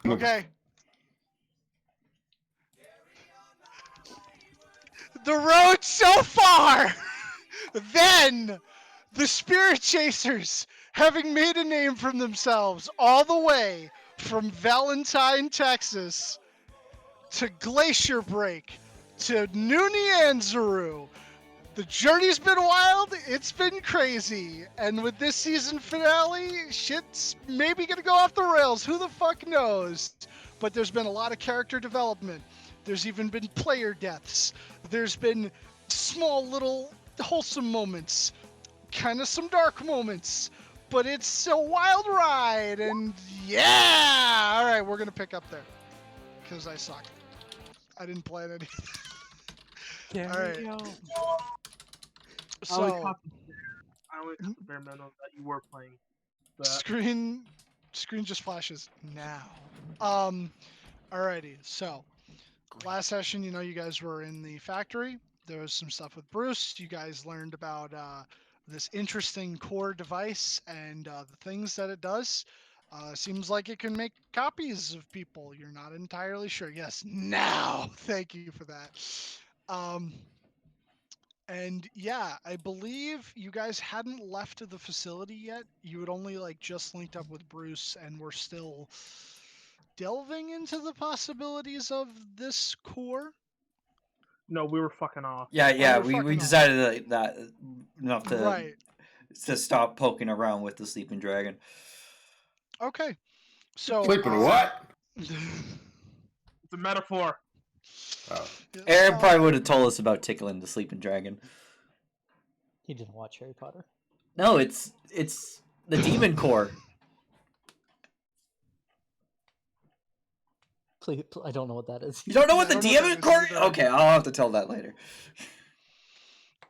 Okay. The road so far! Then, the Spirit Chasers, having made a name for themselves all the way from Valentine, Texas, to Glacier Break, to New Nyazaru. The journey's been wild, it's been crazy, and with this season finale, shit's maybe gonna go off the rails, who the fuck knows? But there's been a lot of character development. There's even been player deaths. There's been small little wholesome moments, kind of some dark moments, but it's a wild ride, and yeah! Alright, we're gonna pick up there, because I suck. I didn't plan anything. Alright. So, I only caught the bare minimum that you were playing. But screen just flashes now. Alrighty. So, last session, you guys were in the factory. There was some stuff with Bruce. You guys learned about this interesting core device and the things that it does. Seems like it can make copies of people. You're not entirely sure. Yes, now. Thank you for that. And yeah, I believe you guys hadn't left the facility yet. You had only just linked up with Bruce and were still delving into the possibilities of this core. no, we were fucking off. Yeah, we we decided that enough to Right. to stop poking around with the sleeping dragon. Okay. So Sleeping what? It's a metaphor. Oh. Aaron probably would have told us about tickling the sleeping dragon. He didn't watch Harry Potter. No, it's the demon core. Please, I don't know what that is. You don't know what the I don't know what demon that core? is either. Okay, I'll have to tell that later.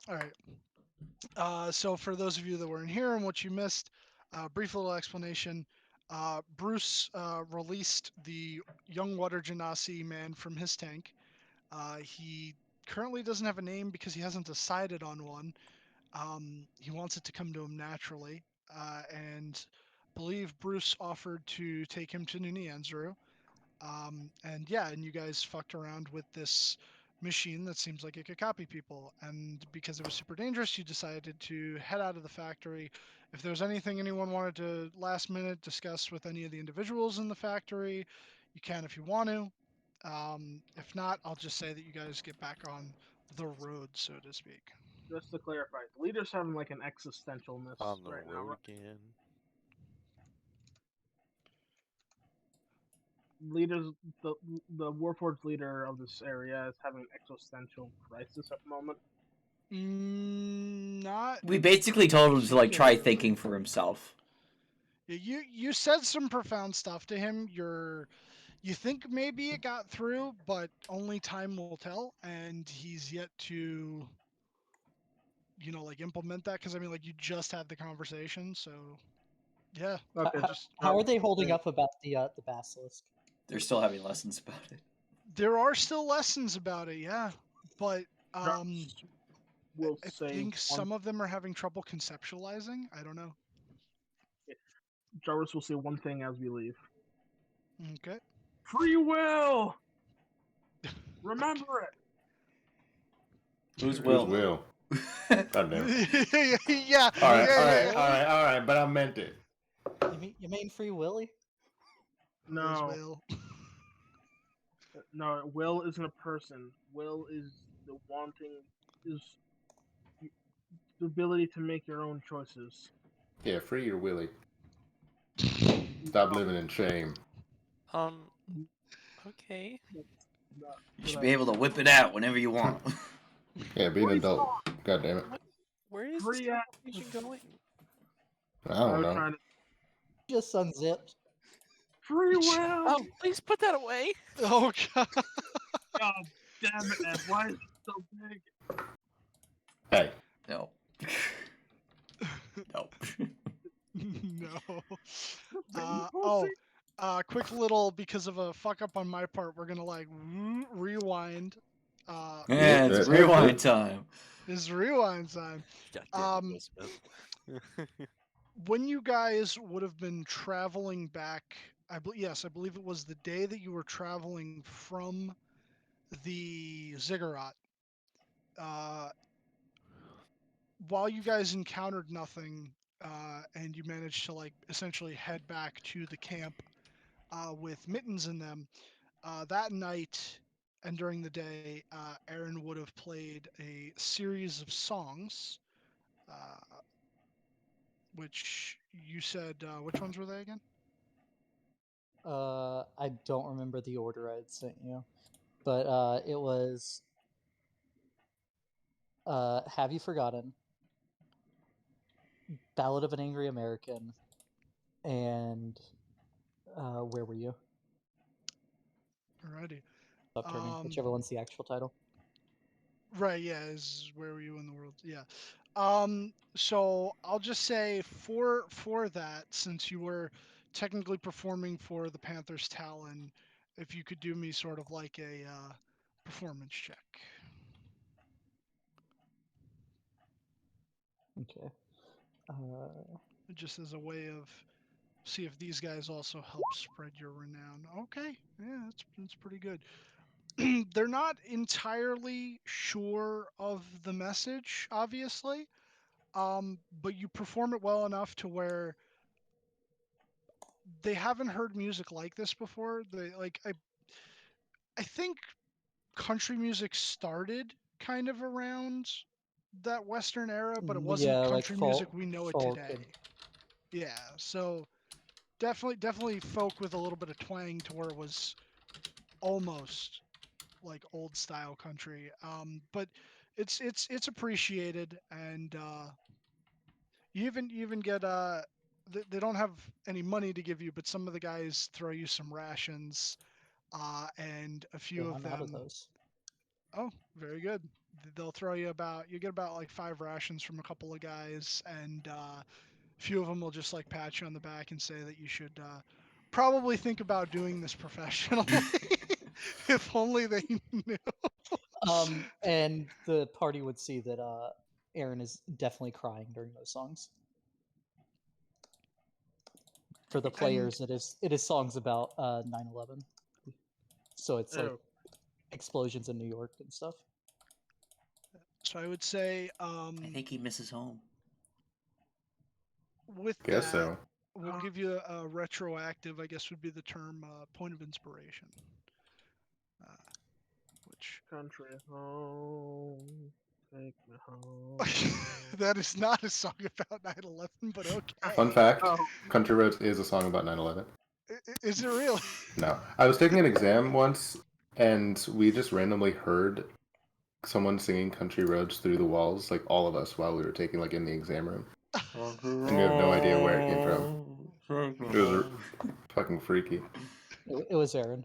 All right. So for those of you that weren't here and what you missed, brief little explanation. Bruce released the young water genasi man from his tank. He currently doesn't have a name because he hasn't decided on one. He wants it to come to him naturally, and believe Bruce offered to take him to Nyazaru. And yeah, and you guys fucked around with this machine that seems like it could copy people. And because it was super dangerous, you decided to head out of the factory. If there's anything anyone wanted to last minute discuss with any of the individuals in the factory, you can if you want to. If not, I'll just say that you guys get back on the road, so to speak. Just to clarify, the leader's having an existentialness On the right now. road Right? again. Leaders, the Warforged leader of this area is having an existential crisis at the moment. Not. We basically told him to try thinking for himself. You said some profound stuff to him. You think maybe it got through, but only time will tell, and he's yet to implement that, because you just had the conversation, so yeah. Okay, How are they holding up about the basilisk? They're still having lessons about it. There are still lessons about it, yeah, but we'll I say think some of them are having trouble conceptualizing. I don't know. Jarvis will say one thing as we leave. Okay. Free will. Remember it. Who's Will? Will? God damn it. Yeah. All right, yeah. all right, but I meant it. You mean Free Willy? No. Will. No, will isn't a person. Will is the the ability to make your own choices. Yeah, free your Willie. Stop living in shame. Okay. You should be able to whip it out whenever you want. Yeah, be an adult. God damn it. Where is Free this conversation going? I don't was know. trying to... Just unzipped. Free will. Oh, please put that away. Oh god. God damn it, Ed. Why is it so big? Hey. No. No. No. Quick little, because of a fuck up on my part, we're gonna rewind. Yeah, it's rewind time. It's rewind time. Goddamn, Will Smith. When you guys would have been traveling back Yes, I believe it was the day that you were traveling from the ziggurat. Uh, while you guys encountered nothing, and you managed to like essentially head back to the camp with mittens in them, that night and during the day, Aaron would have played a series of songs, uh, which you said, which ones were they again? I don't remember the order I had sent you, but it was Have You Forgotten, Ballad of an Angry American, and Where Were You? Alrighty. Stop Turning, whichever one's the actual title. Right, yeah, is Where Were You in the World? Yeah. So I'll just say for that, since you were technically performing for the Panthers Talon, if you could do me sort of like a performance check. Okay. Just as a way of see if these guys also help spread your renown. Okay, yeah, that's pretty good. They're not entirely sure of the message, obviously, but you perform it well enough to where they haven't heard music like this before. They like I think country music started kind of around that Western era, but it wasn't Yeah, like country music we know it folk today. and Yeah, so definitely folk with a little bit of twang to where it was almost like old style country. But it's appreciated, and you even get they don't have any money to give you, but some of the guys throw you some rations, and a few of I'm out of them. those. Oh, very good. They'll throw you about you get about like 5 rations from a couple of guys, and a few of them will just like pat you on the back and say that you should probably think about doing this professionally. If only they knew. And the party would see that Aaron is definitely crying during those songs. For the And players, it is songs about 9/11. So it's like Oh, explosions in New York and stuff. so I would say I think he misses home. with Guess that, so. we'll give you a retroactive, I guess would be the term, point of inspiration. Which country home, take me home. that is not a song about 9/11, but okay. Fun fact: Oh, Country Roads is a song about 9/11. Is it really? No, I was taking an exam once, and we just randomly heard someone singing "Country Roads" through the walls, like all of us, while we were taking like in the exam room, and we have no idea where it came from. It was fucking freaky. It was Aaron.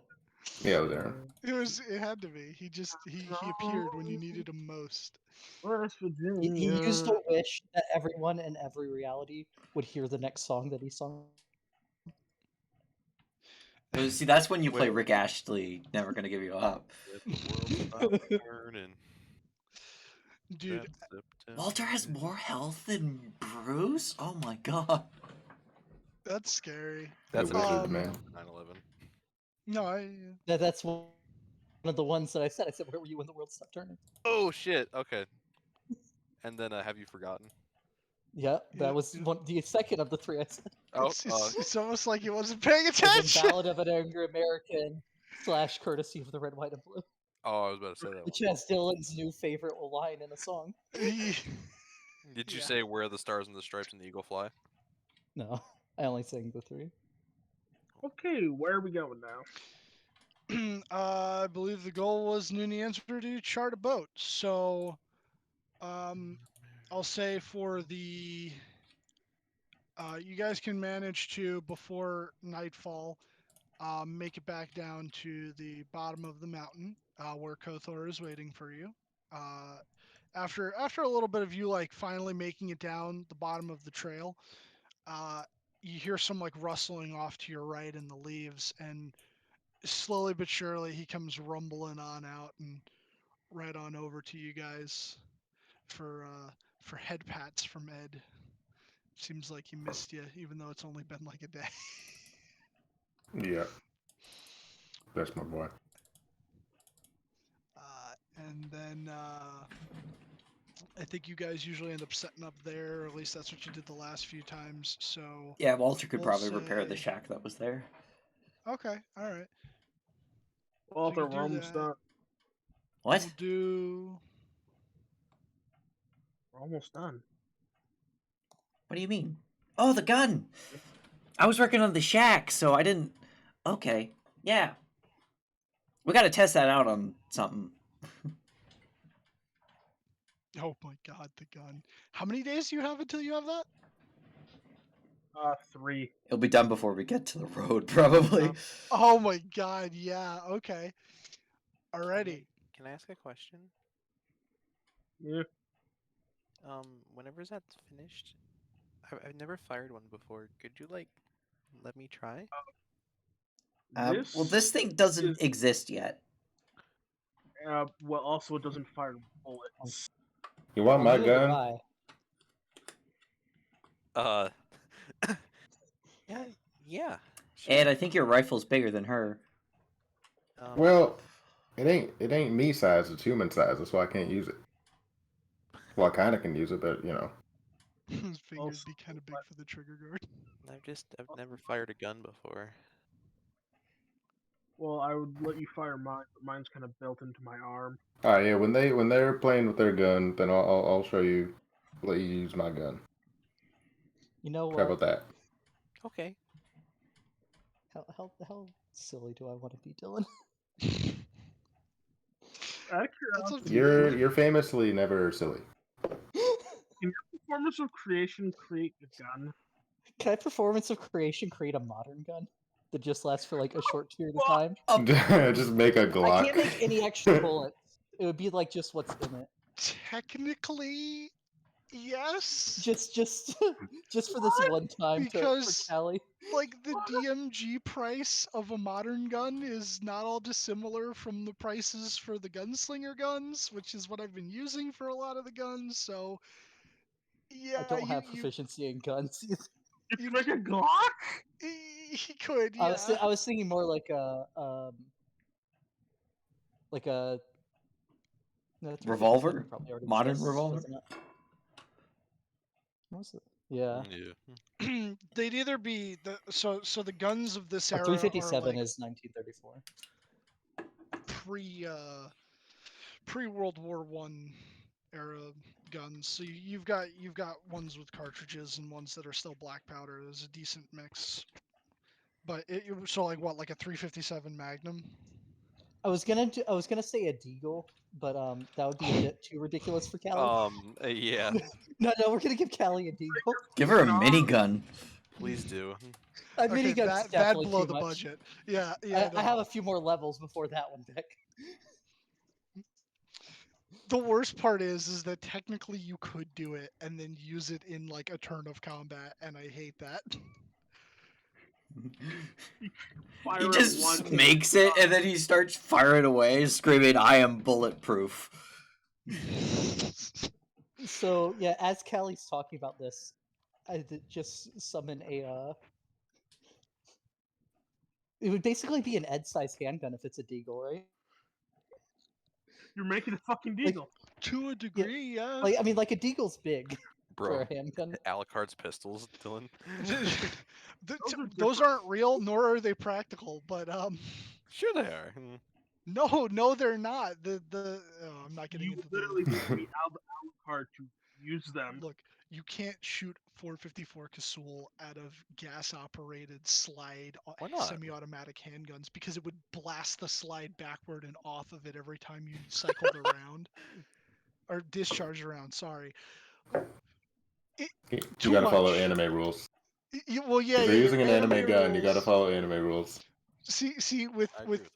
Yeah, it was Aaron. It had to be. He appeared when you needed him most. West He used Virginia. a wish that everyone in every reality would hear the next song that he sung. See, that's when you play Wait. Rick Astley, Never Gonna Give You Up. Let the world stop turning. Dude, That September Walter has day. more health than Bruce? Oh my god. that's scary. That's The a wizard, Um, man. 9/11. No, That's one of the ones that I said. I said, "Where were you when the world stopped turning?" Oh shit. Okay. And then Have You Forgotten? Yeah, Yeah, that was yeah. the second of the three I said. Oh, It's almost like he wasn't paying And then attention. Ballad of an Angry American / Courtesy of the Red, White, and Blue, oh, I was about to say that one. which has Dylan's new favorite line in a song. He- Did you Yeah. say Where the Stars and the Stripes and the Eagle Fly? No, I only sang the three. Okay, where are we going now? I believe the goal was New Nyazaru to chart a boat. So, I'll say for the you guys can manage to before nightfall make it back down to the bottom of the mountain where Kothor is waiting for you. After a little bit of you like finally making it down the bottom of the trail, you hear some like rustling off to your right in the leaves, and slowly but surely he comes rumbling on out and right on over to you guys for head pats from Ed. Seems like he missed you, even though it's only been like a day. Yeah. That's my boy. And then I think you guys usually end up setting up there, or at least that's what you did the last few times. So Yeah, Walter could we'll probably repair the say- shack that was there. Okay, all right. Walter, you do we're almost that. done. What? We'll do. We're almost done. What do you mean? Oh, the gun! I was working on the shack, so I didn't... Okay, yeah. We gotta test that out on something. Oh my God, the gun! How many days do you have until you have that? 3. It'll be done before we get to the road, probably. Oh my God, yeah. Okay. Alrighty. Can I ask a question? Yeah. Whenever that's finished, I've never fired one before. Could you like let me try? Well, this thing doesn't exist yet. Well, also it doesn't fire bullets. You want my Neither do gun? I. Yeah, yeah. And I think your rifle's bigger than her. Well, it ain't me size. It's human size. That's why I can't use it. Well, I kind of can use it, but you know. His fingers Also, be kind of big for the trigger guard. I've never fired a gun before. Well, I would let you fire mine, but mine's kind of built into my arm. Yeah. When they're playing with their gun, then I'll show you. Let you use my gun. You know How about what? that? Okay. How silly do I want to be, Dylan? Out of That's up to curiosity, you. You're famously never silly. can your performance of creation create a gun? Can I performance of creation create a modern gun that just lasts for like a short period of time? Just make a Glock. I can't make any extra bullets. It would be like just what's in it. Technically, yes. Just for this one time for Because Callie. like the DMG price of a modern gun is not all dissimilar from the prices for the gunslinger guns, which is what I've been using for a lot of the guns. So yeah, I don't have proficiency in guns. You make a Glock? he could, I yeah. was thinking more like a no, the 357 Revolver? probably already Modern exists, revolver? doesn't it? What was it? Yeah. Yeah. They'd either be so the guns of this A era are 357 like is 1934. pre World War One era guns. So you've got ones with cartridges and ones that are still black powder. There's a decent mix. But so like what, like a 357 Magnum? I was gonna say a deagle, but that would be a bit too ridiculous for Callie. Yeah. No, we're gonna give Callie a deagle. Give her a minigun. Please do. A Okay, minigun's that'd definitely blow too the much. budget. Yeah. I have a few more levels before that one, Vic. The worst part is that technically you could do it and then use it in like a turn of combat, and I hate that. Fire He it just once. makes it, and then he starts firing away, screaming, "I am bulletproof." So yeah, as Callie's talking about this, I did just summon a. It would basically be an Ed-sized handgun if it's a deagle, right? You're making a fucking deagle. To a degree, yeah. Like I mean, like a deagle's big for Bro. a handgun. Alucard's pistols, Dylan. Those aren't real, nor are they practical. But Sure they are. no, they're not. I'm not getting You into literally the. need Alucard to use them. Look, you can't shoot 454 Casull out of gas-operated slide Why not? semi-automatic handguns because it would blast the slide backward and off of it every time you cycled around or discharged around. Sorry. You Too gotta follow much. anime rules. Well, yeah. If they're using an anime gun, you rules. gotta follow anime rules. See, with I agree with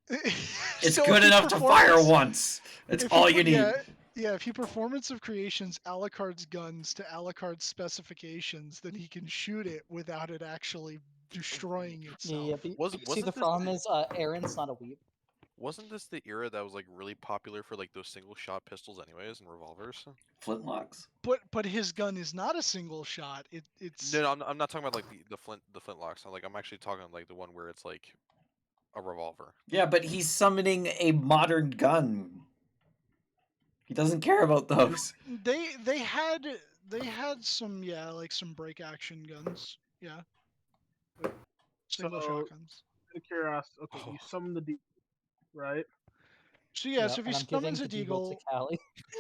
that. It's so good if enough to fire once. That's all you need. Yeah, if he performance of creations Alucard's guns to Alucard's specifications, then he can shoot it without it actually destroying itself. Yeah, Wasn't see, the this problem is Aaron's not a weeb. Wasn't this the era that was like really popular for like those single shot pistols, anyways, and revolvers? Flintlocks. But his gun is not a single shot. It's No, I'm not talking about like the flintlocks. I'm actually talking like the one where it's like a revolver. Yeah, but he's summoning a modern gun. He doesn't care about those. they had some like some break action guns. Yeah, single So, shotguns. out of curiosity, okay, you Oh. summon the deep, right? So yeah, Yep, so if he and I'm giving summons a the deagle to deagle, Callie.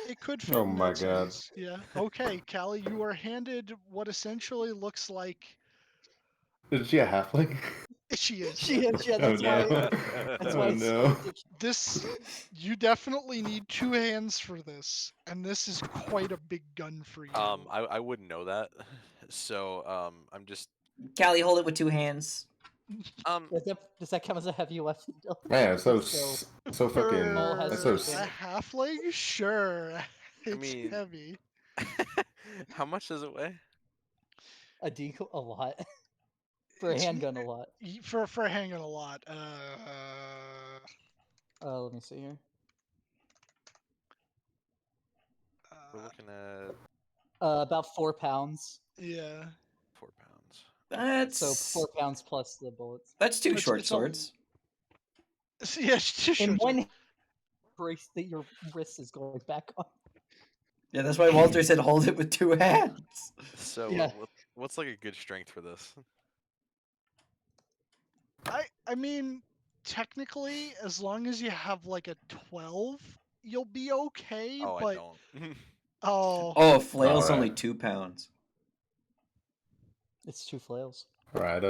it could fit Oh in my that god. space. Yeah. Okay, Callie, you are handed what essentially looks like Is she a halfling? she is. She Yeah. is, yeah, Oh that's why no. that's Oh why it's so no. ridiculous. This you definitely need 2 hands for this, and this is quite a big gun for you. I wouldn't know that. So I'm just Callie, hold it with 2 hands. Does that count as a heavy weapon? Dylan? Man, If so so, so fucking. All has That's For so. a halfling, sure, it's mean- heavy. how much does it weigh? a deagle a lot. For a It's handgun, a lot. For a handgun, a lot. Let me see here. We're looking at About 4 pounds. Yeah. 4 pounds. That's So 4 pounds plus the bullets. That's 2 It's- short it's a- swords. Yeah, it's just In short one brace that your wrist is going back on. Yeah, that's why Walter said hold it with 2 hands. So Yeah. what's like a good strength for this? I mean, technically, as long as you have like a 12, you'll be okay. Oh, I but don't. oh, Oh, a flail's Alright. only 2 pounds. It's 2 flails. Right.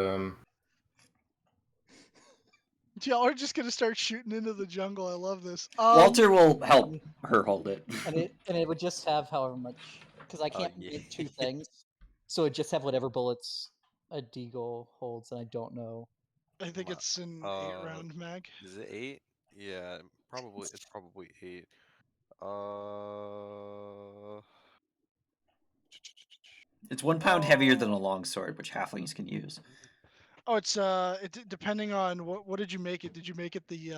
y'all are just gonna start shooting into the jungle. I love this. Walter will help her hold it. And it would just have however much, because I can't yeah. make 2 things, so it just have whatever bullets a deagle holds, and I don't know. I think it's an 8-round mag. Is it 8? Yeah, probably. It's probably 8. It's 1 pound heavier than a longsword, which halflings can use. Oh, it's depending on what did you make it? Did you make it the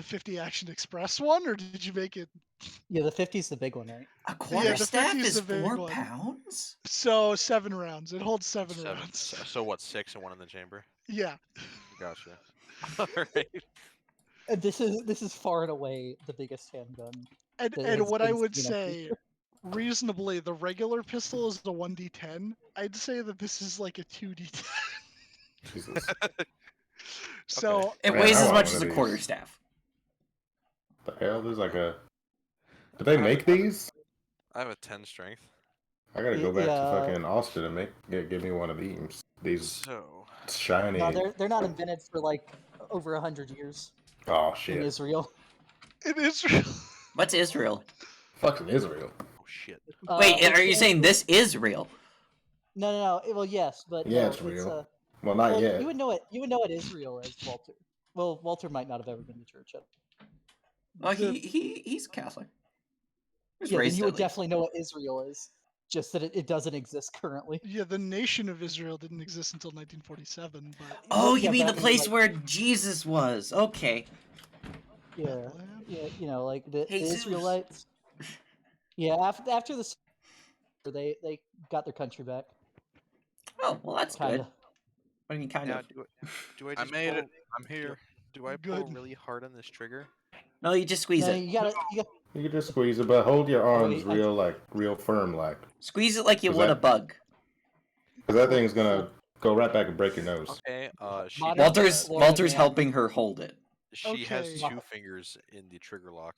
50 Action Express one, or did you make it? Yeah, the 50's the big one, right? A Yeah, the quarterstaff 50's is the big 4 one. pounds? So 7 rounds. It holds 7 7. rounds. So what? 6 and 1 in the chamber. Yeah. Gotcha. All right. This is far and away the biggest handgun. And that and has what I been would seen on say, Creature. reasonably, the regular pistol is the 1d10. I'd say that this is like a 2d10. Jesus. So It Man, weighs I as want much one as of a these. quarterstaff. The hell? There's like a. Do they make these? I have a 10 strength. I gotta go back Yeah. to fucking Austin and give me one of these. These So shiny. No, they're not invented for like over 100 years Oh in shit. Israel. in Israel. What's Israel? Fucking Israel. oh shit. Wait, are you it's saying this is real? No. Well, yes, but Yeah, no, it's real. uh, Well, not well, yet. you would know it. You would know what Israel is, Walter. Well, Walter might not have ever been to church yet. Oh, The- he's Catholic. He was Yeah, then raised you would at least. definitely know what Israel is. Just that it doesn't exist currently. Yeah, the nation of Israel didn't exist until 1947, but Oh, Yeah, you mean but the I mean, place like- where Jesus was? Okay. Yeah, Bethlehem? yeah, you know, like the Jesus. Israelites. Yeah, after the they got their country back. Oh, well, that's Kind good. of. What do you mean, kind Now of? do I I just made pull, it. I'm here. Do I pull Good. really hard on this trigger? No, you just squeeze No, it. you got. You can just squeeze it, but hold your arms wait, real firm, like. Squeeze it like you Was would a that- bug. Because that thing's gonna go right back and break your nose. Okay. She Modern- does Walter's that. Florida Walter's man. helping her hold it. She has Okay. 2 fingers in the trigger lock.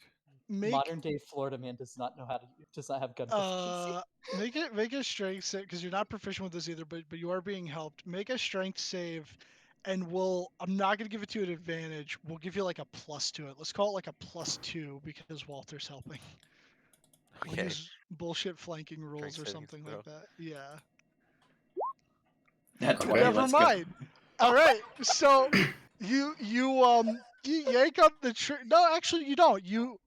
Make Modern day Florida man does not have gun proficiency. make a strength save, because you're not proficient with this either, but you are being helped. Make a strength save, and I'm not gonna give it to you an advantage. We'll give you like a plus to it. Let's call it like a +2 because Walter's helping. We'll Okay. use bullshit flanking rules or saving something throw. like that. Yeah. That's Okay. why. Never Let's go. mind. All right. So you yank on the trigger. No, actually you don't. You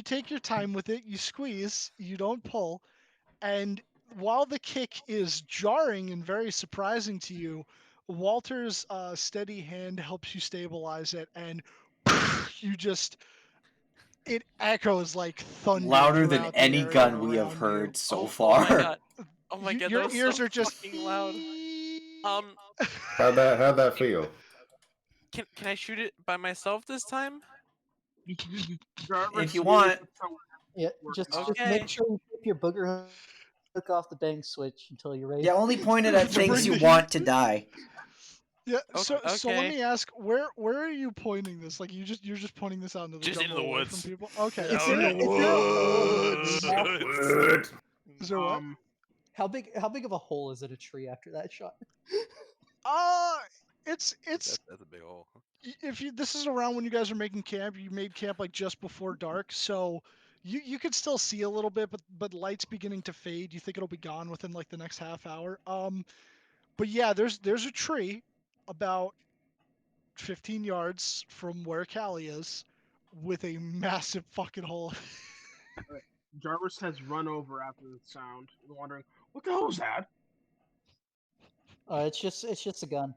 take your time with it. You squeeze. You don't pull. And while the kick is jarring and very surprising to you, Walter's steady hand helps you stabilize it, and you just it echoes like thunder Louder than throughout the any area gun we have around you. heard so Oh far. my god. Oh my You- god, your that was ears so are just fucking loud. How'd that feel? Can I shoot it by myself this time? Jarvis, If you see want. it's so Yeah, working just off. Okay. make sure you keep your booger hook off the bang switch until you're ready. Yeah, only point it at To things bring you the want heat. to die. Yeah, so let Okay. me ask, where are you pointing this? Like you're just pointing this out into the Just into jungle the away woods. from people? Okay. Is so there, you're- is there a hole in the tree now? Woods. Is there what? How big of a hole is in a tree after that shot? It's That's a big hole. if you this is around when you guys are making camp. You made camp like just before dark, so you could still see a little bit, but light's beginning to fade. You think it'll be gone within like the next half hour. But yeah, there's a tree about 15 yards from where Callie is with a massive fucking hole. Jarvis has run over after the sound, wondering, what the hell is that? It's just a gun.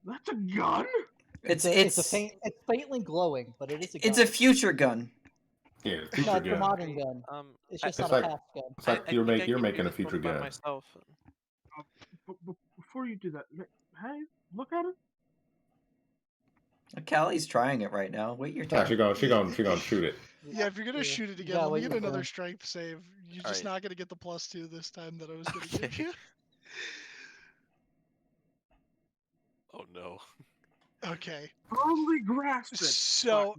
That's a gun? It's faintly glowing, but it is a gun. It's a future gun. Yeah, No, future it's a gun. modern gun. It's just It's not like- a past gun. It's like I you're think I you're can making do a this one future by gun. myself. Before you do that, hey, look at it. Callie's trying it right now. Wait your Yeah, turn. she gonna shoot it. Yeah, if you're gonna shoot it again, Yeah, let me wait get your another turn. strength save. You're just Alright. not gonna get the +2 this time that I was gonna give Okay. you. Oh no. Okay. Firmly grasp it. So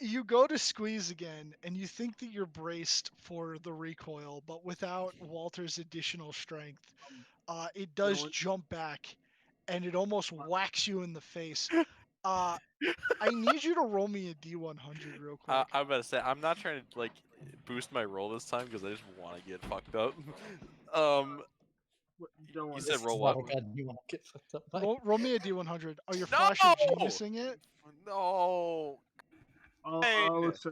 you go to squeeze again, and you think that you're braced for the recoil, but without Walter's additional strength, it does Going- jump back, and it almost whacks you in the face. I need you to roll me a D100 real quick. I'm about to say I'm not trying to like boost my roll this time because I just want to get fucked up. Don't You worry. said roll Not what? a gun you want to get fucked up by. Roll me a D100. Oh, you're No! flasher geniusing it? No. I would say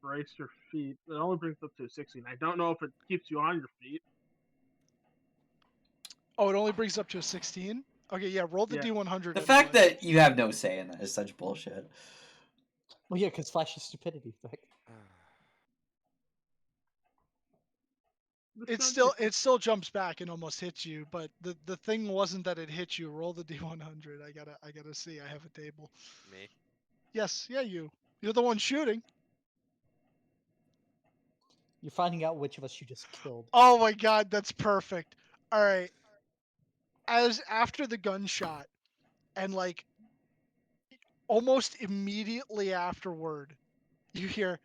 brace your feet. It only brings up to 16. I don't know if it keeps you on your feet. Oh, it only brings up to a 16? Okay, yeah, roll the Yeah. D100. The fact anyway. that you have no say in that is such bullshit. Well, yeah, because flash is stupidity. It still jumps back and almost hits you, but the thing wasn't that it hit you. Roll the D100. I gotta see. I have a table. Me. Yes, yeah, you. You're the one shooting. You're finding out which of us you just killed. Oh my god, that's perfect. All right. As after the gunshot, and like almost immediately afterward, you hear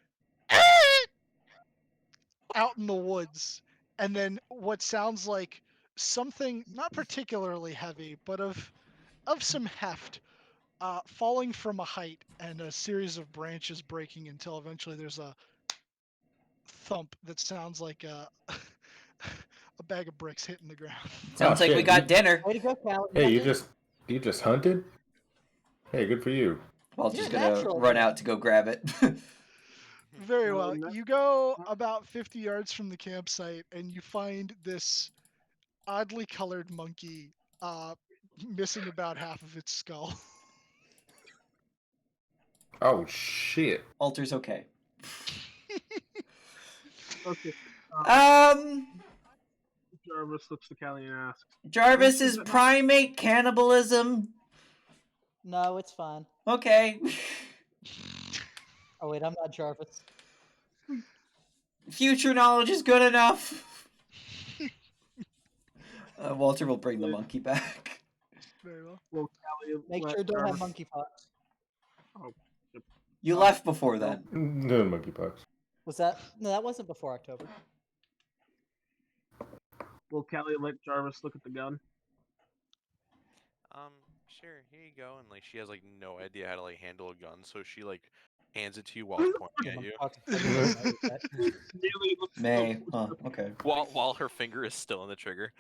out in the woods, and then what sounds like something not particularly heavy, but of some heft, falling from a height, and a series of branches breaking until eventually there's a thump that sounds like a a bag of bricks hitting the ground. Sounds like we shit, got you- dinner. Way to go, Cal. Hey, you just hunted? Hey, good for you. Walter's You're gonna natural. run out to go grab it. Very No, well. no- You go about 50 yards from the campsite, and you find this oddly colored monkey missing about half of its skull. Oh shit. Walter's okay. Okay. Jarvis looks to Callie and asks, Jarvis, is primate cannibalism? No, it's fine. Okay. Oh wait, I'm not Jarvis. Future knowledge is good enough. Walter will bring the monkey back. Very well. "Well, Callie, Make let sure it don't have Jarvis- monkeypox. You left before then. No monkeypox. Was that? No, that wasn't before October. Will Callie let Jarvis look at the gun? Sure, here you go. And like she has like no idea how to like handle a gun, so she like hands it to you while pointing at you. Really looks at May. the- Huh, okay. While her finger is still in the trigger.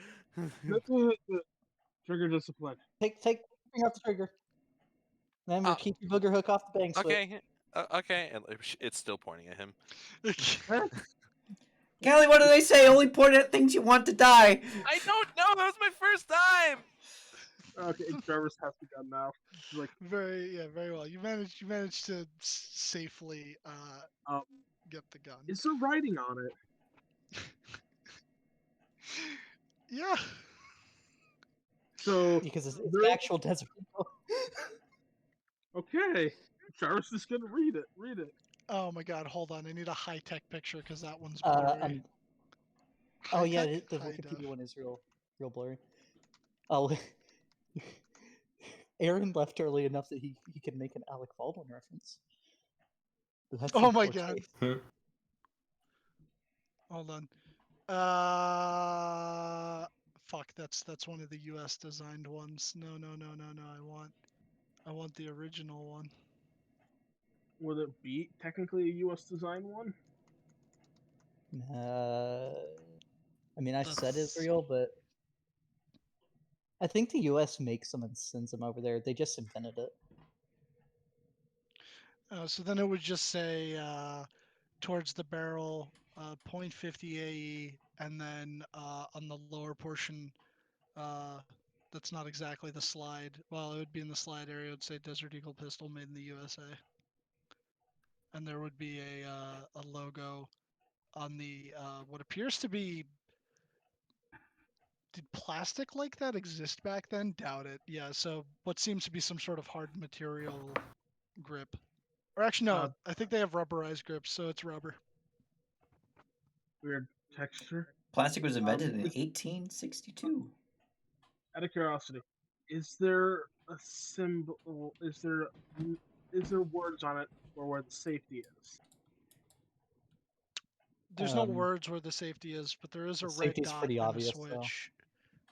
Trigger discipline. Take bring out the trigger. Remember, keep your booger hook off the bang switch. Okay. Okay, and it's still pointing at him. Callie, what do they say? Only point at things you want to die. I don't know. That was my first time. Okay, Jarvis has the gun now. He's like, Very well. You managed to safely um, get the gun. is there writing on it? Yeah. So Because it's there. actual desert. Okay, Jarvis is gonna read it. Read it. Oh my God! Hold on. I need a high tech picture because that one's Uh, blurry. um, High oh yeah, tech? the High Wikipedia def. one is real blurry. Oh, Aaron left early enough that he could make an Alec Baldwin reference. But that's Oh in my poor God! taste. Hold on. Fuck. That's one of the U.S. designed ones. No. I want the original one. Would it be technically a U.S. design one? I mean, I said That's. Israel, but I think the U.S. makes them and sends them over there. They just invented it. So then it would just say towards the barrel, .50 AE, and then on the lower portion, that's not exactly the slide. Well, it would be in the slide area. It would say Desert Eagle pistol made in the USA, and there would be a logo on the what appears to be. Did plastic like that exist back then? Doubt it. Yeah. So what seems to be some sort of hard material grip, or actually no, Uh, I think they have rubberized grips, so it's rubber. Weird texture. Plastic was invented in Is- 1862. Out of curiosity, is there a symbol? Is there words on it for where the safety is? There's no words where the safety is, but there is a The red safety's dot pretty and a obvious, though. switch.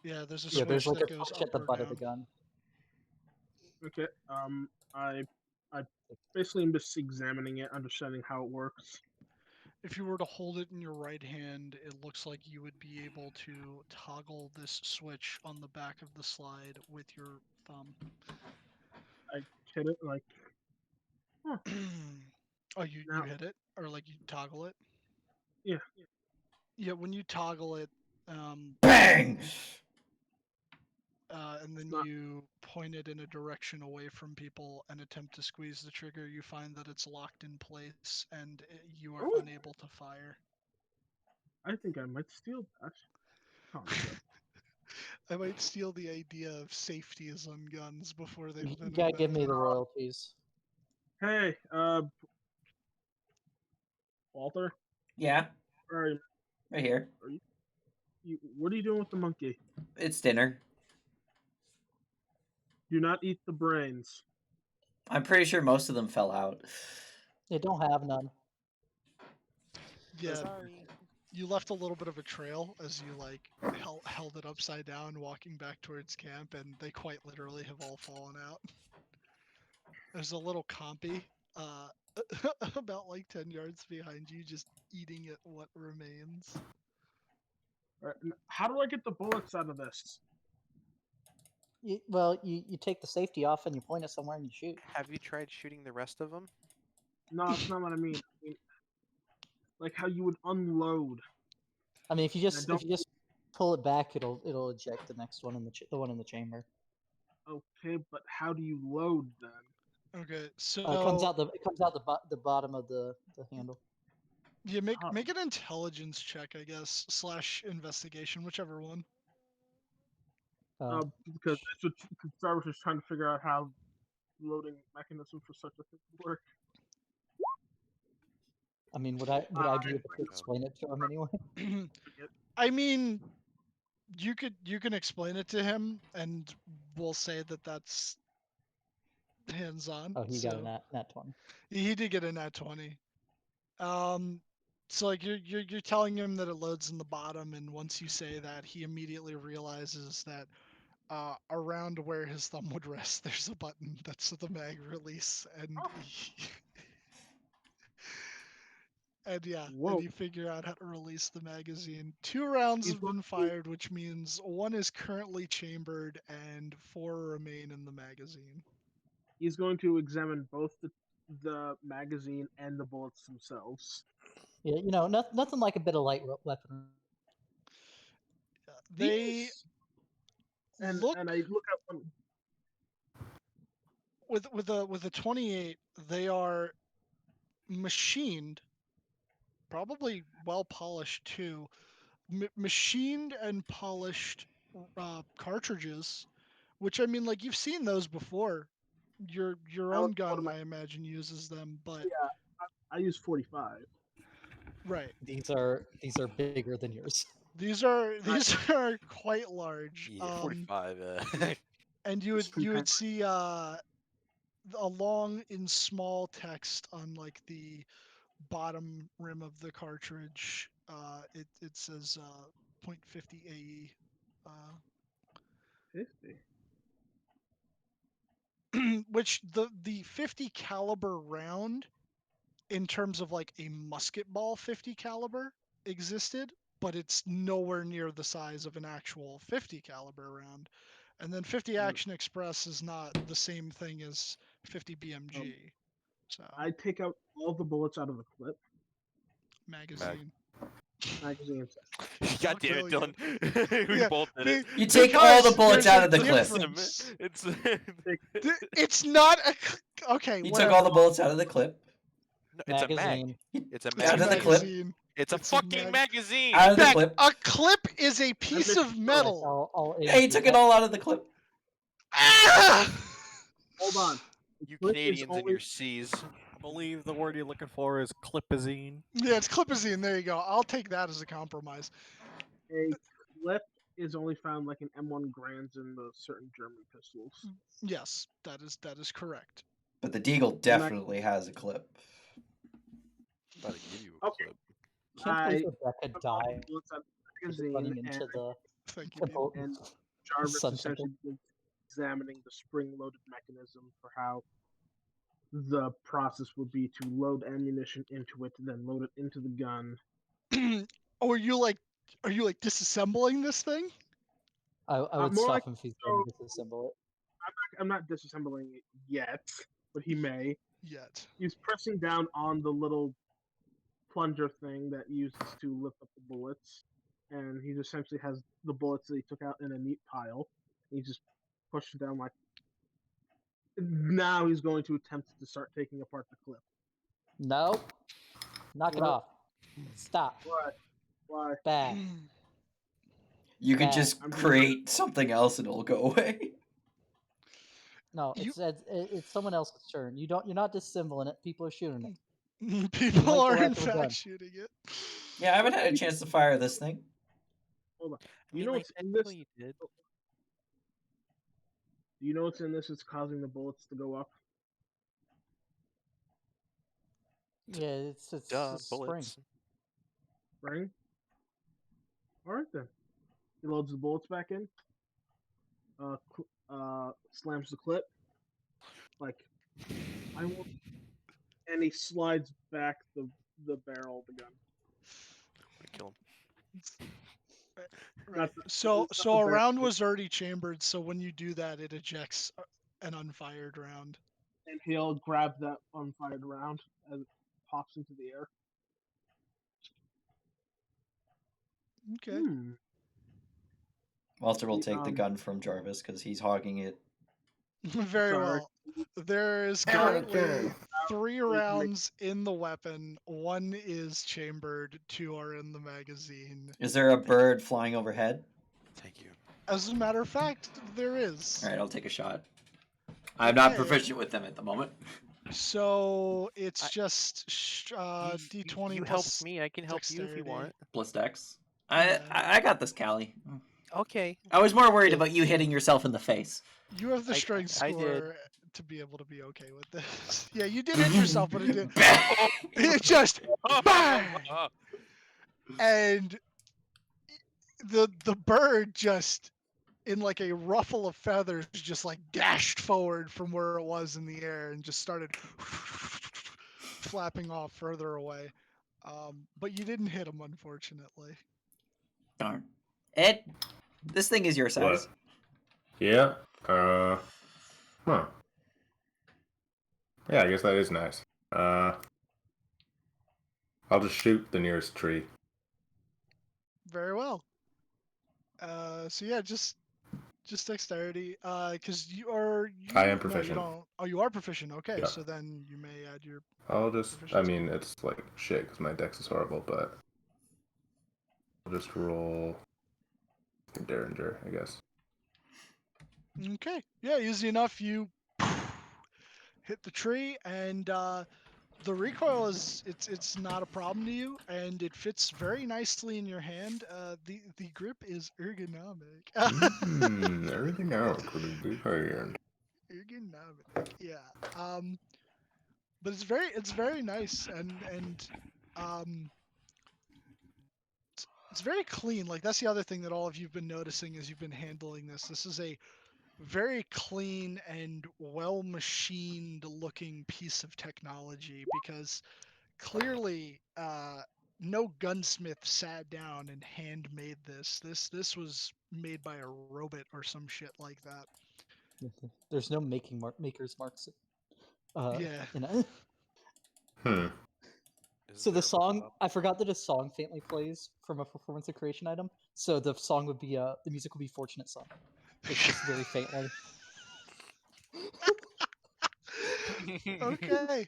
Yeah, there's a Yeah, there's switch like that a goes switch up at the or butt of the down. gun. Okay. I basically am just examining it, understanding how it works. If you were to hold it in your right hand, it looks like you would be able to toggle this switch on the back of the slide with your thumb. I hit it like, huh, Oh, you now, hit it? Or like you toggle it? yeah. Yeah, when you toggle it, Bang! and then not- you point it in a direction away from people and attempt to squeeze the trigger, you find that it's locked in place and you are Oh, unable to fire. I think I might steal that concept. I might steal the idea of safety is on guns before they've You been gotta give me invented. the royalties. Hey, Walter, Yeah, where are you? right here. What are you doing with the monkey? It's dinner. Do not eat the brains. I'm pretty sure most of them fell out. They don't have none. Yeah, Sorry. you left a little bit of a trail as you like held it upside down walking back towards camp, and they quite literally have all fallen out. There's a little compy about like 10 yards behind you, just eating at what remains. All right, how do I get the bullets out of this? You take the safety off and you point it somewhere and you shoot. Have you tried shooting the rest of them? No, that's not what I mean. Like how you would unload. I mean, if you I don't- just pull it back, it'll eject the next one in the one in the chamber. Okay, but how do you load then? Okay, so It comes out the bottom of the handle. yeah, Oh. make an intelligence check, I guess, / investigation, whichever one. Because that's what Star Wars is trying to figure out how loading mechanism for such a thing would work. I mean, would I be able to explain it to him anyway? I mean, you can explain it to him, and we'll say that that's hands-on. Oh, he got so a nat 20. he did get a nat 20. So like you're telling him that it loads in the bottom, and once you say that, he immediately realizes that around where his thumb would rest, there's a button that's the mag release, and and yeah, Whoa. and you figure out how to release the magazine. 2 rounds He's have been going to- fired, which means 1 is currently chambered and 4 remain in the magazine. He's going to examine both the magazine and the bullets themselves. Yeah, nothing like a bit of light weapon. They And look I look up one. with a 28. They are machined, probably well polished too. Machined and polished cartridges, which I mean, like you've seen those before. Your I own look gun, automatic. I imagine, uses them, but Yeah, I use 45. right. These are bigger than yours. These are are quite large. Yeah, 45. And It's you would 3 times. see along in small text on like the bottom rim of the cartridge. It says .50 AE. 50. Which the 50 caliber round, in terms of like a musket ball 50 caliber, existed, but it's nowhere near the size of an actual 50 caliber round. And then 50 Mm. Action Express is not the same thing as 50 BMG. So I take out all the bullets out of the clip magazine. magazine. God I'll damn kill it, you. Dylan. We Yeah, both did it. You take all the because bullets there's out a of the clip. difference. It's It's not a okay. You Whatever. took all the bullets out of the clip. No, it's a mag. Magazine. It's a It's a Out of the magazine. clip. magazine. It's a It's a fucking magazine. Out of the Beck, clip. a clip is a piece missed of the metal. I'll Yeah, he aid took you. it all out of the clip. Ah! Hold on. The You clip is Canadians and only your C's. I believe the word you're looking for is clipazine. Yeah, it's clipazine. There you go. I'll take that as a compromise. a clip is only found like in M1 Grands in the certain German pistols. Yes, that is correct. But the Deagle definitely has a clip. About to give you a Okay. clip. Can't believe I Rebecca took all the died bullets out of the with magazine, running and into the Thank you. temple. and Jarvis Sun essentially begins examining the spring-loaded mechanism for how the process would be to load ammunition into it, then load it into the gun. Oh, are you like disassembling this thing? I would more stop like him if he's so- going to disassemble it. I'm not disassembling it yet, but he may. Yet. He's pressing down on the little plunger thing that uses to lift up the bullets, and he essentially has the bullets that he took out in a neat pile. He just pushed it down like. Now he's going to attempt to start taking apart the clip. No. Knock it What? off. Stop. Why? Bad. You could Bad. just I'm- create something else and it'll go away. No, You- it's someone else's turn. You're not disassembling it. People are shooting it. People might go are in after we're done. fact shooting it. Yeah, I haven't had a chance to fire this thing. Hold on. I You mean, know like, what's in this? technically you did. Do you know what's in this? It's causing the bullets to go up. Yeah, it's Duh, a spring. bullets. Spring. All right then. He loads the bullets back in. Slams the clip. Like, I won't. And he slides back the barrel of the gun. Kill him. Not the- So not so the a barrel. round was already chambered. So when you do that, it ejects an unfired round. And he'll grab that unfired round as it pops into the air. Okay. Walter will take the Um, gun from Jarvis because he's hogging it. Very Sorry. well. There is Hammer currently cannon. 3 rounds in the weapon. 1 is chambered. 2 are in the magazine. Is there a bird flying overhead? Thank you. As a matter of fact, there is. Alright, I'll take a shot. I'm not Okay. proficient with them at the moment. So it's I- just D20 You plus helped me. I can help you if you dexterity. want. Plus dex. Yeah. I got this, Callie. Okay. I was more worried about you hitting yourself in the face. You have the I- strength I did. score to be able to be okay with this. Yeah, you did hit yourself, but it did. Bang! It just bang, and the bird just in like a ruffle of feathers just like dashed forward from where it was in the air and just started flapping off further away. But you didn't hit him, unfortunately. Darn. Ed, this thing is your size. What? Yeah. Huh. Yeah, I guess that is nice. I'll just shoot the nearest tree. Very well. So yeah, just Just dexterity. Because you are you. I am No, you proficient. don't. Oh, you are proficient. Okay, Yeah. so then you may add your. I'll just. I Proficiency. mean, it's like shit because my dex is horrible, but I'll just roll Derringer, I guess. Okay. Yeah, easy enough. You hit the tree, and the recoil is it's not a problem to you, and it fits very nicely in your hand. The grip is ergonomic. Everything else could be hand. Ergonomic. Yeah. But it's very nice, and um it's very clean. Like that's the other thing that all of you've been noticing as you've been handling this. This is a very clean and well machined looking piece of technology because clearly no gunsmith sat down and handmade this. This was made by a robot or some shit like that. There's no maker's marks. Yeah. In it. Hmm. Is So the there song, Bob? I forgot that a song faintly plays from a performance or creation item. So the song would be the music would be Fortunate Son. It's just very faintly. Okay.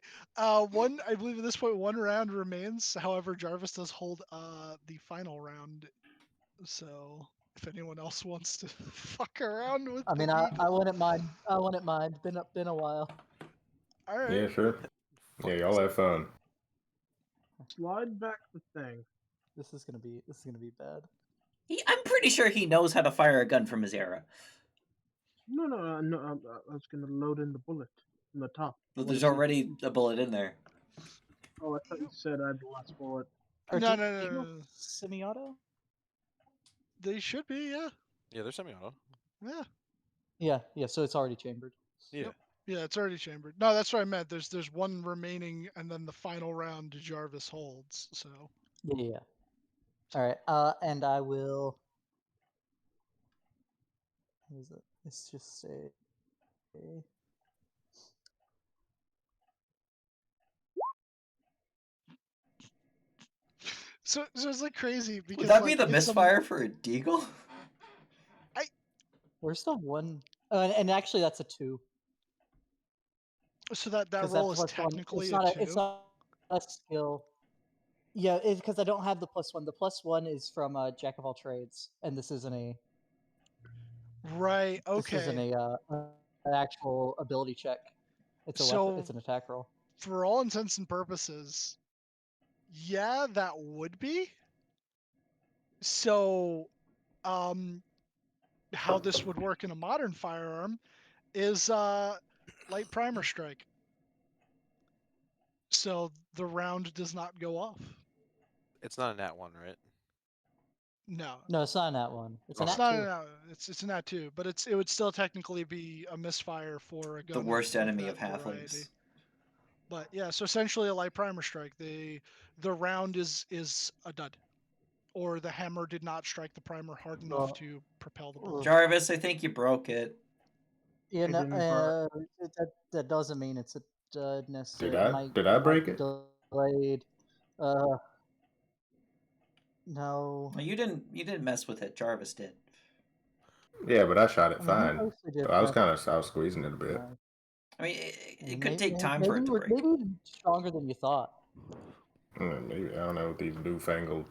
One I believe at this point one round remains. However, Jarvis does hold the final round. So if anyone else wants to fuck around with I the mean, geek. I wouldn't mind. I wouldn't mind. Been a while. All right. Yeah, sure. Yeah, y'all have fun. Slide back the thing. This is gonna be bad. I'm pretty sure he knows how to fire a gun from his era. No, I was gonna load in the bullet in the top. But What there's is it? already a bullet in there. Oh, I thought you said I had the last bullet. Or No, do, no, do you no, know no. semi-auto? They should be, yeah. Yeah, there's semi-auto. Yeah. Yeah. So it's already chambered. Yeah. Yep. Yeah, it's already chambered. No, that's what I meant. There's one remaining, and then the final round Jarvis holds. So Yeah. All right. And I will. What is it? Let's just say. so it's like crazy because Would that like be the it's misfire for a deagle? Where's the one? And actually, that's a 2. so that Because roll that is plus one. technically a It's 2. not a skill. Yeah, it's because I don't have the +1. The +1 is from Jack of all trades, and this isn't a. Right. This isn't Okay. an actual ability check. It's a weapon. So It's an attack roll. for all intents and purposes, yeah, that would be. So, how this would work in a modern firearm is light primer strike. So the round does not go off. It's not a nat one, right? No. No, it's not an at one. It's an It's at not 2. an it's an at 2, but it would still technically be a misfire for a gun. The worst enemy that of variety. halflings. But yeah, so essentially a light primer strike. The round is a dud, or the hammer did not strike the primer hard enough Well, to propel the bullet. Jarvis, I think you broke it. Yeah, It no, didn't burn. that doesn't mean it's a necessary. Did I break be it? delayed. No. You didn't mess with it. Jarvis did. Yeah, but I shot it I mean, he fine. mostly did But I was press. I was squeezing it a bit. I mean, it could take time maybe for it to break. Maybe even stronger than you thought. Maybe I don't know what these newfangled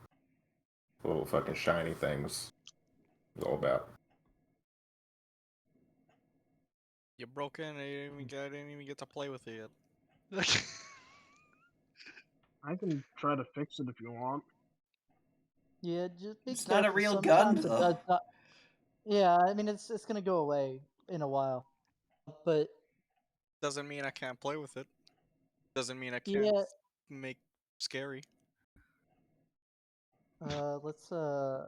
little fucking shiny things is all about. You broke in. I didn't even get to play with it yet. I can try to fix it if you want. Yeah, just be It's careful. not a real gun, Sometimes it though. does not. Yeah, I mean it's gonna go away in a while, but Doesn't mean I can't play with it. Doesn't mean I can't yeah. make scary. Let's I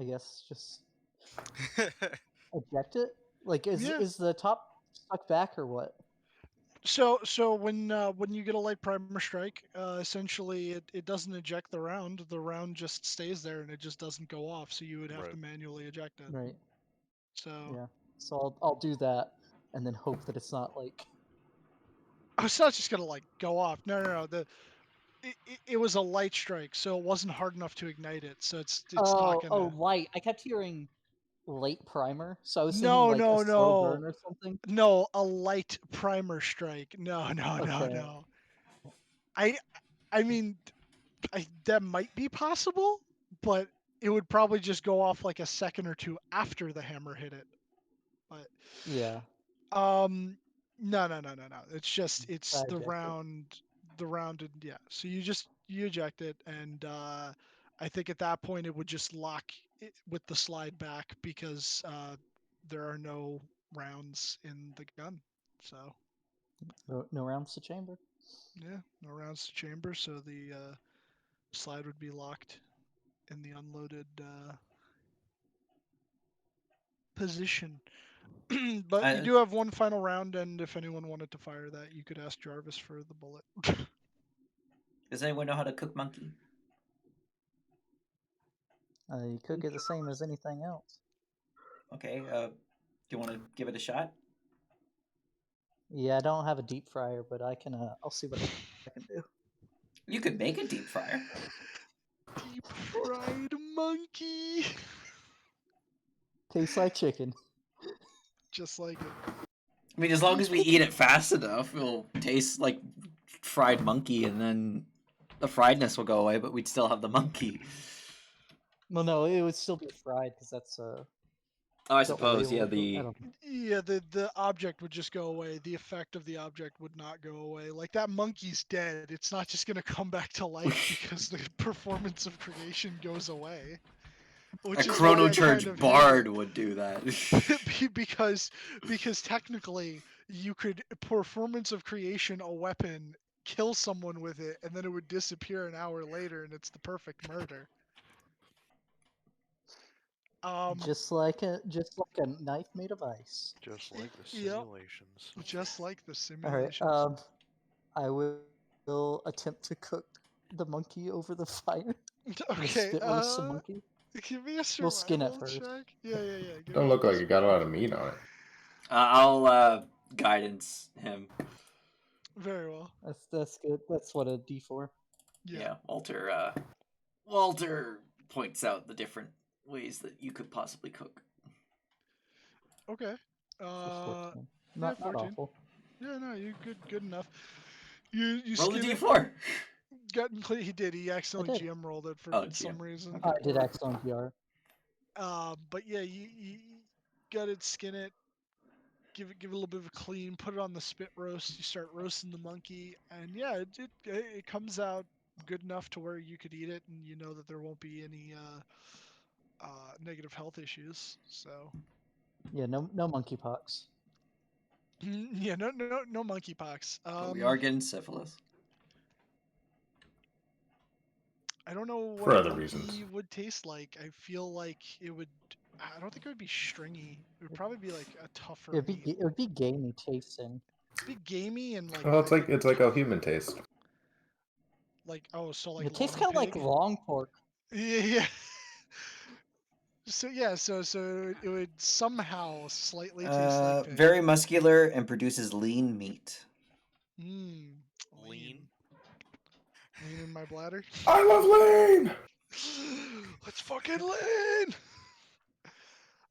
guess just eject it. Like, Yeah. is the top stuck back or what? So when you get a light primer strike, essentially it doesn't eject the round. The round just stays there and it just doesn't go off. So you would have Right. to manually eject it. Right. So Yeah. So I'll do that and then hope that it's not like. oh, it's not just gonna like go off. No. It was a light strike, so it wasn't hard enough to ignite it. So it's not gonna. Oh, light. I kept hearing late primer, so I was thinking No, like no, a slow no. burn or something. No, a light primer strike. No, no, no, Okay. no. I mean, that might be possible, but it would probably just go off like a second or two after the hammer hit it. But Yeah. no, no, no, no, no. It's just I it's the ejected. rounded, yeah. So you eject it, and I think at that point it would just lock it with the slide back because there are no rounds in the gun. So No rounds to chamber. yeah, no rounds to chamber, so the slide would be locked in the unloaded position. But you do have one final round, and if anyone wanted to fire that, you could ask Jarvis for the bullet. Does anyone know how to cook monkey? You could get the same as anything else. Okay, do you want to give it a shot? Yeah, I don't have a deep fryer, but I can. I'll see what I can do. You could make a deep fryer. Deep fried monkey. Tastes like chicken. Just like it. I mean, as long as we eat it fast enough, it'll taste like fried monkey, and then the friedness will go away, but we'd still have the monkey. Well, no, it would still be fried because that's Oh, I the suppose, oil. yeah, I the... don't know. Yeah, the object would just go away. The effect of the object would not go away. Like that monkey's dead. It's not just gonna come back to life because the performance of creation goes away. Which A is Chrono why I Charge kind of Bard would do that. because technically you could performance of creation a weapon, kill someone with it, and then it would disappear an hour later, and it's the perfect murder. Just like a knife made of ice. Just like the Yep. simulations. Just like the All right. simulations. I will attempt to cook the monkey over the fire. Okay. Spit roast some monkey. Give me a We'll skin it survival first. check. Yeah. Give Don't me look like it got a lot of meat on it. I'll guidance him. Very well. That's good. That's what a D4. Yeah, Walter points out the different ways that you could possibly cook. Okay. So 14. Yeah, Not 14. awful. Yeah, no, you good enough. You Roll the skin it, D4. gotten clean. He did. He accidentally did. GM rolled it for Oh, some GM. reason. I did X on VR. But yeah, you gut it, skin it, give it a little bit of a clean, put it on the spit roast. You start roasting the monkey, and yeah, it comes out good enough to where you could eat it, and you know that there won't be any negative health issues. So Yeah, no monkeypox. yeah, no monkeypox. But we are getting syphilis. I don't know what For a other monkey reasons. would taste like. I feel like it would. I don't think it would be stringy. It would probably be like a tougher meat. It would be gamey tasting. It'd be gamey and like. Well, it's like a human taste. Like so like. It tastes Long kind of like pig? long pork. Yeah. So it would somehow slightly taste like pig. Very muscular and produces lean meat. Lean. Lean. Lean in my bladder. I love lean. Let's fucking lean.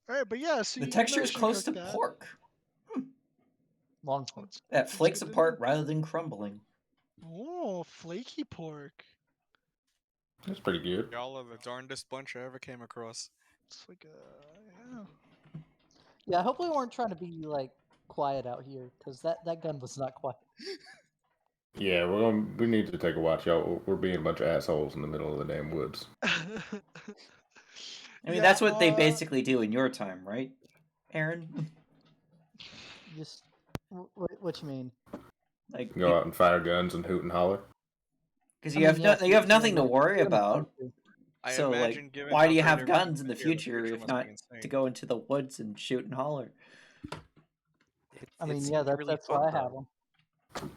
All right, but yeah, so The you texture is managed close to cook that. pork. Long pork. That That's flakes good to apart know. rather than crumbling. Oh, flaky pork. That's pretty good. Y'all are the darndest bunch I ever came across. It's like yeah. Yeah, I hope we weren't trying to be like quiet out here because that gun was not quiet. Yeah, we need to take a watch out. We're being a bunch of assholes in the middle of the damn woods. I mean, Yeah, that's what they basically do in your time, right, Aaron? Just what you mean? Like, Go out and fire guns and hoot and holler. because I you mean, have yes, you have you're nothing to like- worry you're in the about. country. I So, like, imagine given why how do you great have everyone guns in the is here, future if must not be insane. to go into the woods and shoot and holler? I mean, It yeah, seemed really that's why I fun, have though. them.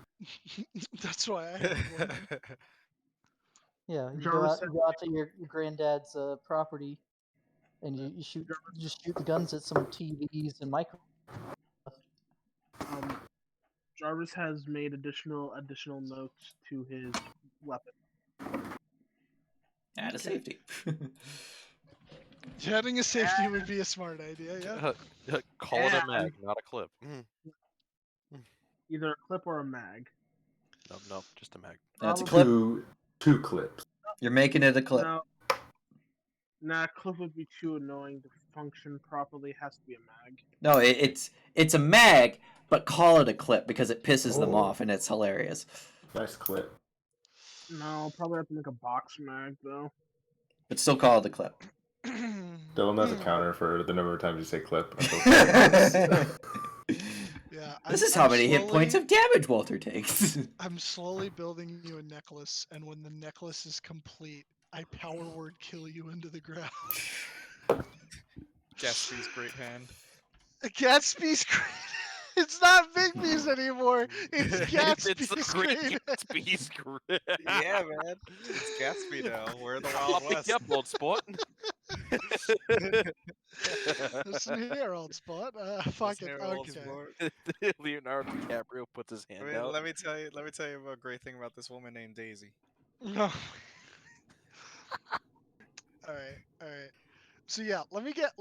That's why I have one. Yeah, you Jarvis go out to your granddad's property, and you just shoot the guns at some TVs and micro. Jarvis has made additional notes to his weapon. Out of safety. Adding a safety would be a smart idea, yeah. Call it a And- mag, not a clip. Either a clip or a mag. Nope, just a mag. That's a clip. Two clips. You're making it a clip. No. Nah, clip would be too annoying to function properly. It has to be a mag. No, it's a mag, but call it a clip because it pisses them Oh. off and it's hilarious. Nice clip. No, probably have to make a box mag though. But still call it a clip. Dylan has a counter for the number of times you say clip. Yeah. This is how many hit points of damage Walter takes. I'm slowly building you a necklace, and when the necklace is complete, I power word kill you into the ground. Gatsby's great hand. Gatsby's great. It's not Big B's anymore. It's It's Gatsby's the great. great Gatsby's great. Yeah, man. It's Gatsby now. We're in the Wild I'll pick you up, old sport. Listen here, old spot. Fuck Listen it. here, old Okay. sport. Leonardo DiCaprio puts his hand out. Let me tell you about a great thing about this woman named Daisy. No. All right. So yeah, let me get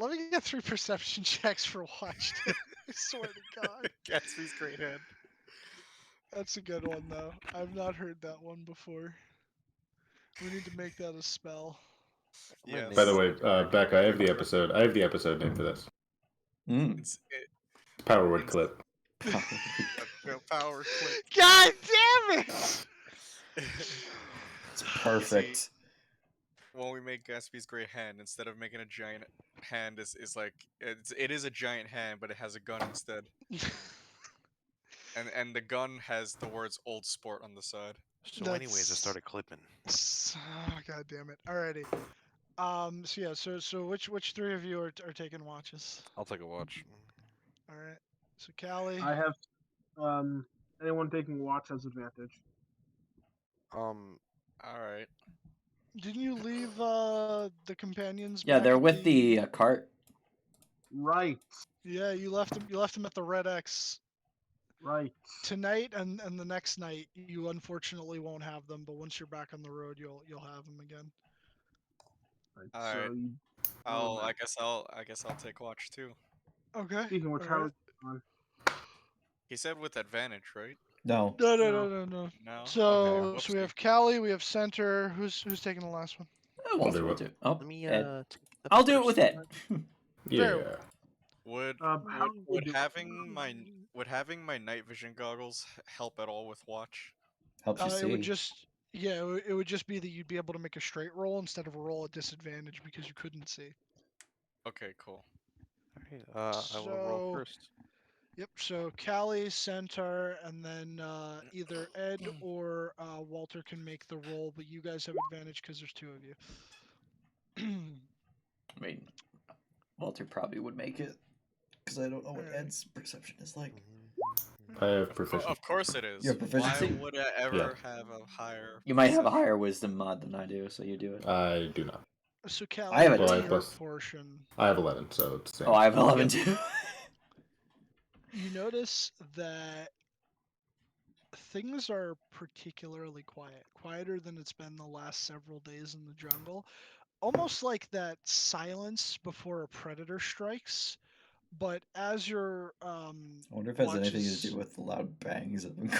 3 perception checks for watch. I swear to God, Gatsby's great hand. that's a good one though. I've not heard that one before. We need to make that a spell. Yes. By the way, Beck, I have the episode name for this. Mm. Power word clip. Power clip. God damn it! It's perfect. When we make Gatsby's great hand, instead of making a giant hand, is like it is a giant hand, but it has a gun instead. And the gun has the words "old sport" on the side. So anyways, I started clipping. Oh, God damn it! Alrighty. So yeah. So which 3 of you are taking watches? I'll take a watch. All right. So Callie. I have anyone taking watch has advantage. All right. Didn't you leave the companions? Yeah, back they're at with the cart. Right. Yeah, you left them. You left them at the Red X Right. tonight, and the next night. You unfortunately won't have them, but once you're back on the road, you'll have them again. Right. All So right. you, I guess I'll take watch too. Okay. speaking of which, how alright. is on? He said with advantage, right? No. No. No. So Okay, so we whoopsie. have Callie, we have Center. Who's taking the last one? Walter do will it. do it. Oh, Let me Ed. take the I'll do it with first Ed. Yeah. Very Would How would do- having my night vision goggles help at all with watch? Helps you It see. would just it would just be that you'd be able to make a straight roll instead of a roll at disadvantage because you couldn't see. Okay, cool. Alright, I will roll So- first. Yep. So Callie, Centaur, and then either Ed or Walter can make the roll, but you guys have advantage because there's 2 of you. I mean, Walter probably would make it because I don't know what Alright. Ed's perception is like. I have proficiency. Of course it is. Your proficiency? Why would I ever have a higher? You might have a perception? higher wisdom mod than I do, so you do it. I do not. So Callie, I have a what's 10. your Plus- portion? I have 11, so it's the same. Oh, I have 11 too. You notice that things are particularly quiet, quieter than it's been the last several days in the jungle. Almost like that silence before a predator strikes. But as you're I wonder if it has anything to watches- do with the loud bangs of them.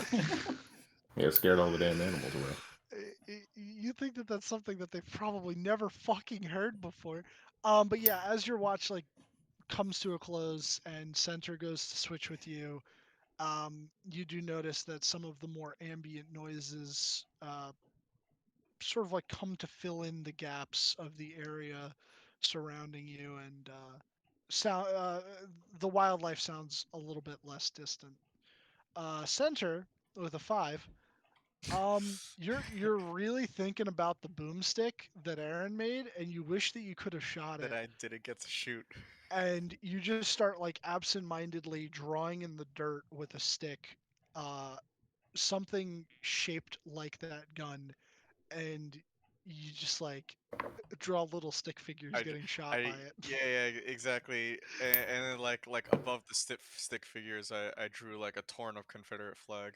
Yeah, it scared all the damn animals away. you think that that's something that they've probably never fucking heard before. But yeah, as your watch like comes to a close and Center goes to switch with you, you do notice that some of the more ambient noises sort of like come to fill in the gaps of the area surrounding you, and the wildlife sounds a little bit less distant. Center with a 5. You're really thinking about the boomstick that Aaron made, and you wish that you could have shot it. That I didn't get to shoot. And you just start like absent-mindedly drawing in the dirt with a stick, something shaped like that gun, and you just like draw little stick figures getting shot by it. Yeah, exactly. And then like above the stick figures, I drew like a torn of Confederate flag.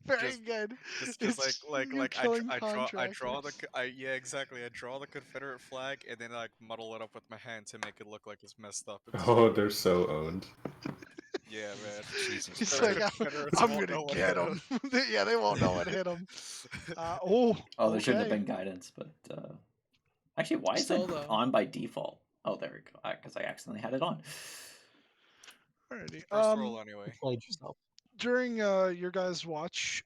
Very good. Just You're killing contractors. yeah, exactly. I draw the Confederate flag and then I muddle it up with my hand to make it look like it's messed up. Oh, they're so owned. Yeah, man. Jesus He's Those like, Confederates I'm won't gonna know what get hit him. Yeah, they won't know what hit him. Oh, there shouldn't have okay. been guidance, but actually, why is Still, that though. on by default? Oh, there we go. Because I accidentally had it on. Alrighty. First roll anyway. You played yourself. During your guys' watch,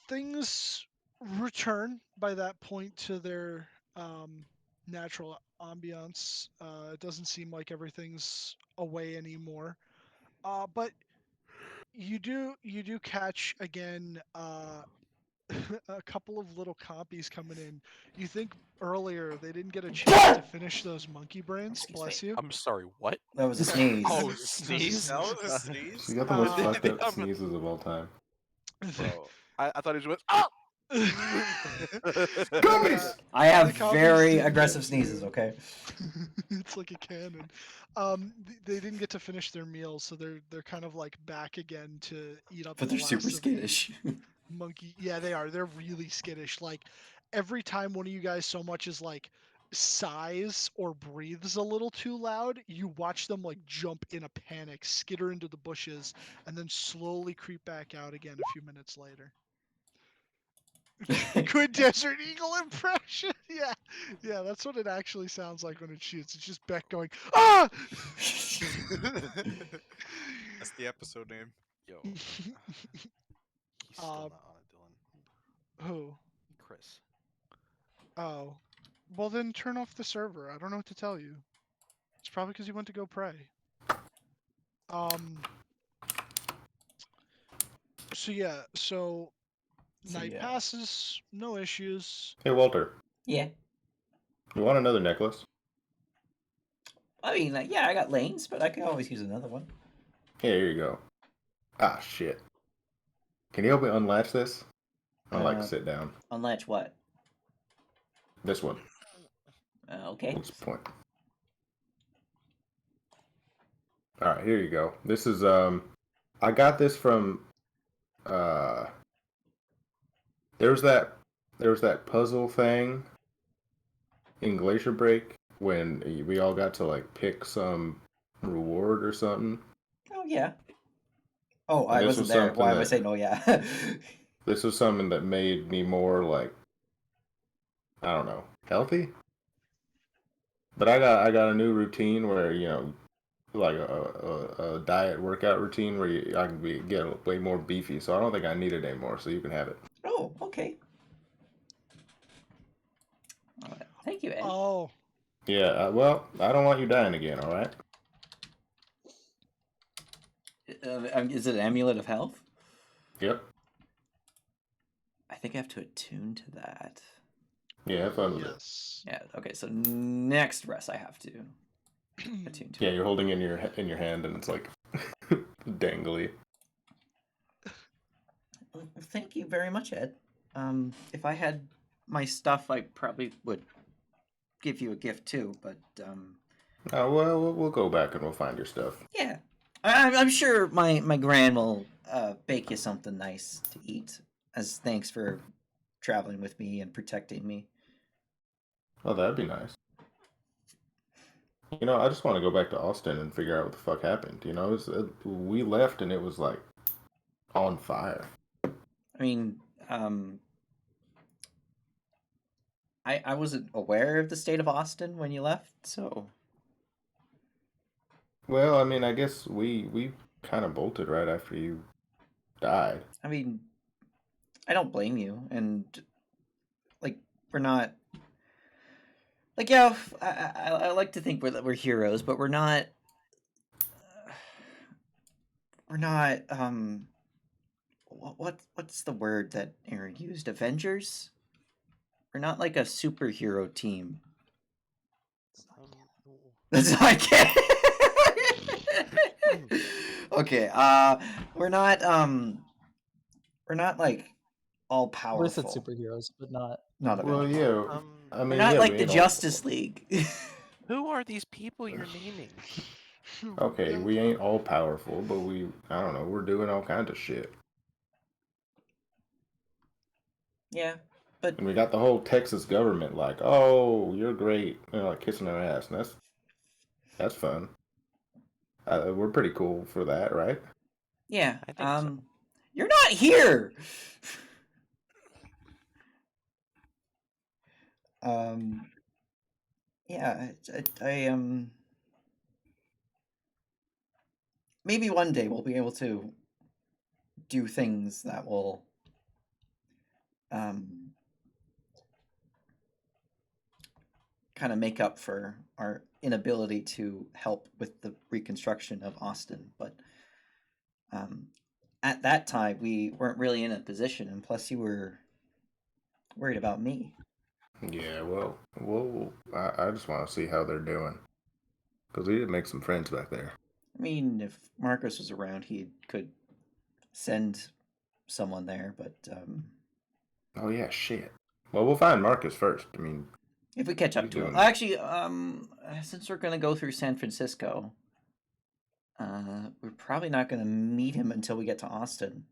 things return by that point to their natural ambiance. It doesn't seem like everything's away anymore. But you do catch again a couple of little copies coming in. You think earlier they didn't get a chance to finish those monkey brains. Excuse Bless me. you. I'm sorry, what? That was a sneeze. Oh, Sneeze. sneeze? That was a sneeze. She got the most Uh, fucked up sneezes of all time. Bro, I thought he just went, oh! Gummies! I have The copies very didn't aggressive get- sneezes, okay? It's like a cannon. They didn't get to finish their meals, so they're kind of like back again to eat up. But the they're super last of the skittish. monkey. Yeah, they are. They're really skittish. Like every time one of you guys so much as like sighs or breathes a little too loud, you watch them like jump in a panic, skitter into the bushes, and then slowly creep back out again a few minutes later. Good Desert Eagle impression. Yeah, that's what it actually sounds like when it shoots. It's just Beck going, ah! That's the episode name. Yo, he's still not on it, Dylan. Who? Chris. Oh, well then turn off the server. I don't know what to tell you. It's probably because you went to go pray. So yeah, so night yeah. passes, no issues. Hey, Walter. Yeah. You want another necklace? I mean, like, yeah, I got lanes, but I can always use another one. Here you go. Ah, shit. Can you help me unlatch this? I like to sit down. Unlatch what? This one. Okay. What's the point? Alright, here you go. This is, I got this from, there was that puzzle thing in Glacier Break when we all got to, like, pick some reward or something. Oh, yeah. Oh, And I this wasn't was there. something Why am I that- saying oh, yeah? This was something that made me more, like, I don't know, healthy? But I got a new routine where, you know, like a diet workout routine where I can get way more beefy. So I don't think I need it anymore. So you can have it. Oh, okay. Thank you, Ed. Oh, Yeah. Well, I don't want you dying again. All right. Is it an amulet of health? Yep. I think I have to attune to that. Yeah. Have fun with it. yes. Yeah. Okay. So next rest, I have to attune to. Yeah. You're holding in your hand, and it's like dangly. Well, thank you very much, Ed. If I had my stuff, I probably would give you a gift too. But Oh well, we'll go back and we'll find your stuff. yeah, I'm sure my gran will bake you something nice to eat as thanks for traveling with me and protecting me. Oh, that'd be nice. You know, I just want to go back to Austin and figure out what the fuck happened. You know, we left and it was like on fire. I mean, I wasn't aware of the state of Austin when you left, so Well, I mean, I guess we kind of bolted right after you died. I mean, I don't blame you, and like we're not like yeah, I like to think we're heroes, but we're not. We're not. What's the word that Aaron used? Avengers. We're not like a superhero team. That's not I can't. Okay. We're not. We're not like all We powerful. said superheroes, but not. Not Well, Avengers. yeah. I mean, We're not yeah, like we the ain't all- Justice League. Who are these people you're naming? Okay, Them we ain't all powerful, but I don't know, we're doing all kinds of shit. Yeah, but And we got the whole Texas government like, oh, you're great, like kissing our ass, and that's fun. We're pretty cool for that, right? yeah, I think so. you're not here. Yeah, maybe one day we'll be able to do things that will kind of make up for our inability to help with the reconstruction of Austin. But at that time, we weren't really in a position, and plus, you were worried about me. Yeah, well, I just want to see how they're doing. Because we did make some friends back there. I mean, if Marcus was around, he could send someone there, but Oh, yeah, shit. Well, we'll find Marcus first. I mean, if we catch up he's to him. doing- Actually, since we're going to go through San Francisco, we're probably not going to meet him until we get to Austin.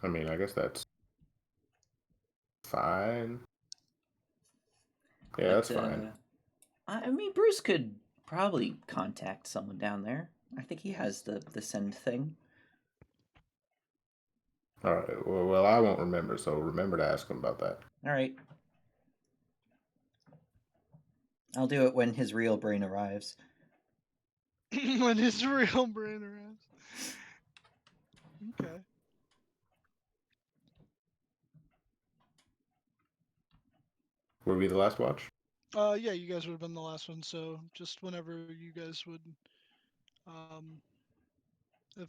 I mean, I guess that's fine. Yeah, that's fine. I mean, Bruce could probably contact someone down there. I think he has the send thing. All right. Well, I won't remember, so remember to ask him about that. All right. I'll do it when his real brain arrives. when his real brain arrives. Okay. Were we the last watch? Yeah, you guys would have been the last one. So just whenever you guys would have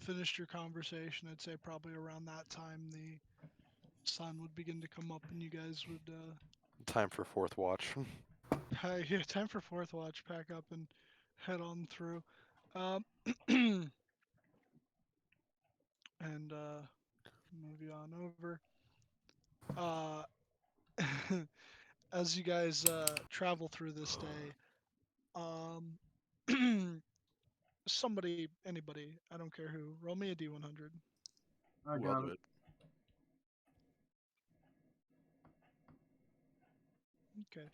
finished your conversation, I'd say probably around that time the sun would begin to come up, and you guys would Time for fourth watch. yeah, time for fourth watch. Pack up and head on through. And move on over. As you guys travel through this day, somebody, anybody, I don't care who, roll me a d100. I Ooh, I'll got do it. it. Okay.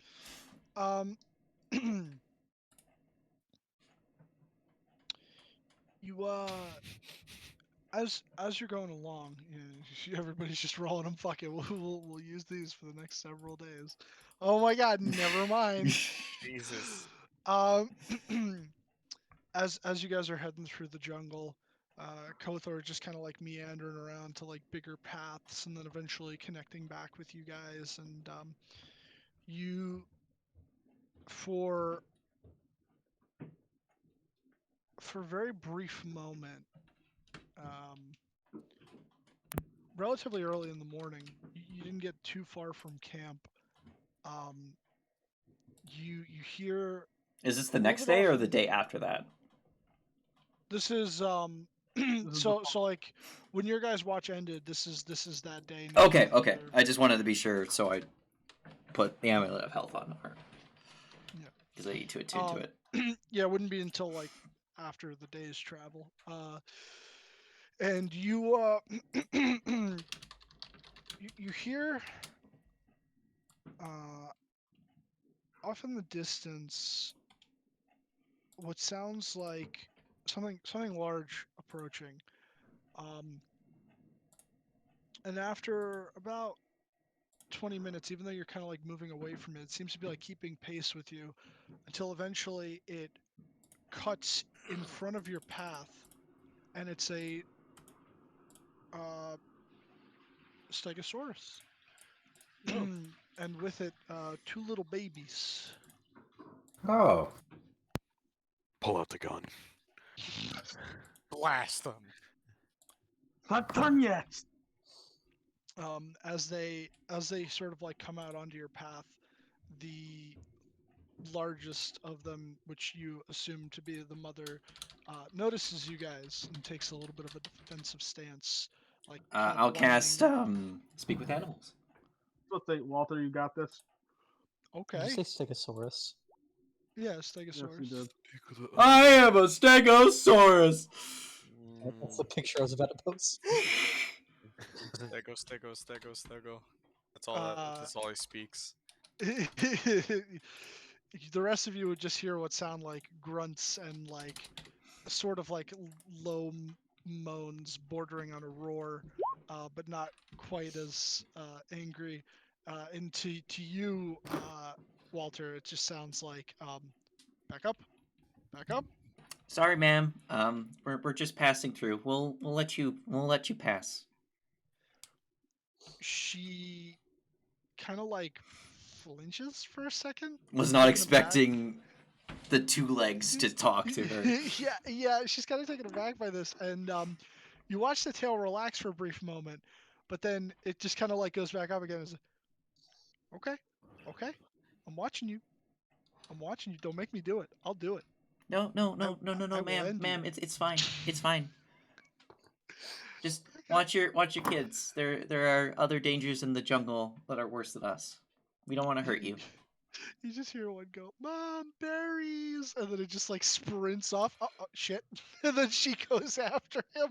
Um, you as you're going along, everybody's just rolling them. Fuck it, we'll use these for the next several days. Oh my god, never mind. Jesus. Um, as you guys are heading through the jungle, Kothor just kind of like meandering around to like bigger paths, and then eventually connecting back with you guys, and you for a very brief moment, um, relatively early in the morning, you didn't get too far from camp. Um, you hear Is this a the little next bit day off or in the day after that? this is This is so the like when your guys' watch ended, this is that day. Now Okay, you okay. I just wanted to be sure, so I put the amulet of health on her. Yeah. Because I need to attune to it. Yeah, it wouldn't be until like after the day's travel. And you you hear off in the distance what sounds like something large approaching. Um, and after about 20 minutes, even though you're kind of like moving away from it, it seems to be like keeping pace with you until eventually it cuts in front of your path, and it's a Stegosaurus. Oh. And with it, two little babies. Oh, Pull out the gun. Blast them. Not done yet. As they sort of like come out onto your path, the largest of them, which you assume to be the mother, notices you guys and takes a little bit of a defensive stance, like kind of I'll cast blending. Speak with Animals. Let's say, Walter, you got this. Did you Okay. say Stegosaurus? Yeah, Yes, he Stegosaurus. did. I am a Stegosaurus. That's the picture I was about to post. Stego. Uh, That's all he speaks. the rest of you would just hear what sound like grunts and like sort of like low moans bordering on a roar, but not quite as angry. And to you, Walter, it just sounds like back up, back up. Sorry, ma'am. We're just passing through. We'll let you pass. She kind of like flinches for a second. Was not taken aback. expecting the two legs to talk to her. yeah, she's kind of taken aback by this, and you watch the tail relax for a brief moment, but then it just kind of like goes back up again. As okay, I'm watching you. Don't make me do it. I'll do it. No, I will ma'am, end you. it's fine. It's fine. Just Okay. watch your kids. There are other dangers in the jungle that are worse than us. We don't want to hurt you. You just hear one go, "Mom, berries," and then it just like sprints off. Oh, shit! And then she goes after him.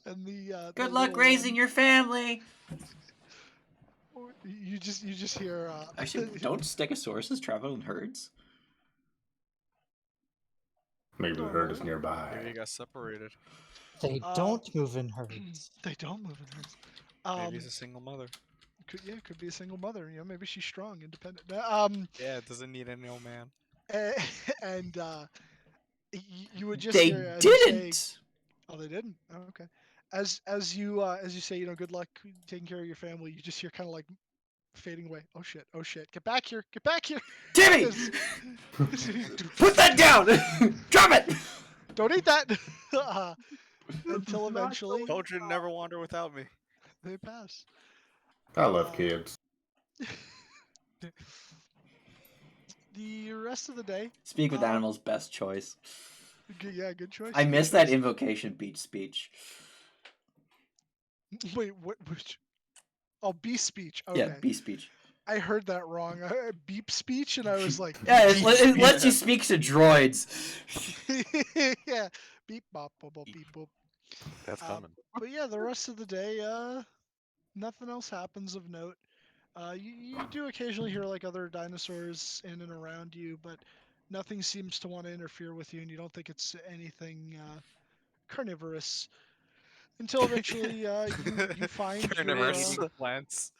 And the Good luck little raising one, your family. you just hear Actually, don't Stegosauruses travel in herds? Maybe the herd is normally. Maybe he nearby. got separated. They don't move in herds. They don't move in herds. Maybe he's a single mother. Could be a single mother. You know, maybe she's strong, independent. Yeah, it doesn't need any old man. And you would just They hear as you say, didn't. "Oh, they didn't." Oh, okay. As you say, you know, good luck taking care of your family. You just hear kind of like fading away. Oh shit! Oh shit! Get back here! Get back here! Timmy, As- put that down. Drop it. Don't eat that! Until Not eventually Told you to never wander without me. they pass. I love Uh, kids. The rest of the day, Speak with animals, best choice. yeah, good choice. I good missed that choice. invocation beach speech. Wait, what? Which? Oh, beast speech. Yeah, Okay, beach speech. I heard that wrong. Beep speech, and I was like, Yeah, beep it lets you speak to droids. yeah, beep bop bop bop beep boop. That's coming. But yeah, the rest of the day, nothing else happens of note. You do occasionally hear like other dinosaurs in and around you, but nothing seems to want to interfere with you, and you don't think it's anything carnivorous. Until eventually, you find your Carnivorous plants.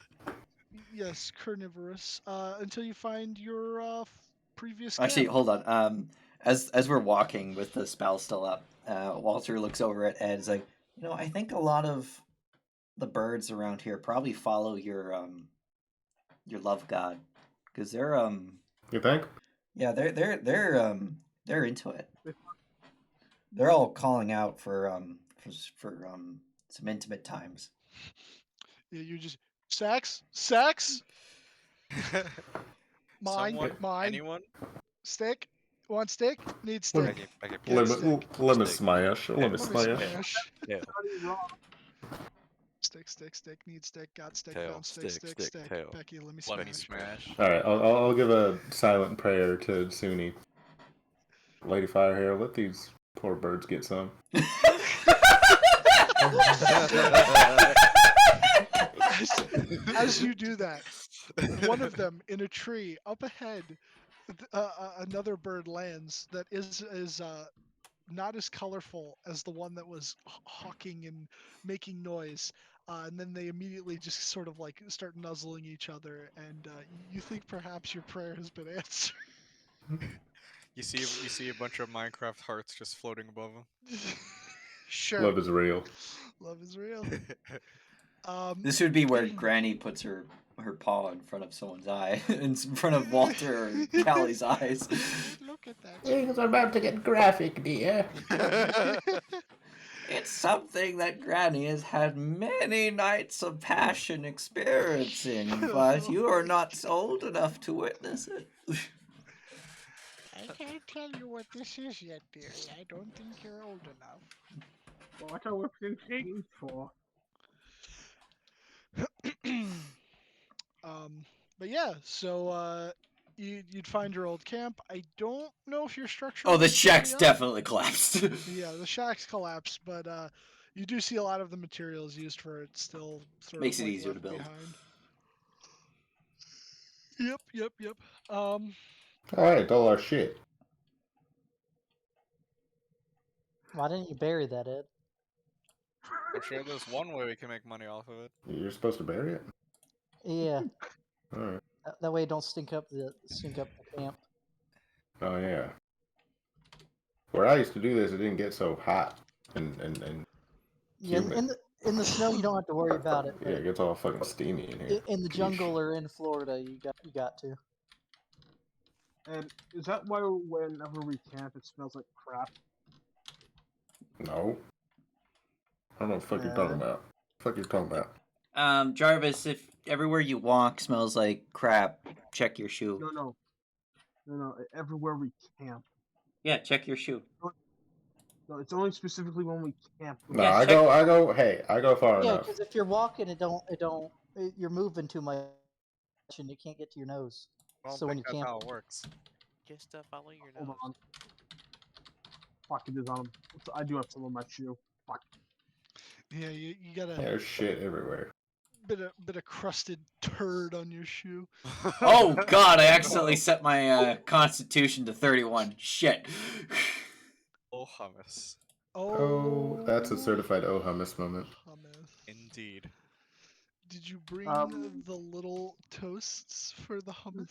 yes, carnivorous. Until you find your previous Actually, camp. hold on. As we're walking with the spell still up, Walter looks over at Ed. And is like, I think a lot of the birds around here probably follow your love god, because they're You think? yeah they're into it. They're all calling out for some intimate times. Yeah, you just sex, mine, Someone? mine, Anyone? stick, want stick, need I stick, can, I can Get Let a me, stick. let me Stick. smash. Let me let me smash. smash. tail, Stick, need stick, got stick, tail, found stick, stick, stick, tail. Becky, let me Let me smash. smash. All right, I'll give a silent prayer to Suni. Lady Firehair, let these poor birds get some. As you do that, one of them in a tree up ahead, another bird lands that is not as colorful as the one that was hawking and making noise. And then they immediately just sort of like start nuzzling each other, and you think perhaps your prayer has been answered. You see a bunch of Minecraft hearts just floating above Sure, Love is real. love is real. him. This would be where Granny puts her paw in front of someone's eye, in front of Walter or Callie's eyes. Look at that. Things are about to get graphic, dear. It's something that Granny has had many nights of passion experiencing, but you are not old enough to witness it. I can't tell you what this is yet, dearie. I don't think you're old enough. What are whips and chains for? But yeah, so you'd find your old camp. I don't know if your structure. Oh, is the completely shack's up. definitely collapsed. Yeah, the shack's collapsed, but you do see a lot of the materials used for it still sort Makes of it like easier to left build. behind. Yep. Alright, all our shit. Why didn't you bury that, Ed? I'm sure there's one way we can make money off of it. You're supposed to bury it? Yeah, Alright. that way it don't stink up the camp. Oh, yeah. Where I used to do this, it didn't get so hot and Yeah, humid. in the snow you don't have to worry about it. Yeah, But it gets all fucking steamy in here. in the Yeesh. jungle or in Florida, you got to. And is that why whenever we camp, it smells like crap? No. I don't know what the fuck you're Yeah. talking about. The fuck you're talking about? Jarvis, if everywhere you walk smells like crap, check your shoe. No. Everywhere we camp. Yeah, check your shoe. No, it's only specifically when we camp. No, Yeah, I check- go far Yeah, enough. because if you're walking, you're moving too much, and it can't get to your nose. I don't So when think you that's camp, how it works. Just follow your Hold nose. on. Fuck, it is on. I do have some on my shoe. Fuck. Yeah, you got a There's shit everywhere. bit of crusted turd on your shoe. Oh god, I accidentally set my constitution to 31. Shit. Oh, hummus. Oh, that's a certified oh hummus moment. Hummus. Indeed. Did you bring the little toasts for the hummus?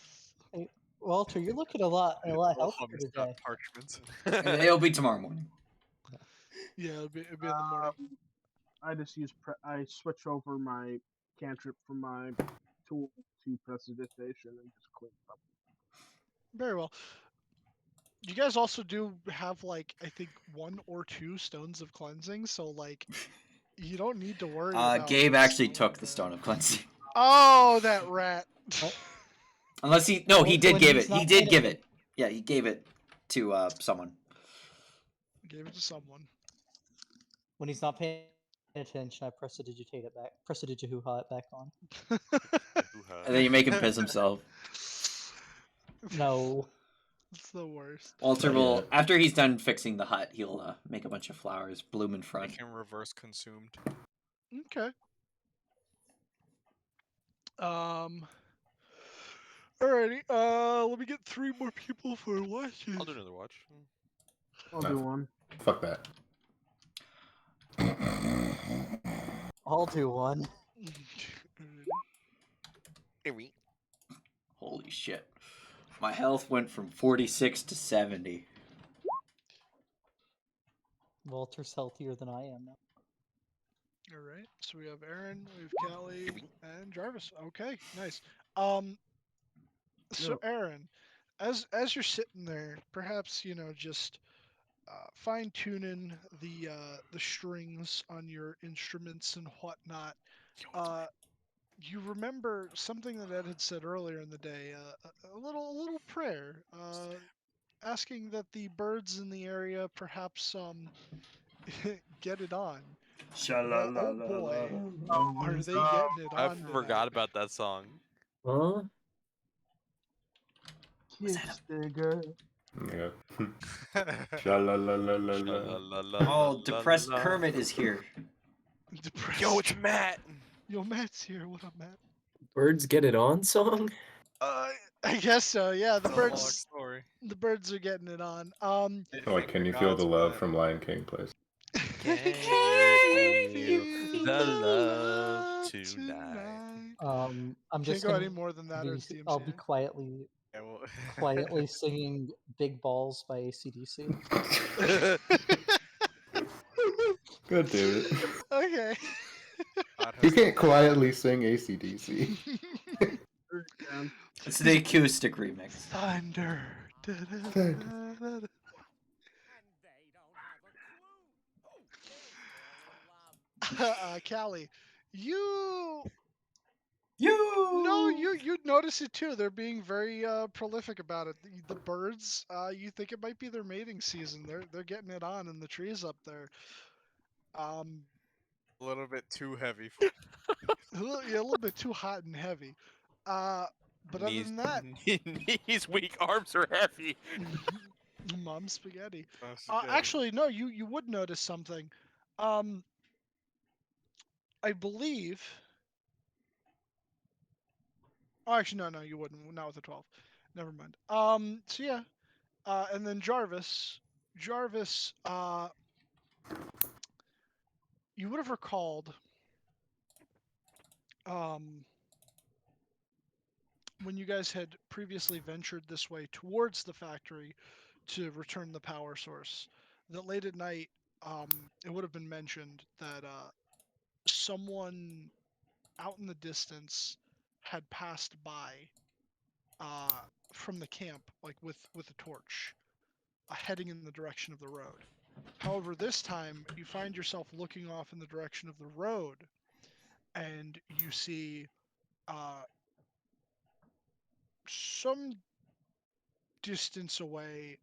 hey, Walter, you're looking a lot Oh, healthier hummus, not today. parchment. It'll be tomorrow morning. Yeah, it'll be in the morning. I just I switch over my cantrip from my tool to prestidigitation and just clean it up. Very well. You guys also do have like I think 1 or 2 stones of cleansing, so like you don't need to worry about. Gabe actually stone took the burn. stone of cleansing. Oh, that rat. Unless he did When give he's it. not He did paying give it. Yeah, he gave it to someone. Gave it to someone. When he's not paying attention, I prestidigitate it back. Prestidigihoo-ha it back on. And then you make him piss himself. No. It's the worst. Walter Not will, yet. after he's done fixing the hut, he'll make a bunch of flowers bloom in front. Make him reverse consumed. Okay. Alrighty. Let me get 3 more people for watches. I'll do another watch. I'll do one. Fuck that. I'll do one. Holy shit. My health went from 46 to 70. Walter's healthier than I am now. Alright, so we have Aaron, we have Callie, and Jarvis. Okay, nice. So Aaron, as you're sitting there, perhaps just fine tuning the strings on your instruments and whatnot. You remember something that Ed had said earlier in the day, a little prayer, asking that the birds in the area perhaps get it on. Well, oh boy, are they getting it I on forgot about that song. Huh? Digger. Yeah. Sha-la-la-la-la-la. Oh, depressed Kermit is here. Depressed. Yo, it's Matt. Yo, Matt's here. What up, Matt? Birds Get It On song? I guess so. Yeah, the It's a long birds. story. The birds are getting it on. Like, can you feel the love from Lion King, please? Can you feel the love tonight? I'm Can't just go gonna any more than that, or it's I'll be DMCA. Yeah, quietly singing "Big Balls" by AC/DC. God damn it. Okay. You can't quietly sing ACDC. It's the acoustic remix. Thunder. Thunder. Callie, you You. you'd notice it too. They're being very prolific about it. The birds, you think it might be their mating season. They're getting it on in the trees up there. A little bit too heavy for Yeah, a little bit too hot and heavy. But other than that, knees weak, arms are heavy. mom spaghetti. Oh, spaghetti. Actually, no. You would notice something. I believe. Oh, actually, no, you wouldn't. Not with a 12. Never mind. So yeah. And then Jarvis. Jarvis. You would have recalled. When you guys had previously ventured this way towards the factory to return the power source, that late at night, it would have been mentioned that someone out in the distance had passed by from the camp, like with a torch, heading in the direction of the road. However, this time you find yourself looking off in the direction of the road, and you see some distance away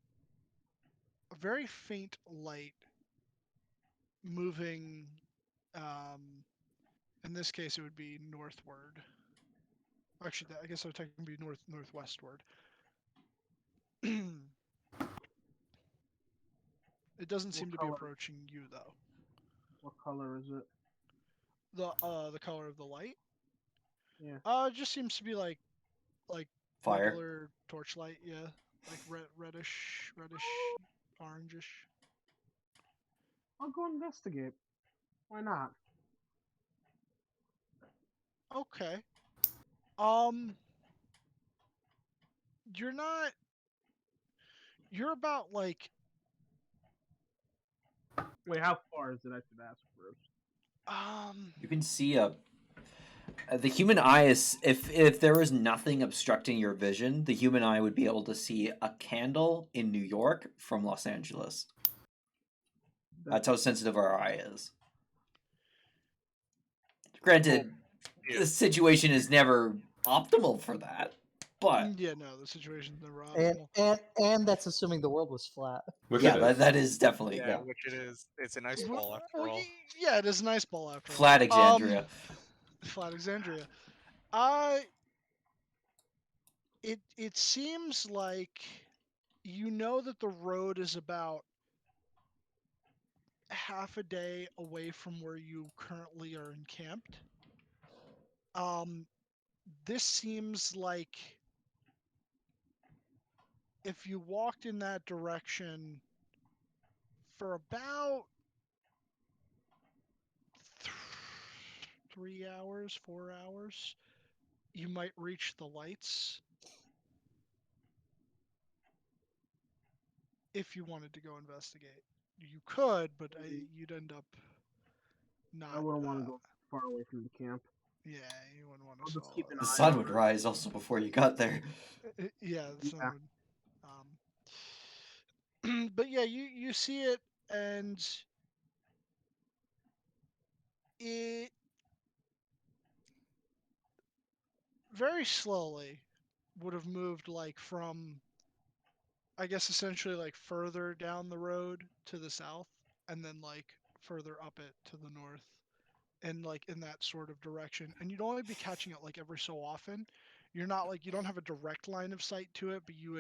a very faint light moving. In this case, it would be northward. Actually, I guess it would technically be northwestward. It doesn't seem to be color? approaching you though. What color is it? The color of the light. Yeah. It just seems to be like Fire. regular torchlight. Yeah, like reddish, orangish. I'll go investigate. Why not? Okay. You're not. You're about like. Wait, how far is it? I should ask first. You can see the human eye is if there was nothing obstructing your vision, the human eye would be able to see a candle in New York from Los Angeles. That's how sensitive our eye is. Granted, the situation is never optimal for that, but Yeah, no, the situation's never And optimal. and that's assuming the world was flat. Which yeah, it is. that is definitely Yeah, which it is. It's an ice ball after all. Yeah, it is an ice ball after all. Flat Exandria. Flat Exandria. It seems like you know that the road is about half a day away from where you currently are encamped. This seems like if you walked in that direction for about 3 hours, 4 hours, you might reach the lights. If you wanted to go investigate, you could, but you'd end up not. I wouldn't want to go far away from the camp. Yeah, you wouldn't want to. I'll just keep an The eye sun on would it. rise also before you got there. Yeah, the sun Yeah. would. But yeah, you see it, and it very slowly would have moved like from, I guess, essentially like further down the road to the south, and then like further up it to the north, and like in that sort of direction. And you'd only be catching it like every so often. You're not like, you don't have a direct line of sight to it, but you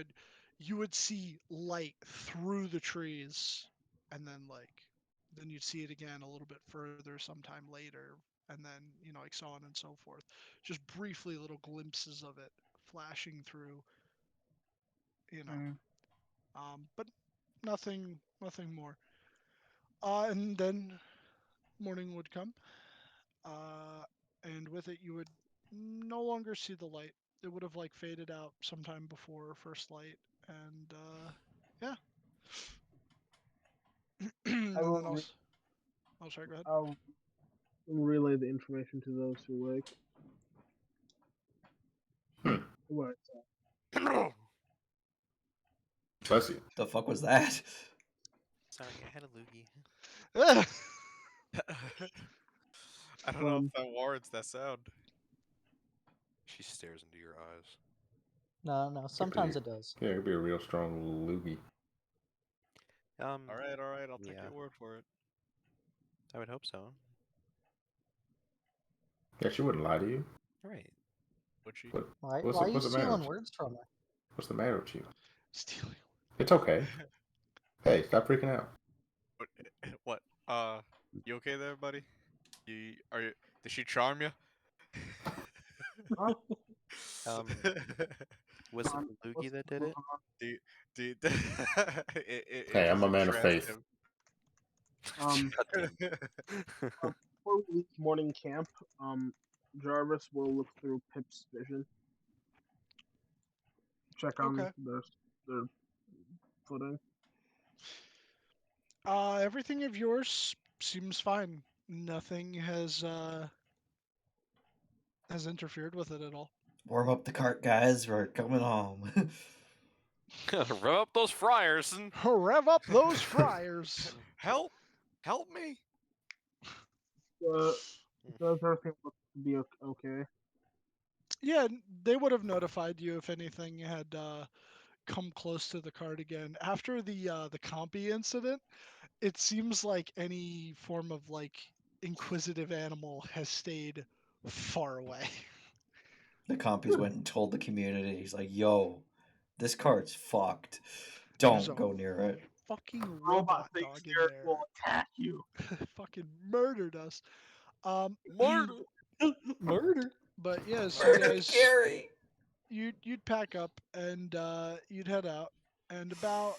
would see light through the trees, and then you'd see it again a little bit further sometime later, and then like so on and so forth. Just briefly little glimpses of it flashing through, you know. But nothing more. And then morning would come, and with it you would no longer see the light. It would have like faded out sometime before first light, and yeah. And I will then also, oh sorry, go ahead. I'll relay the information to those who wake. What? Bless you. The fuck was that? Sorry, I had a loogie. I don't know if that warrants that sound. She stares into your eyes. No, sometimes it does. Yeah, it'd be a real strong loogie. All right, I'll take Yeah. your word for it. I would hope so. Yeah, she wouldn't lie to you. Right. Butchie. What, Why what's are the, you what's the matter stealing with you? words from her? What's the matter with you? Stealing. It's okay. Hey, stop freaking out. What? You okay there, buddy? Did she charm you? Huh? Was it Um, the loogie what's that did going it? on? It Hey, I'm was a man of faith. impressive. God damn. Before we leave morning camp, Jarvis will look through Pip's vision, check on Okay. their footing. Everything of yours seems fine. Nothing has interfered with it at all. Warm up the cart, guys. We're coming home. Rev up those fryers and Rev up those fryers. Help! Help me! Does everything look to be okay? Yeah, they would have notified you if anything had come close to the cart again. After the compy incident, it seems like any form of like inquisitive animal has stayed far away. The compies went and told the community. He's like, "Yo, this cart's fucked. Don't a- go near it." Fucking Robot robot things dog in here there. will attack you. Fucking murdered us. murder. Murder. But yeah, so you Murder guys Gary. you'd pack up and you'd head out, and about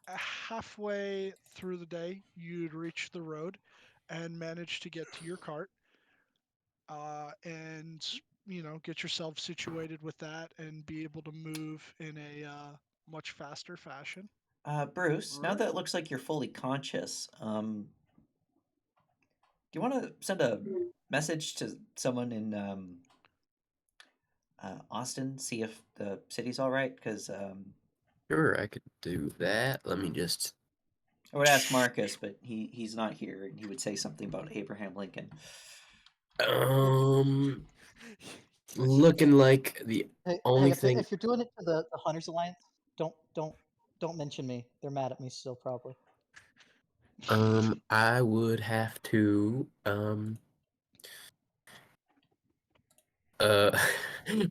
halfway through the day you'd reach the road and manage to get to your cart, and get yourself situated with that and be able to move in a much faster fashion. Bruce, now Alright. that it looks like you're fully conscious, do you want to send a message to someone in Austin, see if the city's all right? Because Sure, I could do that. Let me just. I would ask Marcus, but he's not here, and he would say something about Abraham Lincoln. Looking like the Hey, only if, thing. if you're doing it to the Hunters Alliance, don't mention me. They're mad at me still, probably. I would have to.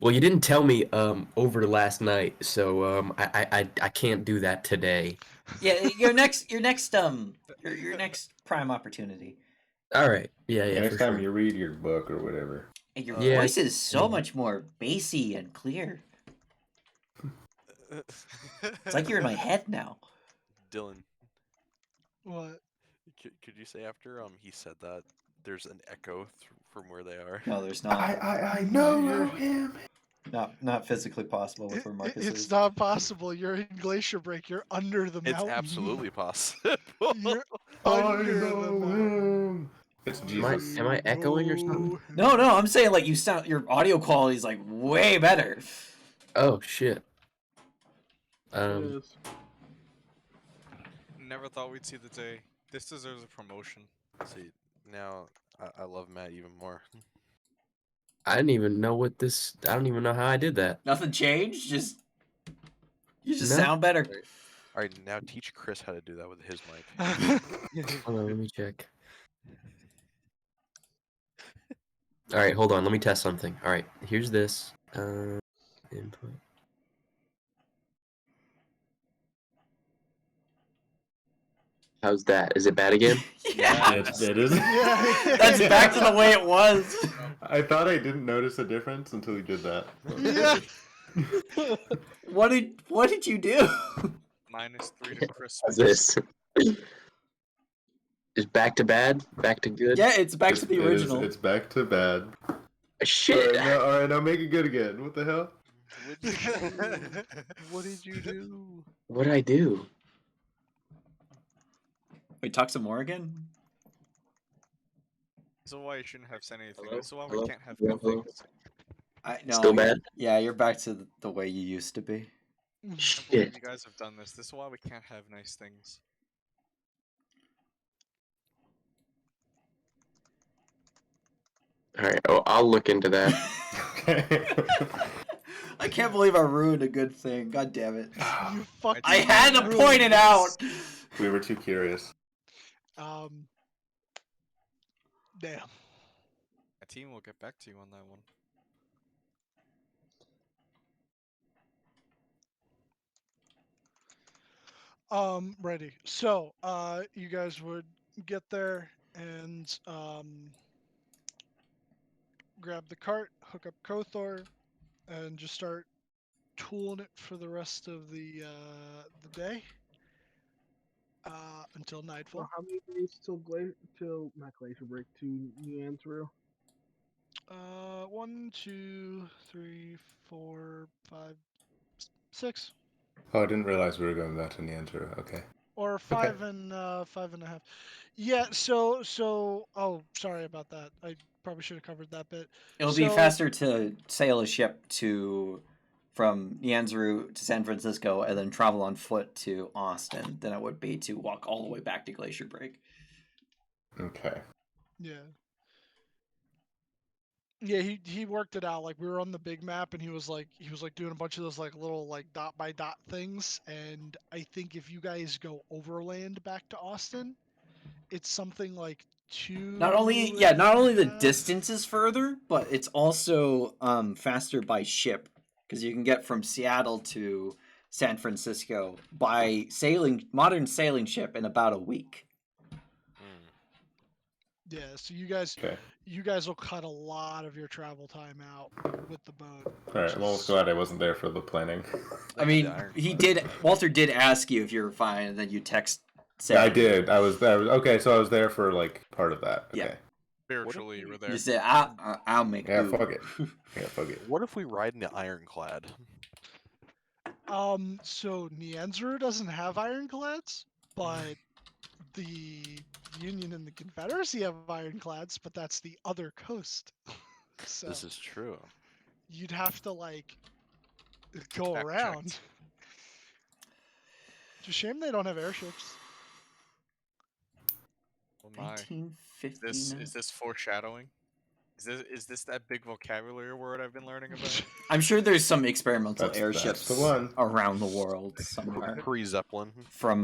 Well, you didn't tell me over last night, so I can't do that today. Yeah, your next your next prime opportunity. All right. Yeah, Yeah, next for time sure. you read your book or whatever. And your Yeah, voice is so yeah. much more bassy and clear. It's like you're in my head now. Dylan, What? could you say after he said that there's an echo from where they are? No, there's not. I know You're- him. Not physically possible with where Marcus It's is. not possible. You're in Glacier Break. You're under the It's mountain. absolutely possible. You're I under the know mountain. him. It's Am I, Jesus. am I echoing or something? No, I'm saying like you sound your audio quality is like way better. Oh shit. It is. Never thought we'd see the day. This deserves a promotion. See, now I love Matt even more. I didn't even know what this. I don't even know how I did that. Nothing changed. You just No. sound better. All right, now teach Chris how to do that with his mic. Hold on, let me check. All right, hold on. Let me test something. All right, here's this. Input. How's that? Is it bad again? Yeah, It is. Yeah. that's back to the way it was. I thought I didn't notice a difference until you did that. Yeah. What did you do? -3 to How's Christmas. this? Is back to bad? Back to good? Yeah, it's back to the It is- original. it's back to bad. Shit. All right, now make it good again. What the hell? What did you do? What'd I do? Wait, talk some more again? This is why you shouldn't have said anything. Hello? This is why Hello? we can't have Hello? good things. No, Still bad? Yeah, you're back to the way you used to be. I believe Shit. you guys have done this. This is why we can't have nice things. All right. Oh, I'll look into that. Okay. I can't believe I ruined a good thing. God damn it. You fucking I had to ruined point it out. this. We were too curious. Damn. A team will get back to you on that one. Ready. So, you guys would get there and grab the cart, hook up Kothor, and just start tooling it for the rest of the day until So nightfall. how many days till not Glacier Break to Nyazaru? 1, 2, 3, 4, 5, 6, Oh, I didn't realize we were going back to Nyazaru. Okay. or Okay. 5.5. Yeah. So. Oh, sorry about that. I probably should have covered that bit. It'll be So- faster to sail a ship from Nyazaru to San Francisco and then travel on foot to Austin than it would be to walk all the way back to Glacier Break. Okay. Yeah. Yeah, he worked it out. Like we were on the big map, and he was like doing a bunch of those like little like dot by dot things. And I think if you guys go overland back to Austin, it's something like Not only the distance is further, but it's also faster by ship because you can get from Seattle to San Francisco by modern sailing ship in about a week. Yeah, so you guys Okay. will cut a lot of your travel time out with the boat. All right. I'm almost glad I wasn't there for the planning. I mean, Walter did ask you if you were fine, and then you text. Yeah, I did. I was there. Okay, so I was there for like part of that. Okay. Yeah. Spiritually, you were there. You said, I'll make Yeah, do." fuck it. Yeah, fuck it. What if we ride in the ironclad? So Nyazaru doesn't have ironclads, but the Union and the Confederacy have ironclads, but that's the other coast. So This is true. you'd have to like go Fact around. checked. It's a shame they don't have airships. Oh my. 1959. Is this foreshadowing? Is this that big vocabulary word I've been learning about? I'm sure there's some experimental That's airships the one. around the world somewhere. Pre-Zeppelin. From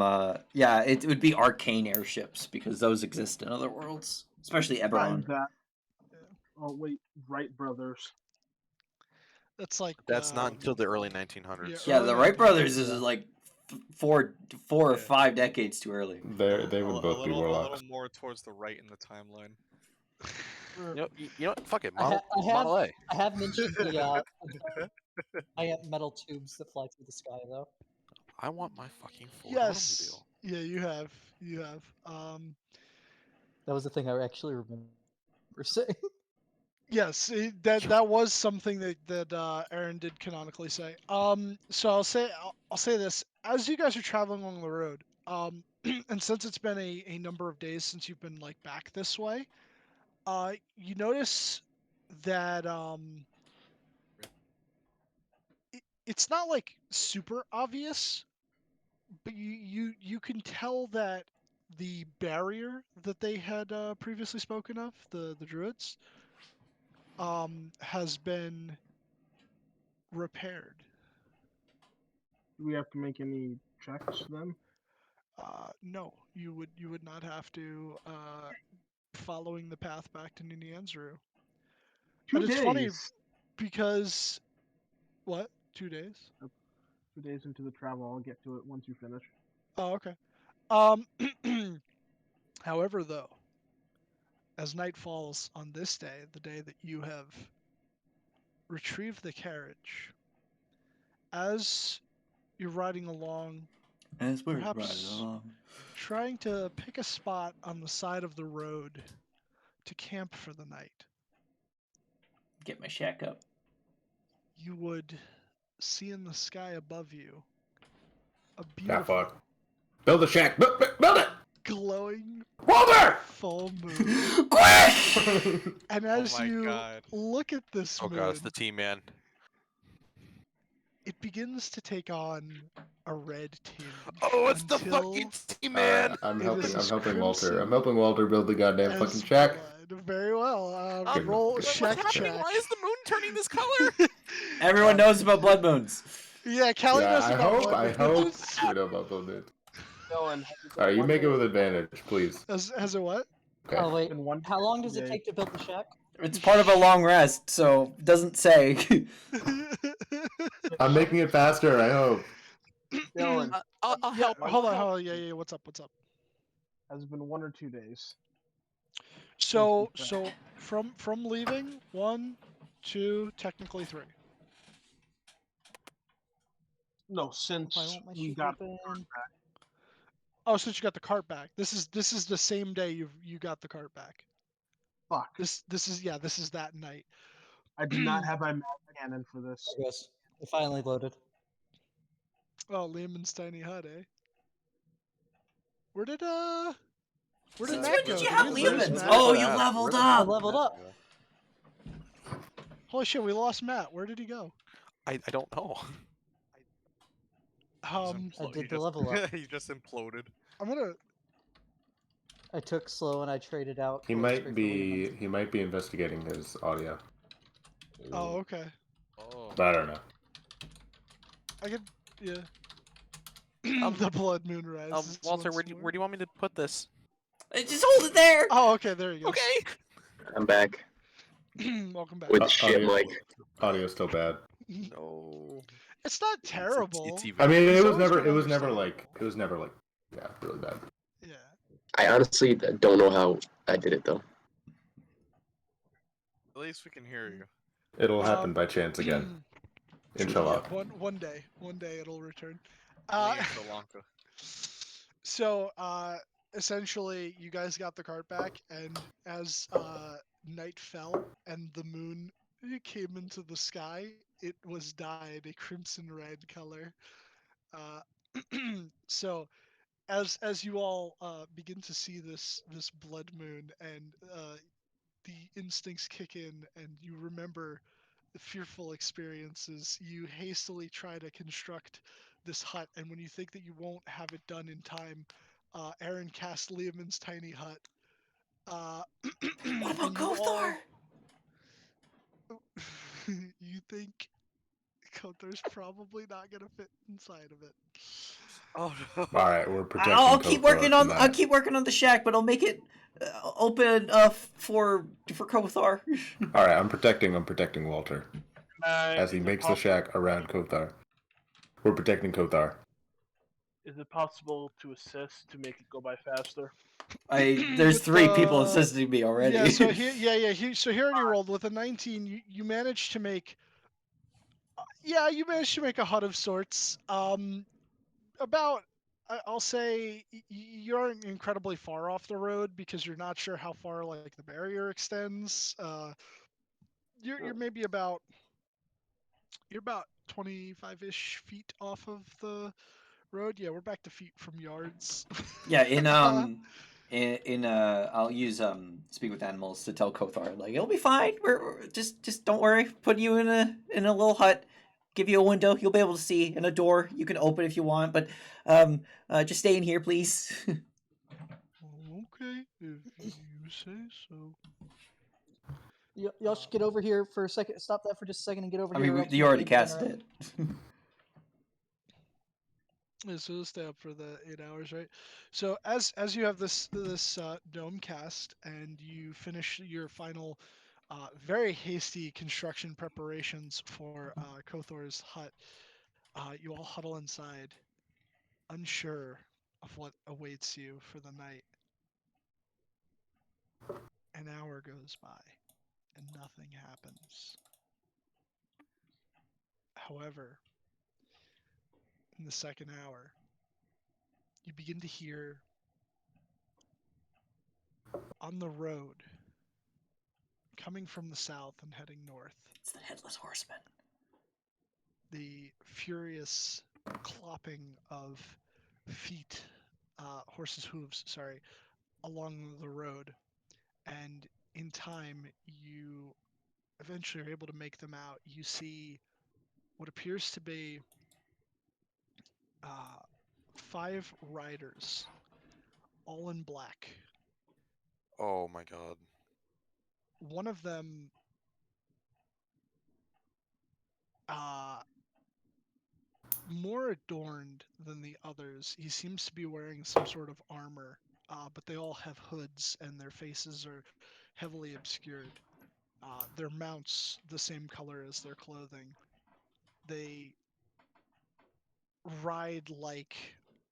yeah, it would be arcane airships because those exist in other worlds, especially Eberron. Find that. Oh wait, Wright brothers. That's like That's not until the early 1900s. Yeah, the early Wright brothers 1900s, is yeah. like four or 5 decades too early. They would both be a warlocks. little more towards the right in the timeline. You know what? Fuck it. I ha- Model A. I have mentioned the giant metal tubes that fly through the sky, though. I want my fucking Ford Yes. automobile. Yeah, you have. That was the thing I actually remember saying. Yes, that was something that Aaron did canonically say. So I'll say this: as you guys are traveling along the road, and since it's been a number of days since you've been like back this way, you notice that it's not like super obvious, but you can tell that the barrier that they had previously spoken of, the druids, has been repaired. Do we have to make any checks then? No, you would not have to following the path back to Nyazaru. But it's funny because what? 2 days? 2 days into the travel, I'll get to it once you finish. Oh, okay. However, though, as night falls on this day, the day that you have retrieved the carriage, as you're riding along, As we're perhaps riding along. trying to pick a spot on the side of the road to camp for the night, Get my shack up. you would see in the sky above you a Yeah, beautiful fuck. Build a shack. Build it. glowing Walter! full moon. Quick! And as my you God. look at this Oh moon, god, it's the T-Man. it begins to take on a red tinge. Oh, it's the until fucking T-Man! I'm It helping. is I'm as helping Walter. I'm crimson helping Walter build the goddamn as fucking shack. blood. Very well. Good. Roll What's shack What's happening? check. Why is the moon turning this color? Everyone knows about blood moons. Yeah, Callie Yeah, knows I about hope. blood I hope moons. you know about build it. Dylan, All right, you make it with advantage, please. Has it what? Okay. Oh wait, in one how long does it day. take to build the shack? It's part of a long rest, so it doesn't say. I'm making it faster. I hope. Dylan, I'll Yeah, help. Hold I'll on, help. hold on. Yeah. What's up? What's up? has been 1 or 2 days. So Since from leaving, 1, 2, technically 3. No, since Why won't my we sheet got open? Oh, since you got the cart back. This is the same day you got the cart back. fuck. This is that night. I did not have my mag cannon for this. There it goes. It finally loaded. Oh, Lehman's tiny hut, eh? Where did Since Matt when go? did you Did have we lose Lehman's? Matt? Oh, you leveled I up. leveled up. Holy shit, we lost Matt. Where did he go? I don't know. I did the level up. He just imploded. I'm gonna. I took slow and I traded out. He Close might Break for Lehman's. be investigating his audio. Oh, okay. Oh. But I don't know. I could. Yeah. The blood moon rises. Walter, once where do more. you want me to put this? Just hold it there. Oh, okay. There you go. Okay. I'm back Welcome back. with the shit mic. Audio's still bad. No. It's not terrible. It's even. I mean, it was Someone's never. gonna It was never understand. like. Yeah, really bad. Yeah. I honestly don't know how I did it though. At least we can hear you. It'll happen by chance again. Inshallah. Yeah, one day it'll return. Only in Sri Lanka. So essentially, you guys got the cart back, and as night fell and the moon came into the sky, it was dyed a crimson red color. So as you all begin to see this blood moon, and the instincts kick in, and you remember the fearful experiences, you hastily try to construct this hut, and when you think that you won't have it done in time, Aaron casts Liamon's tiny hut. What about And you all, Kothar? you think Kothar's probably not gonna fit inside of it. Oh no. All right, we're protecting. I'll keep working on. tonight. I'll keep working on the shack, but I'll make it open for Kothar. All right, I'm protecting Walter as he is it makes the shack around Kothar. We're protecting Kothar. Is it possible to assist to make it go by faster? There's With 3 people the- assisting me already. Yeah, so so he already rolled with a 19. You managed to make. You managed to make a hut of sorts. About I'll say you aren't incredibly far off the road because you're not sure how far like the barrier extends. You're maybe about 25-ish feet off of the road. Yeah, we're back to feet from yards. Yeah, I'll use speak with animals to tell Kothar like it'll be fine. We're just don't worry. Put you in a little hut, give you a window. You'll be able to see, and a door you can open if you want. But just stay in here, please. Okay, if you say so. Y'all should get over here for a second. Stop that for just a second and get over I here. mean, or else you we'll already get dinner. cast it. Yeah, so we'll stay up for the 8 hours, right? So as you have this dome cast and you finish your final, very hasty construction preparations for Kothor's hut, you all huddle inside, unsure of what awaits you for the night. An hour goes by, and nothing happens. However, in the second hour, you begin to hear on the road, coming from the south and heading north, It's the headless horseman. the furious clopping of feet, horses' hooves, sorry, along the road. And in time, you eventually are able to make them out. You see what appears to be 5 riders, all in black. Oh my god. One of them more adorned than the others. He seems to be wearing some sort of armor, but they all have hoods and their faces are heavily obscured. Their mounts the same color as their clothing. They ride like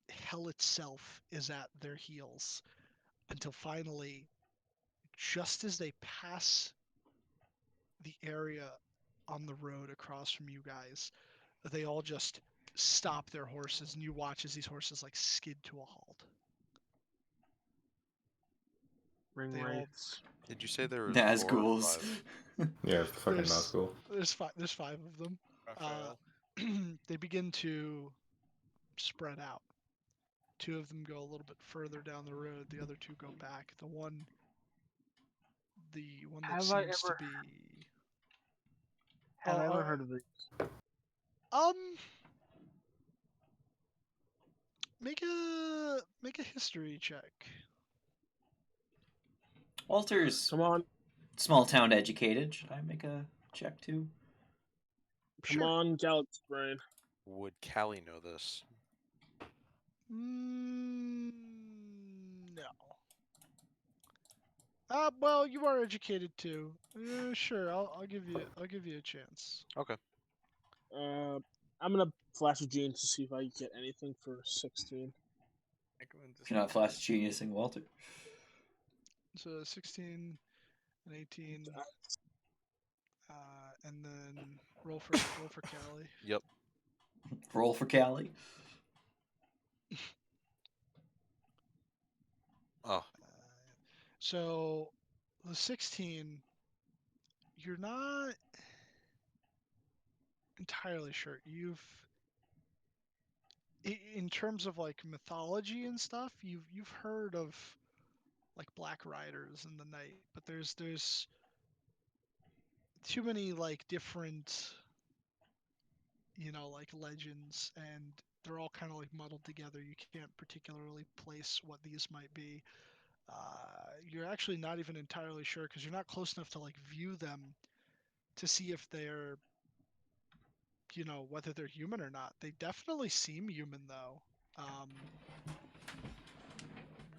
hell itself is at their heels until finally, just as they pass the area on the road across from you guys, they all just stop their horses, and you watch as these horses like skid to a halt. Ring They all wraiths. Did you say there was Nazguls. 4 or 5? Yeah, it's the fucking There's- Nazgul. there's five of them. Raphael. They begin to spread out. Two of them go a little bit further down the road. The other two go back. The one that Have I seems to ever- be Have I ever heard of these? make a history check. Walter's Come on, small town educated. Should I make a check too? come Sure. on, Galaxy Brain. Would Callie know this? No. Well, you are educated too. Sure, I'll give you a chance. Okay. I'm gonna flash a gene to see if I get anything for 16. You're not flash geniusing Walter. So 16 and 18, and then roll for Callie. Yep. Roll for Callie. Oh, So the 16, you're not entirely sure. In terms of like mythology and stuff, you've heard of like black riders in the night, but there's too many like different, like legends, and they're all kind of like muddled together. You can't particularly place what these might be. You're actually not even entirely sure because you're not close enough to like view them to see if they're, whether they're human or not. They definitely seem human though.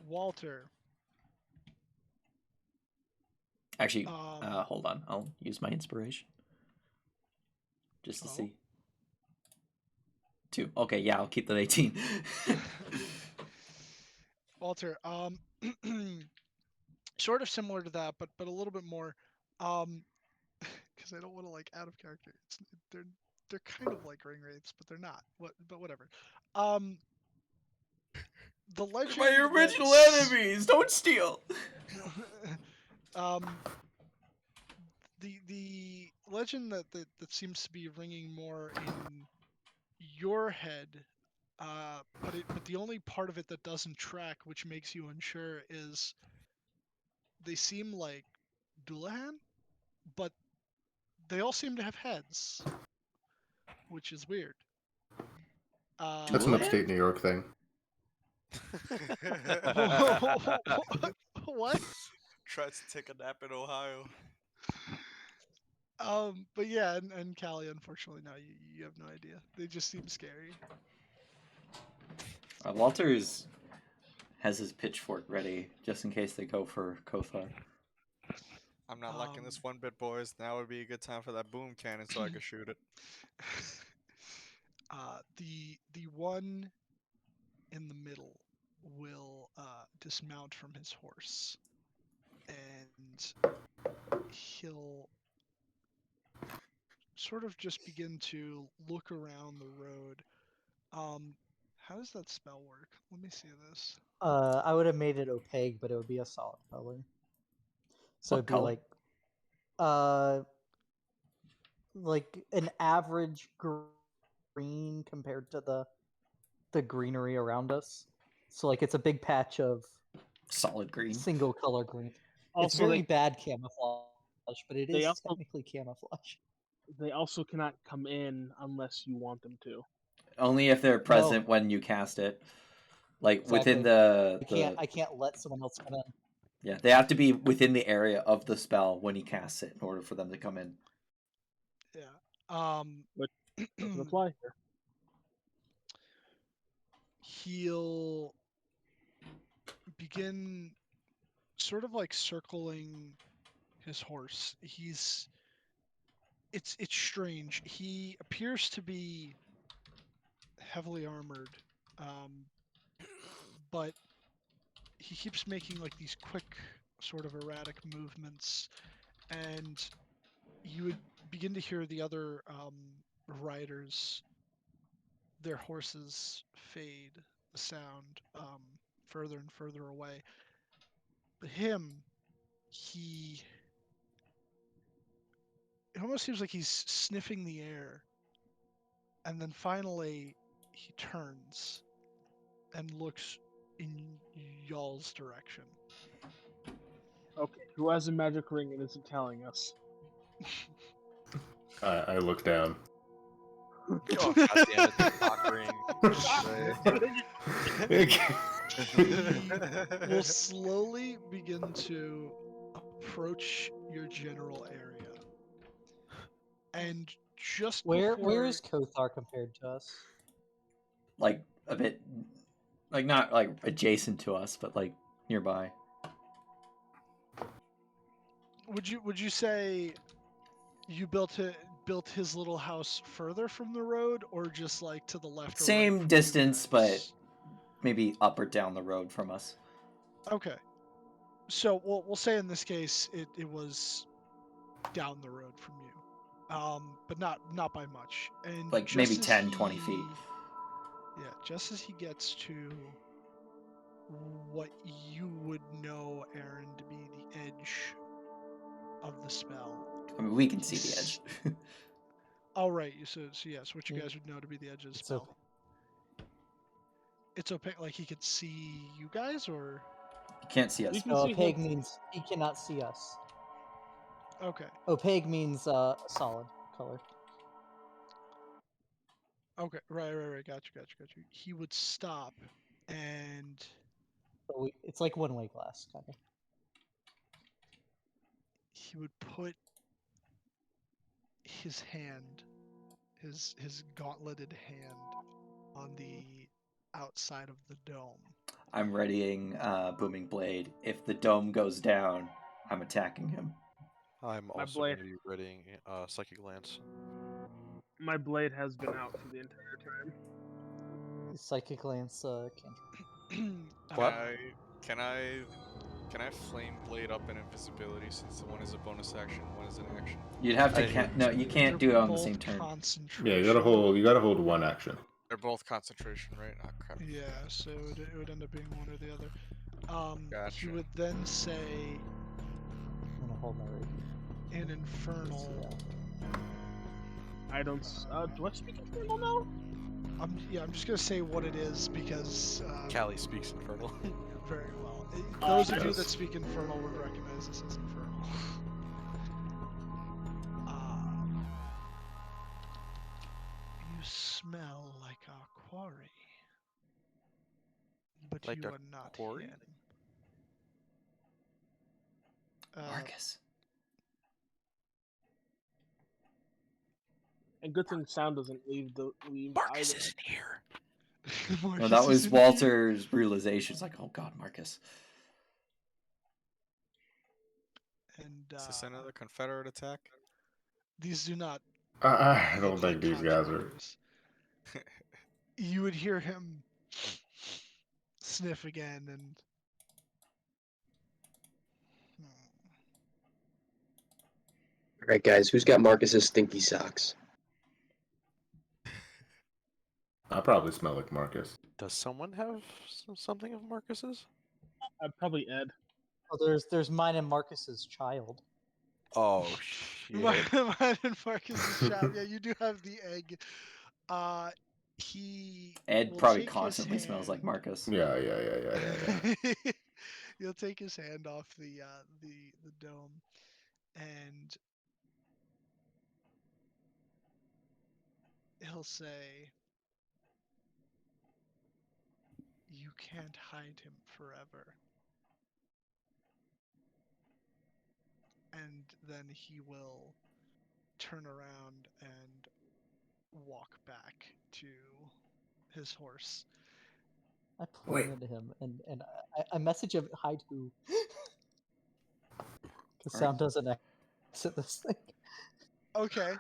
Walter. Actually, hold on. I'll use my inspiration. Just to see. 2. Okay, yeah, I'll keep the 18. Walter, sort of similar to that, but a little bit more, because I don't want to like out of character. They're kind of like ring wraiths, but they're not. But whatever. The legend. My original enemies. Don't steal. The legend that seems to be ringing more in your head, but the only part of it that doesn't track, which makes you unsure, is they seem like Dullahan, but they all seem to have heads, which is weird. That's an upstate New York thing. What? Tried to take a nap in Ohio. But yeah, and Callie, unfortunately, no, you have no idea. They just seem scary. Walter has his pitchfork ready just in case they go for Kothar. I'm not liking this one bit, boys. Now would be a good time for that boom cannon so I could shoot it. The one in the middle will dismount from his horse, and he'll sort of just begin to look around the road. How does that spell work? Let me see this. I would have made it opaque, but it would be a solid color. So What it'd be color? like an average green compared to the greenery around us. So like it's a big patch of Solid green. single color green. It's Also, very bad camouflage, but it they is also- technically camouflage. they also cannot come in unless you want them to. Only if they're present when you cast it. Like within Exactly. I can't let someone else come in. Yeah, they have to be within the area of the spell when he casts it in order for them to come in. Yeah. But doesn't apply here. He'll begin sort of like circling his horse. It's strange. He appears to be heavily armored, but he keeps making like these quick, sort of erratic movements, and you would begin to hear the other riders, their horses fade, the sound further and further away. But him, it almost seems like he's sniffing the air, and then finally he turns and looks in y'all's direction. Okay, who has a magic ring and isn't telling us? I look down. Oh god damn it, the cock ring. Will slowly begin to approach your general area. And just Where before is Kothar compared to us? Like a bit, like not like adjacent to us, but like nearby. would you say you built his little house further from the road, or just like to the left or right Same from you distance, but guys? maybe up or down the road from us. Okay. So we'll say in this case it was down the road from you. But not by much. And Like maybe 10, 20 feet. Yeah, just as he gets to what you would know, Aaron, to be the edge of the spell. I mean, we can see the edge. All right, so yes, what you guys would know to be the edge of the It's spell. It's opaque, like he could see you guys, or You can't see us. You can No, see opaque him. means he cannot see us. okay, Opaque means solid color. okay, right, got you. He would stop, and So it's like one-way glass, kind of. he would put his hand, his gauntleted hand, on the outside of the dome. I'm readying Booming Blade. If the dome goes down, I'm attacking him. I'm My also blade. going to be readying Psychic Lance. My blade has been out for the entire time. Psychic Lance cantrip. What? Can I flame blade up in invisibility, since the one is a bonus action, one is an action? You'd have to I didn't no, you can't do it on the Both same turn. concentration. Yeah, you gotta hold one action. They're both concentration, right? Oh crap. Yeah, so it would end up being one or the other. He Gotcha. would then say I'm gonna hold my rage. in infernal. I don't. Do I speak infernal now? I'm just gonna say what it is because Callie speaks Infernal. very well. Those of you yes. that speak infernal would recognize this as infernal. You smell like a quarry, but Like you a are not quarry? him. Marcus. And good thing sound doesn't leave Marcus either. isn't here. No, Marcus that was isn't here. Walter's realization. It's like, oh god, Marcus. And Is this another Confederate attack? these do not. I don't look like think these guys are. contractors. You would hear him sniff again and. Alright, guys, who's got Marcus's stinky socks? I probably smell like Marcus. Does someone have something of Marcus's? Probably Ed. Oh, there's mine and Marcus's child. Oh shit. Mine and Marcus's shop. Yeah, you do have the egg. He. Ed will probably take his constantly smells like hand- Marcus. Yeah. He'll take his hand off the dome, and he'll say, "You can't hide him forever." And then he will turn around and walk back to his horse. I point into him and I message him, hi to. Because sound doesn't exit this thing. Okay.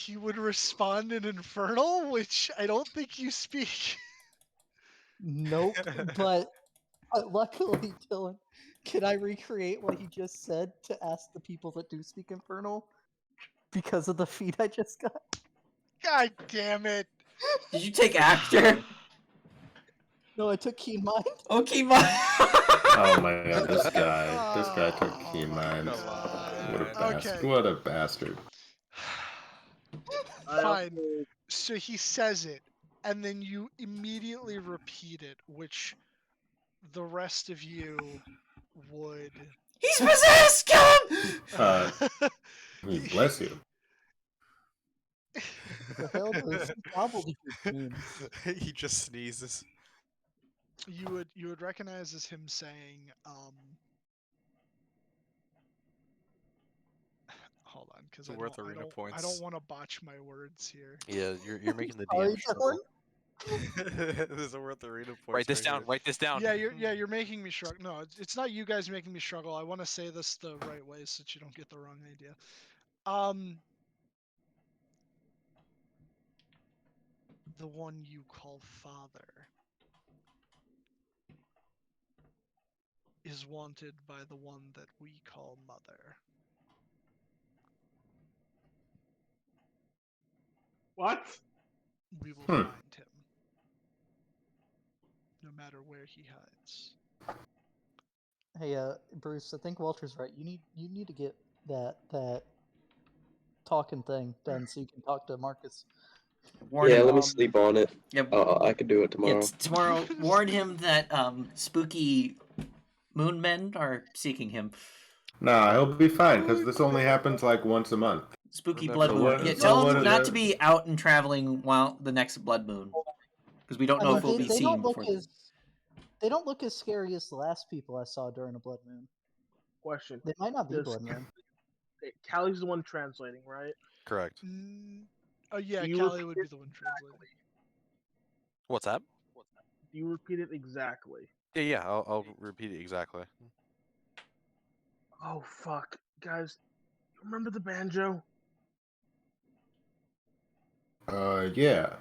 he would respond in Infernal, which I don't think you speak. Nope. But luckily, Dylan, can I recreate what he just said to ask the people that do speak Infernal? Because of the feed I just got. God damn it. Did you take actor? No, I took Keen Mind. Oh, keep on. Oh my god, this guy took Oh Keen my Mind. God. What a bastard! Okay. What a bastard! I Fine. also- So he says it, and then you immediately repeat it, which the rest of you would. He's possessed. Kill him. Bless you. The hell does gobbledygook mean? He just sneezes. you would recognize as him saying, hold on, because It's I worth don't, I arena don't, points. I don't want to botch my words here. Yeah, you're making the Sorry, DM struggle. Dylan. There's a worth arena points. Write this right down. here. Write this down. You're making me struggle. No, it's not you guys making me struggle. I want to say this the right way so that you don't get the wrong idea. The one you call father is wanted by the one that we call mother. What? We will Hmm. find him, no matter where he hides. Hey, Bruce, I think Walter's right. You need to get that talking thing done so you can talk to Marcus. Warn Yeah, him. let me sleep on it. Yeah, I could do it yeah, tomorrow. tomorrow. Warn him that spooky moon men are seeking him. Nah, he'll be fine because this only happens like once a month. Spooky Remember- blood So moon. what- Yeah, so tell what him is not it? to be out and traveling while the next blood moon, because we don't know if we'll be they seen don't look before. as they don't look as scary as the last people I saw during a blood moon. Question. They might not be Does blood moon. Callie's the one translating, right? Correct. Oh yeah, You Callie would repeat be the one translating. What's that? Do you repeat it exactly? Yeah, I'll repeat it exactly. Oh fuck, guys! You remember the banjo? Yeah.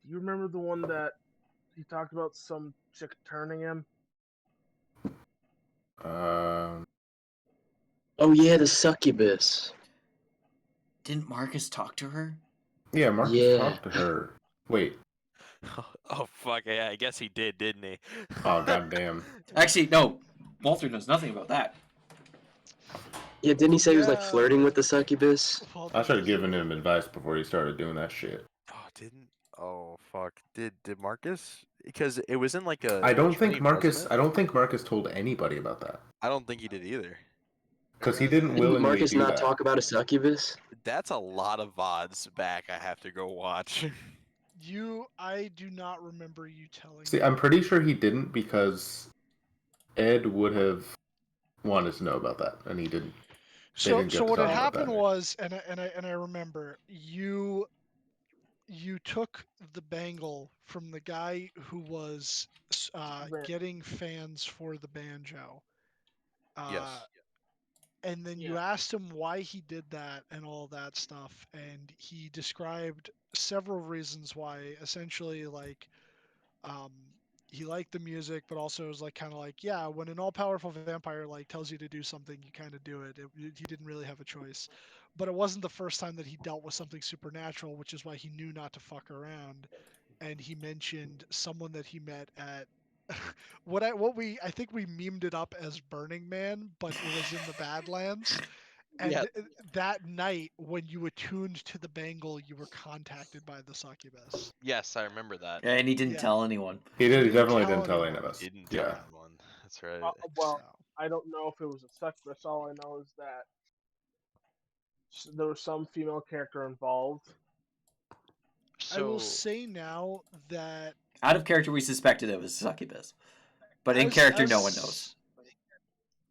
Do you remember the one that he talked about some chick turning him? Oh yeah, the succubus. Didn't Marcus talk to her? Yeah, Marcus Yeah. talked to her. Wait. Oh fuck! Yeah, I guess he did, didn't he? Oh goddamn. Actually, no. Walter knows nothing about that. Yeah, didn't he say he was like Yeah. flirting with the succubus? Walter I should have doesn't given know him that. advice before he started doing that shit. Oh, didn't? Oh fuck! Did Marcus? Because it was in like a. I don't tree, think Marcus. wasn't I it? don't think Marcus told anybody about that I don't think he did either. because he didn't Didn't willingly Marcus do not that. talk about a succubus? That's a lot of VODs back. I have to go watch. I do not remember you telling See, me I'm that. pretty sure he didn't because Ed would have wanted to know about that, and he didn't. So didn't get to what talk had about happened that. was, and I remember you took the bangle from the guy who was Right. getting fans for the banjo. Yes. And then you Yeah. asked him why he did that and all that stuff, and he described several reasons why. Essentially, like, he liked the music, but also was like kind of like, yeah, when an all-powerful vampire like tells you to do something, you kind of do it. He didn't really have a choice, but it wasn't the first time that he dealt with something supernatural, which is why he knew not to fuck around. And he mentioned someone that he met at I think we memed it up as Burning Man, but it was in the Badlands. And Yeah. that night, when you attuned to the bangle, you were contacted by the succubus. Yes, I remember that. Yeah, and he didn't Yeah. tell anyone. He did. He didn't definitely tell didn't tell any anyone. of us. Didn't tell Yeah. anyone. That's right. Well, So, I don't know if it was a succubus. All I know is that there was some female character involved. I will So say now that Out of character, we suspected it was succubus, but in character, no one knows.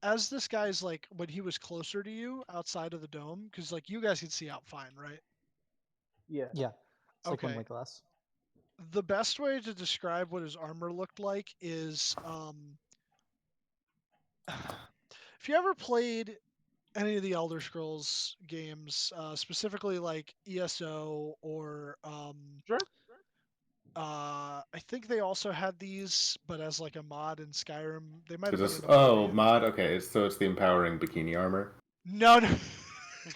As this guy's like, when he was closer to you outside of the dome, because like you guys can see out fine, right? Yeah. Yeah. It's like one Okay. way glass. The best way to describe what his armor looked like is if you ever played any of the Elder Scrolls games, specifically like ESO or Sure. I think they also had these, but as like a mod in Skyrim. They might Is have been this? in Oh, Oblivion. mod. Okay, so it's the empowering bikini armor. No, no.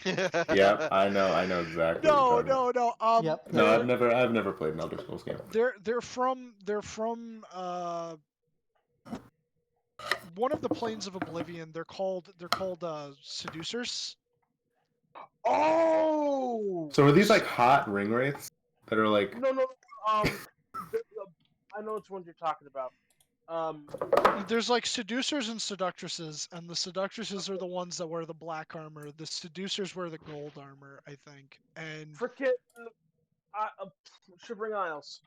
Yeah, I know exactly what No, you're talking about. no. Yep. No, That's I've never played an Elder Scrolls game. They're from one of the planes of Oblivion. They're called seducers. Oh. So are these like hot ring wraiths that are like? No. I know which ones you're talking about. There's like seducers and seductresses, and the seductresses are the ones that wear the black armor. The seducers wear the gold armor, I think. And Frickin' Shivering Isles.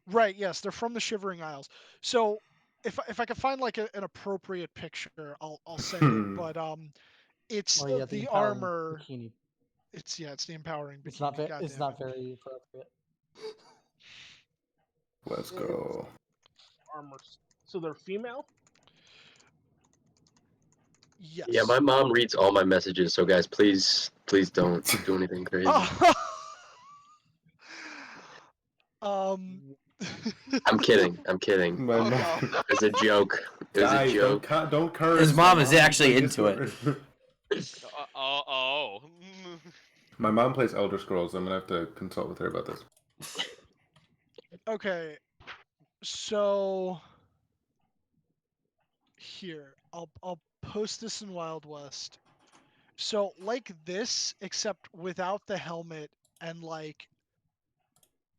right, yes, they're from the Shivering Isles. So if I can find like an appropriate picture, I'll send it. But it's oh yeah, the the empowering armor. bikini. It's the empowering bikini. It's not God it's damn not it. very appropriate. Let's go. Armors. So they're female? Yes. Yeah, my mom reads all my messages, so guys, please don't do anything crazy. um. I'm kidding. My Oh, mom. no. It's a joke. It was a Guys, joke. don't curse. His mom My is actually plays into it. Discord. Oh. My mom plays Elder Scrolls. I'm gonna have to consult with her about this. Okay. So here, I'll post this in Wild West. So like this, except without the helmet and like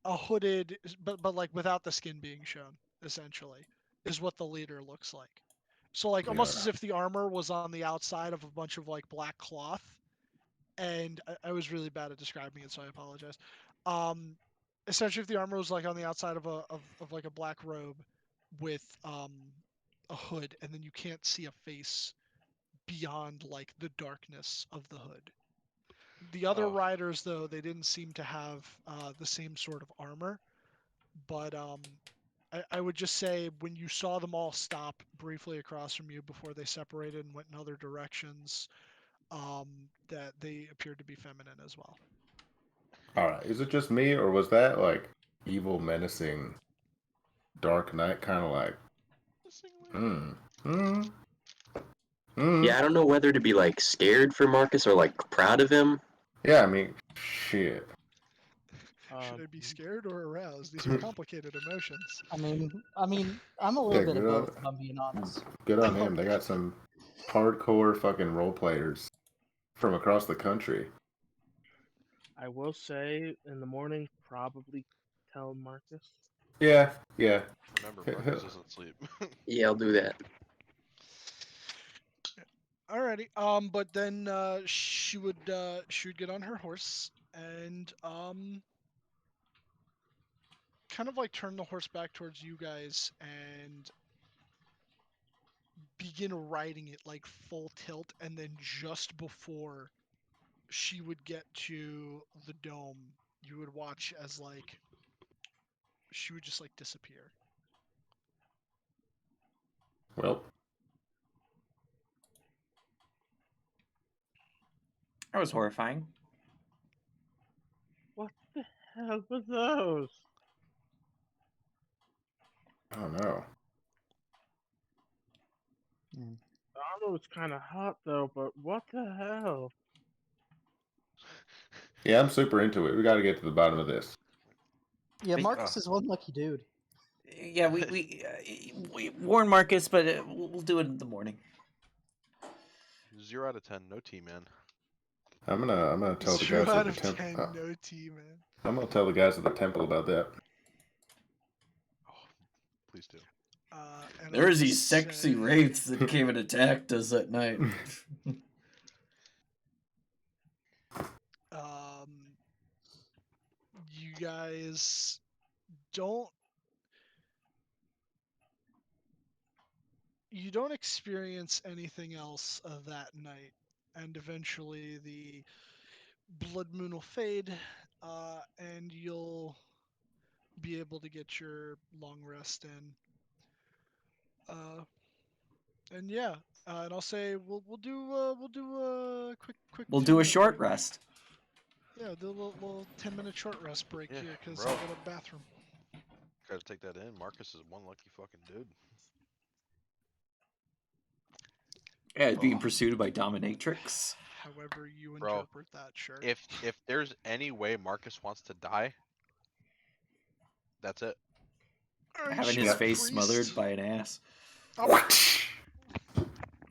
a hooded, but like without the skin being shown, essentially, is what the leader looks like. So like almost Yeah. as if the armor was on the outside of a bunch of like black cloth, and I was really bad at describing it, so I apologize. Essentially, if the armor was like on the outside of of like a black robe with a hood, and then you can't see a face beyond like the darkness of the hood. The other Oh. riders, though, they didn't seem to have the same sort of armor, but I would just say when you saw them all stop briefly across from you before they separated and went in other directions, that they appeared to be feminine as well. All right. Is it just me, or was that like evil, menacing, Dark Knight kind of like? Yeah, I don't know whether to be like scared for Marcus or like proud of him. Yeah, I mean, shit. Should I be scared or aroused? These are complicated emotions. I mean, I'm a little bit of both, if I'm being honest. Good on him. They got some hardcore fucking role players from across the country. I will say in the morning, probably tell Marcus. Yeah. Remember, Marcus doesn't sleep. Yeah, I'll do that. Alrighty. But then she would get on her horse and kind of like turn the horse back towards you guys and begin riding it like full tilt, and then just before she would get to the dome, you would watch as like she would just like disappear. Well, That was horrifying. What the hell were those? I don't know. I don't know. It's kind of hot though, but what the hell? Yeah, I'm super into it. We got to get to the bottom of this. Yeah, Marcus is one lucky dude. Yeah, we warn Marcus, but we'll do it in the morning. 0 out of 10, no T-man. I'm gonna tell the 0 guys out at the of 10, temple. no T, man. I'm gonna tell the guys at the temple about that. Oh, please do. And There I was would these sexy say- wraiths that came and attacked us at night. You guys don't experience anything else that night, and eventually the blood moon will fade, and you'll be able to get your long rest in. And yeah, And I'll say we'll do a quick. We'll do a 10-minute short break. rest. Yeah, do a little 10-minute short rest break Yeah, here because I bro. go to the bathroom. Gotta take that in. Marcus is one lucky fucking dude. Yeah, being Oh, pursued by dominatrix. However you bro. interpret that, sure. If there's any way Marcus wants to die, that's it. Alright, Having shit, his face priest. smothered by an ass Oh,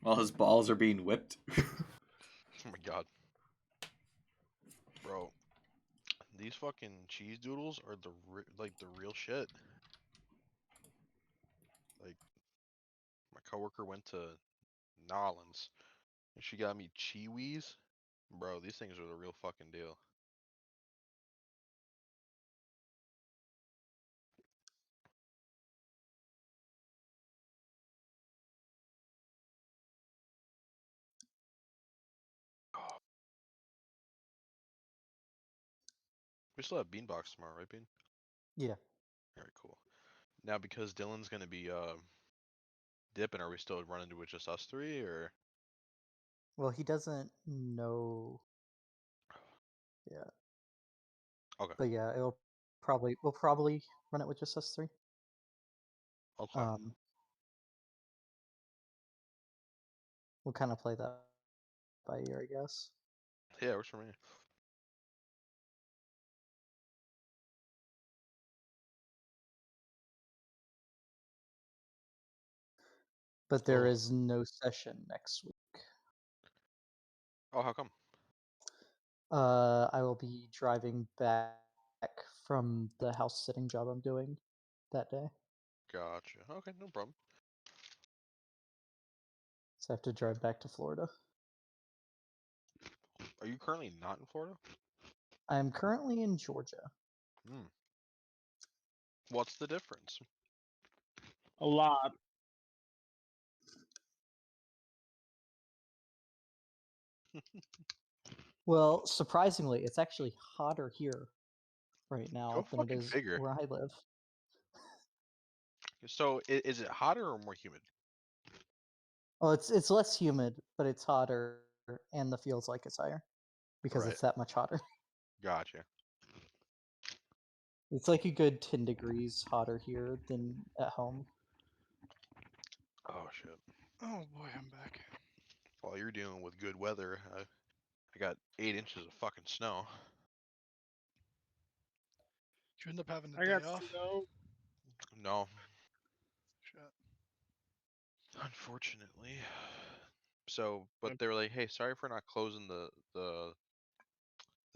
while his balls are being whipped. Oh my god, bro. These fucking cheese doodles are like the real shit. Like my coworker went to Nolans and she got me Chiwis. Bro, these things are the real fucking deal. Oh, we still have Beanbox tomorrow, right, Bean? Yeah. Alright, cool. Now because Dylan's gonna be dipping, are we still running to it just us three or? Well, he doesn't know. Yeah. Okay. But yeah, we'll probably run it with just us three. Okay. We'll kind of play that by ear, I guess. Yeah, works for me. But there Oh. is no session next week. Oh, how come? I will be driving back from the house sitting job I'm doing that day. Gotcha. Okay, no problem. So I have to drive back to Florida. Are you currently not in Florida? I'm currently in Georgia. Hmm. What's the difference? A lot. Well, surprisingly, it's actually hotter here right Go now than it fucking is figure. where I live. So, is it hotter or more humid? Well, it's less humid, but it's hotter, and the feels like it's higher because Right. it's that much hotter. Gotcha. It's like a good 10 degrees hotter here than at home. Oh shit. oh boy, I'm back. While you're dealing with good weather, I got 8 inches of fucking snow. Did you end up having the I day got off? snow. No, Shit. unfortunately. So, but they were like, "Hey, sorry for not closing the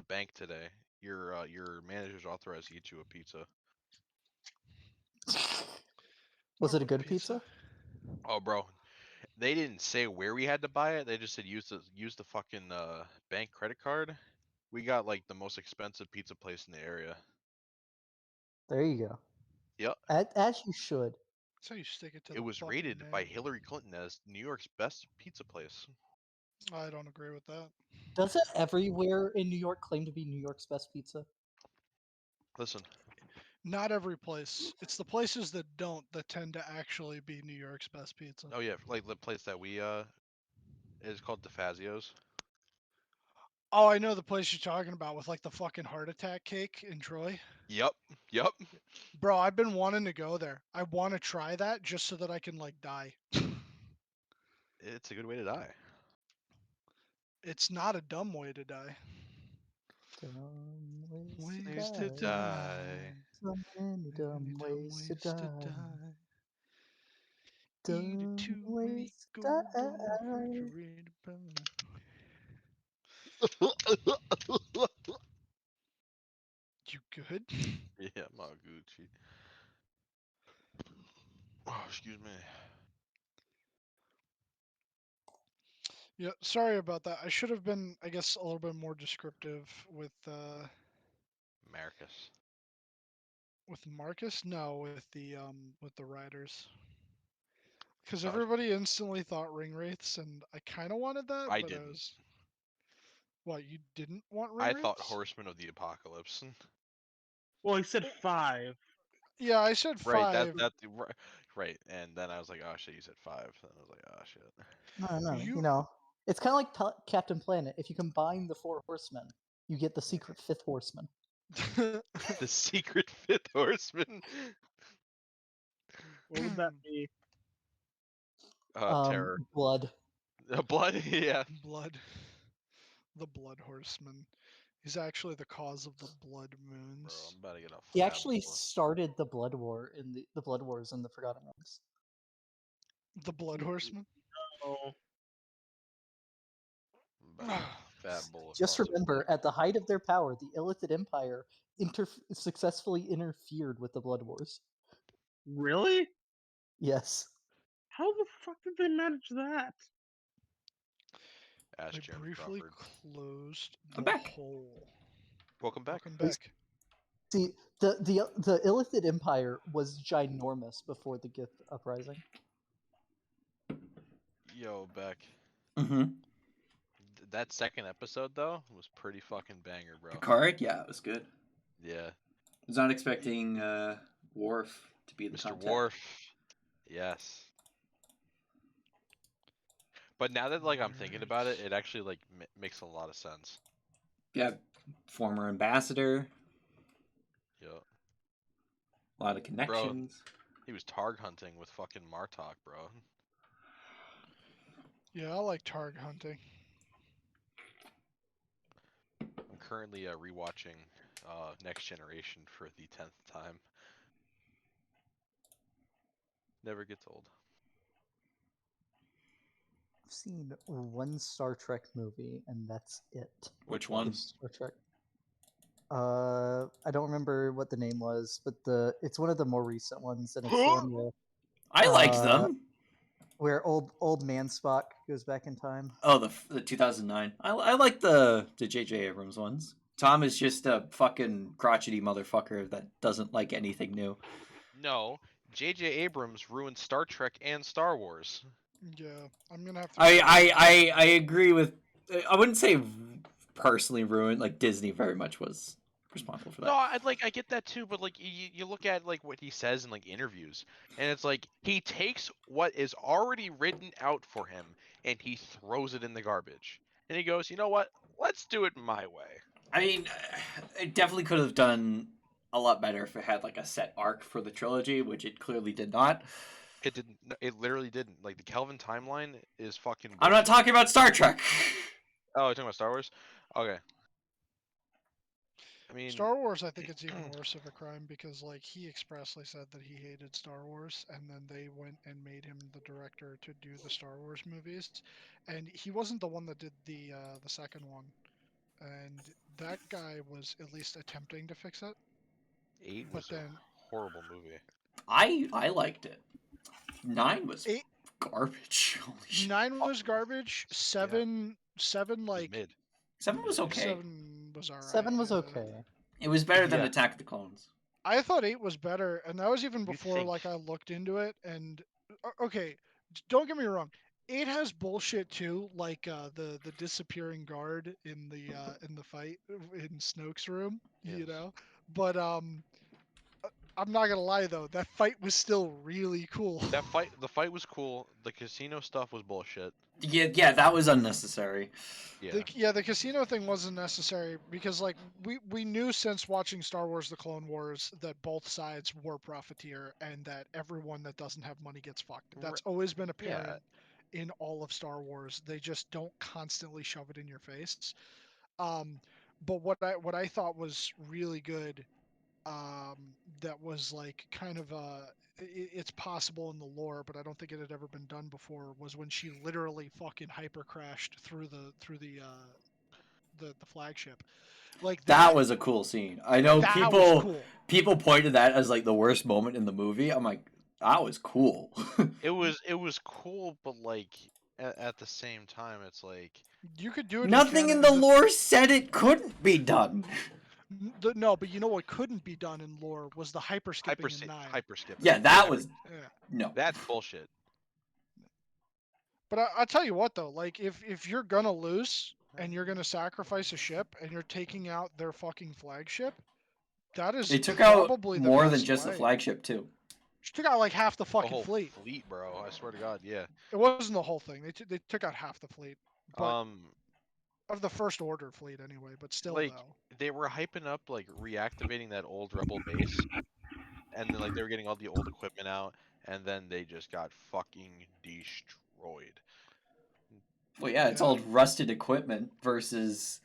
bank today. Your manager's authorized to get you a pizza." Was Oh, it a what good pizza? Oh, bro, they didn't say where we had to buy it. They just said use the fucking bank credit card. We got like the most expensive pizza place in the area. There you go. Yep. As you should. That's how you stick it to It the was fucking rated by name. Hillary Clinton as New York's best pizza place. I don't agree with that. Doesn't everywhere in New York claim to be New York's best pizza? Listen, Not every place. It's the places that don't that tend to actually be New York's best pizza. oh yeah, like the place that we is called DeFazio's. Oh, I know the place you're talking about with like the fucking heart attack cake in Troy. Yep, yep. Bro, I've been wanting to go there. I want to try that just so that I can like die. It's a good way to die. It's not a dumb way to die. Dumb ways Ways to to die. die. So many dumb ways to die. Eat it Dumb to ways make to go go die. refrigerator burn. You good? Yeah, I'm all Gucci. Oh, excuse me. Yeah, sorry about that. I should have been, I guess, a little bit more descriptive Marcus. with Marcus. No, with the riders, because Gotcha. everybody instantly thought ring wraiths, and I kind of wanted that, I but I didn't. was. What, you didn't want ring I thought wraiths? Horsemen of the Apocalypse. Well, he said 5. Yeah, I said Right, that five. that right, and then I was like, oh shit, you said 5. And I was like, oh shit. No, You- you know, it's kind of like Captain Planet. If you combine the 4 horsemen, you get the secret 5th horseman. The secret 5th horseman. What would that be? Terror. Blood. Blood. Yeah. Blood. The Blood Horseman. He's actually the cause of the Blood Bro, Moons. I'm about to get a He fat actually bowl. started the Blood War in the Blood Wars in the Forgotten Realms. The Blood Horseman? Oh, I'm about to get a fat bowl of Just frosted remember, flakes. at the height of their power, the Illithid Empire successfully interfered with the Blood Wars. really? Yes. How the fuck did they manage that? Ask They Jeremy briefly Crawford. closed I'm the back. hole. Welcome back. Welcome back. See, the Illithid Empire was ginormous before the Gith Uprising. Yo, Beck. Mm-hmm. That second episode though was pretty fucking banger, bro. Picard, yeah, it was good. Yeah. I was not expecting Worf to be the Mr. contact. Worf. Yes. But now that like I'm thinking about it, it actually like makes a lot of sense. Yeah, former ambassador, Yo. a lot of connections. He was targ hunting with fucking Martok, bro. Yeah, I like targ hunting. I'm currently rewatching Next Generation for the 10th time. Never gets old. I've seen one Star Trek movie, and that's it. Which one? Star Trek. I don't remember what the name was, but it's one of the more recent ones, and it's the one where I liked them. where old man Spock goes back in time. Oh, the 2009. I like the J.J. Abrams ones. Tom is just a fucking crotchety motherfucker that doesn't like anything new. No, J.J. Abrams ruined Star Trek and Star Wars. Yeah, I'm gonna have to. I agree with. I wouldn't say personally ruined. Like Disney very much was responsible for that. No, I get that too, but like you look at like what he says in like interviews, and it's like he takes what is already written out for him and he throws it in the garbage, and he goes, you know what? Let's do it my way. I mean, it definitely could have done a lot better if it had like a set arc for the trilogy, which it clearly did not. It didn't. It literally didn't. Like the Kelvin timeline is fucking. I'm not bullshit. talking about Star Trek. Oh, you're talking about Star Wars? Okay. I mean, Star Wars, I think it's even worse of a crime because, like, he expressly said that he hated Star Wars, and then they went and made him the director to do the Star Wars movies, and he wasn't the one that did the second one, and that guy was at least attempting to fix it. 8 But was then a horrible movie. I liked it. 9 was Eight- garbage. Holy shit. 9 was garbage. Seven It was like mid. 7 was okay. 7 was alright. 7 was yeah. okay. It was better than Yeah. Attack of the Clones. I thought 8 was better, and that was even You before think- like I looked into it. And okay, don't get me wrong, 8 has bullshit too, like the disappearing guard in the fight in Snoke's room, you Yes. know. But I'm not gonna lie though, that fight was still really cool. The fight was cool. The casino stuff was bullshit. Yeah, that was unnecessary. Yeah. The casino thing wasn't necessary because like we knew since watching Star Wars: The Clone Wars that both sides were profiteer and that everyone that doesn't have money gets fucked. That's always been apparent in all of Star Wars. They just don't constantly shove it in your face. But what I thought was really good, that was like kind of it's possible in the lore, but I don't think it had ever been done before, was when she literally fucking hyper crashed through the flagship. Like That was a cool scene. I know that people was cool. people pointed that as like the worst moment in the movie. I'm like, that was cool. It was cool, but like at the same time, it's like You could do it. Nothing in the lore said it couldn't be done. No, but you know what couldn't be done in lore was the hyper skipping in 9. hyper skipping. Yeah, that was Yeah. no. That's bullshit. But I'll tell you what though, like if you're gonna lose and you're gonna sacrifice a ship and you're taking out their fucking flagship, that is They took out probably the more than best just way. the flagship too. She took out like half the The fucking whole fleet. bro. I swear to God, yeah. It wasn't the whole thing. They took out half the fleet, but Um, of the First Order fleet anyway. But still, like though. they were hyping up like reactivating that old rebel base, and then like they were getting all the old equipment out, and then they just got fucking destroyed. Well, yeah, it's old rusted equipment versus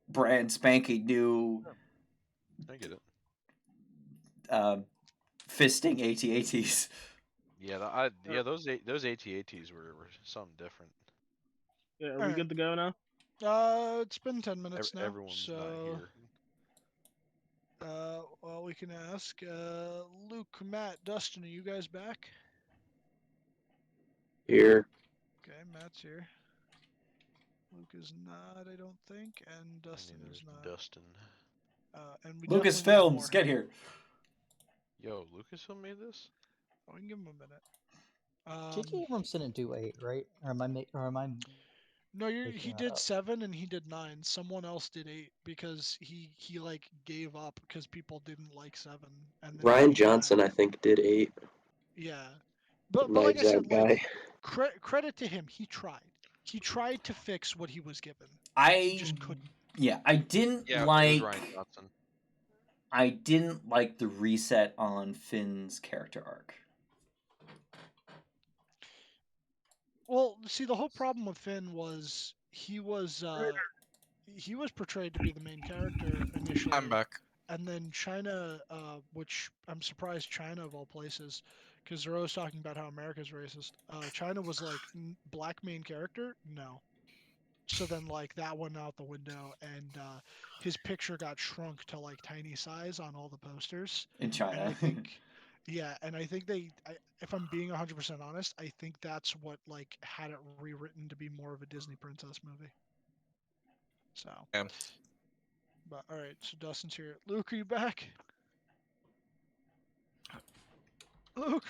brand spanking new I get it. fisting AT-ATs. Yeah, those AT-ATs were something different. Yeah, are we good to go now? It's been 10 minutes now. Everyone's not So, here. well, we can ask Luke, Matt, Dustin. Are you guys back? Here. Okay, Matt's here. Luke is not, I don't think, and Dustin Neither is is not. Dustin. And we Lucasfilms, get here. Yo, Lucasfilm made this? Oh, we can give him a minute. J.J. Abrams didn't do 8, right? Or am I? No, he making that did up? 7 and he did 9. Someone else did 8 because he like gave up because people didn't like 7. And then he Ryan came Johnson, back. I think, did 8. Yeah, but like I Knives said, Out guy. like credit to him, he tried. He tried to fix what he was given. He just couldn't. Yeah, I didn't Yeah, it was like. Ryan Johnson. I didn't like the reset on Finn's character arc. Well, see, the whole problem with Finn was he was portrayed to be the main character initially. I'm back. And then China, which I'm surprised China of all places, because they're always talking about how America's racist. China was like, black main character? No. So then like that went out the window, and his picture got shrunk to like tiny size on all the posters. In China. And I think, yeah, and I think if I'm being 100% honest, I think that's what like had it rewritten to be more of a Disney princess movie. So. Yeah. But all right, so Dustin's here. Luke, are you back? Luke.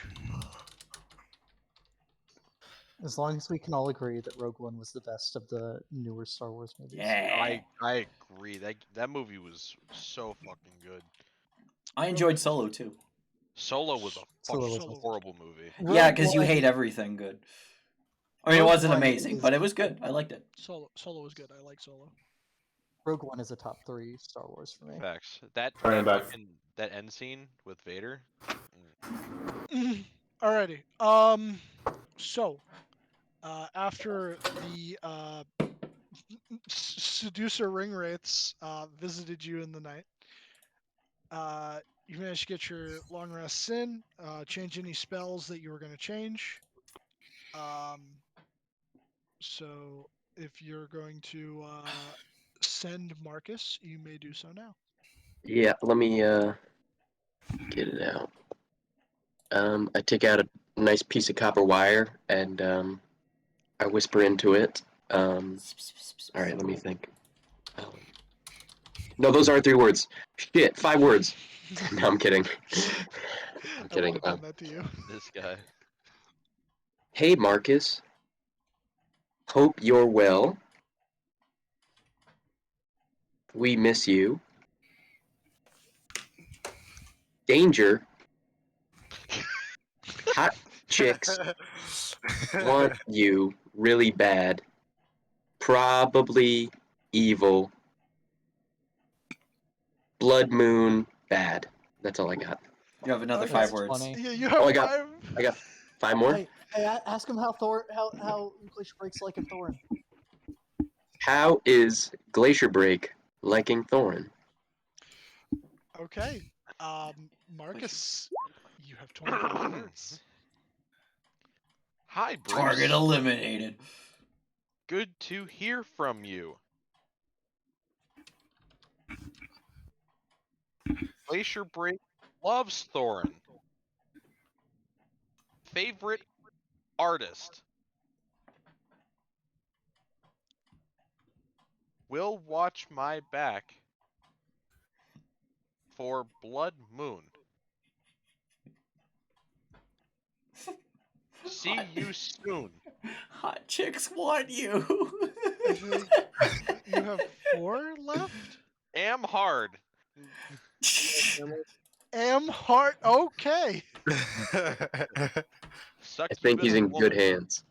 As long as we can all agree that Rogue One was the best of the newer Star Wars movies. Yeah. I agree. That movie was so fucking good. I enjoyed Solo too. Solo was a Solo fucking was horrible movie. Yeah, Rogue because you One- hate everything good. I mean, it Rogue wasn't One amazing, is- but it was good. I liked it. Solo was good. I like Solo. Rogue One is a top 3 Star Wars for me. Facts. That Sorry, I'm back. that end scene with Vader. Alrighty. So, after the seducer ring wraiths visited you in the night, you managed to get your long rests in, change any spells that you were going to change. So if you're going to send Marcus, you may do so now. Yeah, let me get it out. I take out a nice piece of copper wire and I whisper into it. All right, let me think. No, those aren't 3 words. Shit, 5 words. No, I'm kidding. I'm I kidding. would have done that to you. This guy. Hey, Marcus. Hope you're well. We miss you. Danger. Hot chicks want you really bad. Probably evil. Blood moon bad. That's all I got. You have another Okay. 5 That's words. funny. Yeah, you have I got- 5. I got 5 more. Hey, ask him how Glacier Break's like in Thorin. How is Glacier Break liking Thorin? Okay. Marcus, you have 25 words. Hi, Bruce. Target eliminated. Good to hear from you. Glacier Break loves Thorin. Favorite artist. Will watch my back for Blood Moon. See you soon. Hot chicks want you. I think you have 4 left. Am hard. Am hard. Okay. Sucks I to be a think bit he's of a in good woman. hands.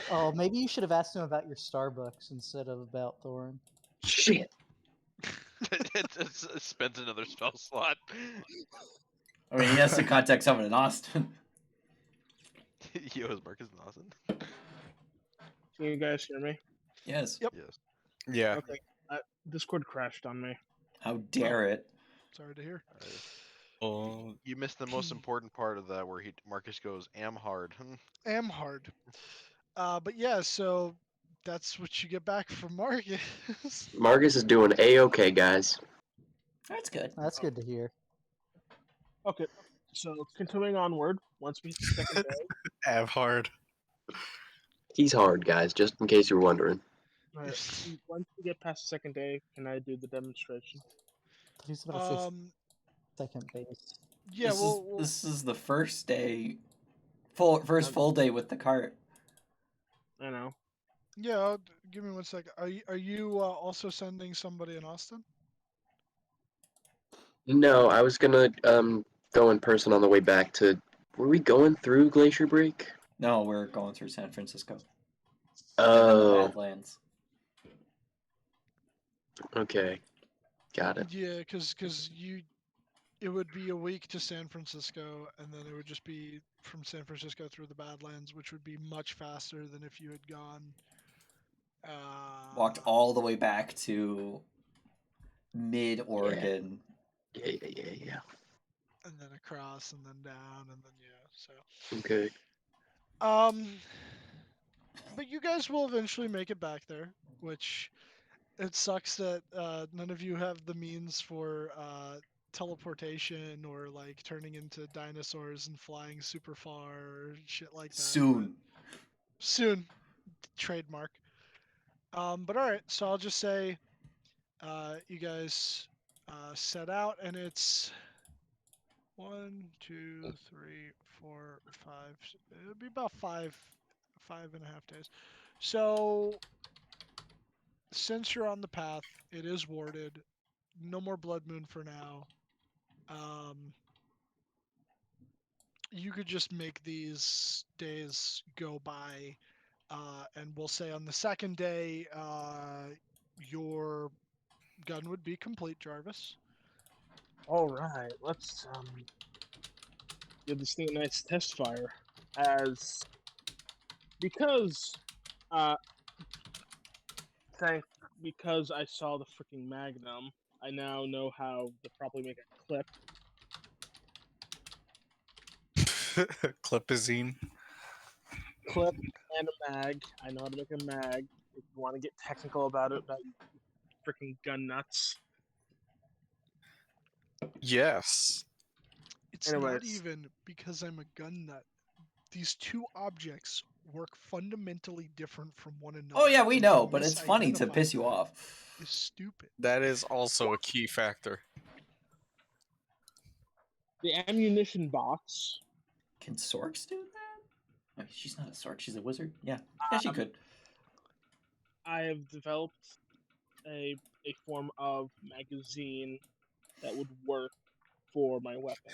Oh, maybe you should have asked him about your Starbucks instead of about Thorin. Shit. It spends another spell slot. I mean, he has to contact someone in Austin. Yo, is Marcus in Austin? Can you guys hear me? Yes. Yep. Yes. Yeah. Okay. Discord crashed on me. How dare it? Sorry to hear. Oh, You missed the most important part of that, where Marcus goes, "Am hard." Am hard. But yeah, so that's what you get back from Marcus. Marcus is doing A-okay, guys. That's good. That's good to hear. Okay. So continuing onward, once we hit the second day, Avhard. He's hard, guys, just in case you were wondering. once we get past the second day, can I do the demonstration? He's about to say Um, second base. yeah, This is the first day, first full day with the cart. I know. yeah. Give me 1 second. Are you also sending somebody in Austin? No, I was gonna go in person on the way back to. Were we going through Glacier Break? No, we're going through San Francisco. Oh, And then the Badlands. okay, got it. Yeah, because it would be a week to San Francisco, and then it would just be from San Francisco through the Badlands, which would be much faster than if you had gone. Walked all the way back to mid Oregon. Yeah. And then across, and then down, and then so. Okay. But you guys will eventually make it back there, which it sucks that none of you have the means for teleportation or like turning into dinosaurs and flying super far or shit like that. Soon. Soon. Trademark. But alright, so I'll just say you guys set out, and it's 1, 2, 3, 4, 5. It'll be about 5.5 days. So since you're on the path, it is warded. No more blood moon for now. You could just make these days go by, and we'll say on the second day, your gun would be complete, Jarvis. All right, let's give this thing a nice test fire, because because I saw the freaking Magnum, I now know how to properly make a clip. Clipazine. Clip and a mag. I know how to make a mag. If you want to get technical about it, about freaking gun nuts. Yes. It's not Anyways. even because I'm a gun nut. These two objects work fundamentally different from one another. Oh yeah, we and know, but it's funny to misidentify piss you that off. is stupid. That is also a key factor. The ammunition box. Can Sorks do that? Oh, she's not a Sork, she's a wizard. Yeah, she could. I have developed a form of magazine that would work for my weapon.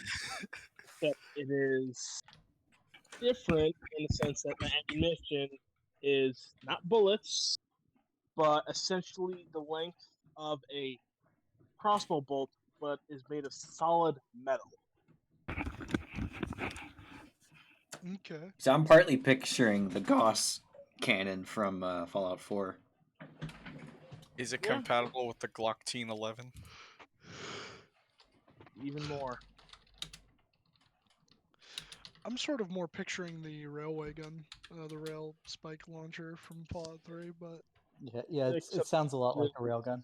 But it is different in the sense that my ammunition is not bullets, but essentially the length of a crossbow bolt, but is made of solid metal. Okay. So I'm partly picturing the Gauss cannon from Fallout 4. Is it Yeah. compatible with the Glock Teen 11? Even more. I'm sort of more picturing the railway gun, the rail spike launcher from Fallout 3, but Yeah, it sounds a lot like a railgun.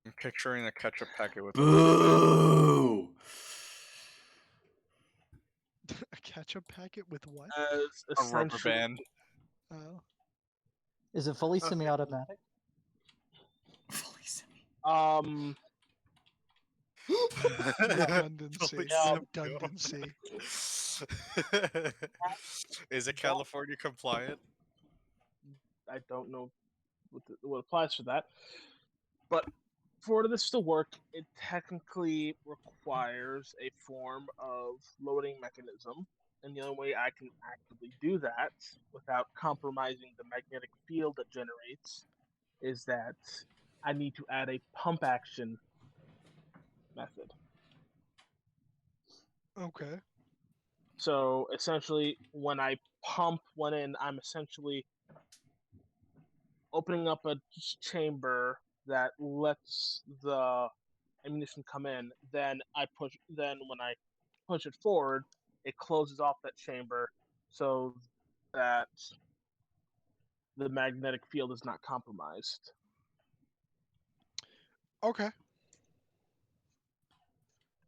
I'm picturing a ketchup packet with Boo! a ketchup packet with what? As a rubber essentially band. Oh. Is it fully semi-automatic? Fully semi. Redundancy. Yeah. Redundancy. Is it California compliant? I don't know what applies to that, but for this to work, it technically requires a form of loading mechanism. And the only way I can actively do that without compromising the magnetic field it generates is that I need to add a pump action method. Okay. So essentially, when I pump one in, I'm essentially opening up a chamber that lets the ammunition come in. Then when I push it forward, it closes off that chamber so that the magnetic field is not compromised. Okay.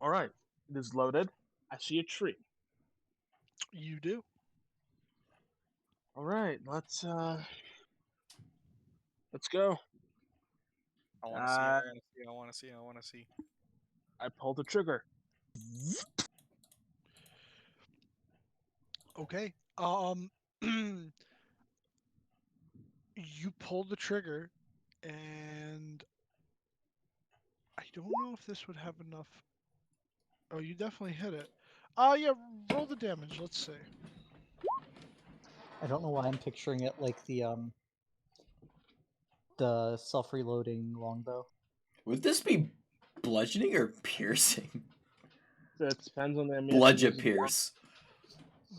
All right, it is loaded. I see a tree. You do. All right, let's go. I want to see. I want to see. I want to see. I want to see. I pull the trigger. Okay. You pull the trigger, and I don't know if this would have enough. Oh, you definitely hit it. Yeah. Roll the damage. Let's see. I don't know why I'm picturing it like the self-reloading longbow. Would this be bludgeoning or piercing? It depends on the ammunition. Bludgeon used. pierce.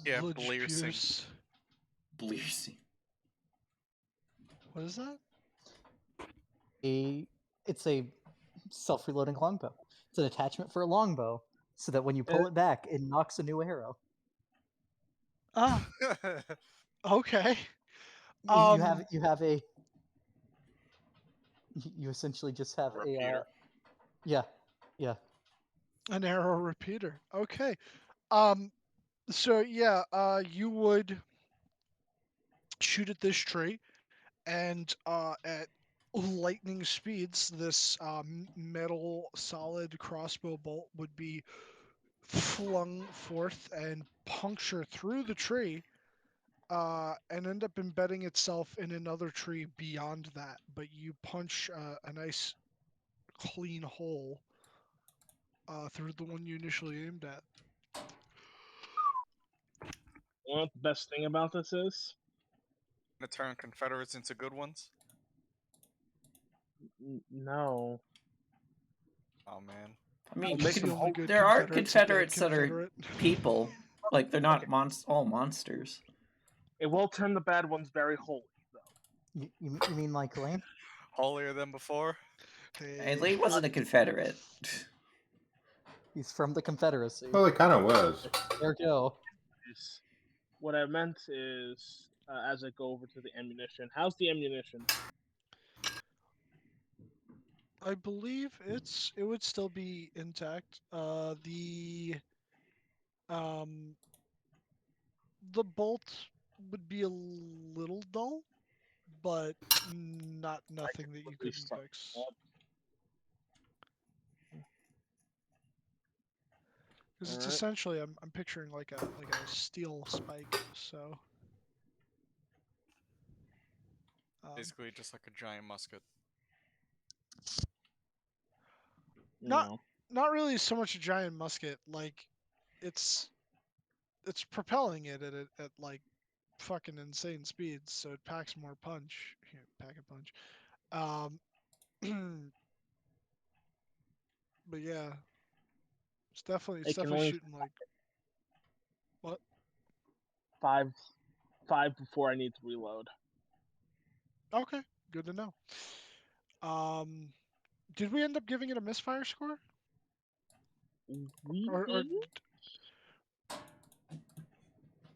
Yeah, Bludge blearsing. pierce. Blearsing. What is that? It's a self-reloading longbow. It's an attachment for a longbow, so that when you pull Uh, it back, it knocks a new arrow. Ah. Okay. You have a. You essentially just have Repeater. yeah. An arrow repeater. Okay. So yeah, you would shoot at this tree, and at lightning speeds, this metal solid crossbow bolt would be flung forth and puncture through the tree, and end up embedding itself in another tree beyond that. But you punch a nice clean hole through the one you initially aimed at. You know what the best thing about this is? To turn Confederates into good ones. No. Oh man. I mean, Make It's the them only good there are Confederate's a dead Confederates that are Confederate. people. Like, they're not all monsters. It will turn the bad ones very holy, though. You mean like Lane? Holier than before. And Lee wasn't a Confederate. He's from the Confederacy. Well, it kind of was. There you go. What I meant is, as I go over to the ammunition, how's the ammunition? I believe it would still be intact. The bolt would be a little dull, but nothing that you couldn't fix. Because it's essentially, I'm picturing like a steel spike. So Basically, just like a giant musket. not really so much a giant musket. Like it's propelling it at like fucking insane speeds, so it packs more punch. Here, pack a punch. But yeah, it's definitely shooting like what? Five before I need to reload. Okay, good to know. Did we end up giving it a misfire score?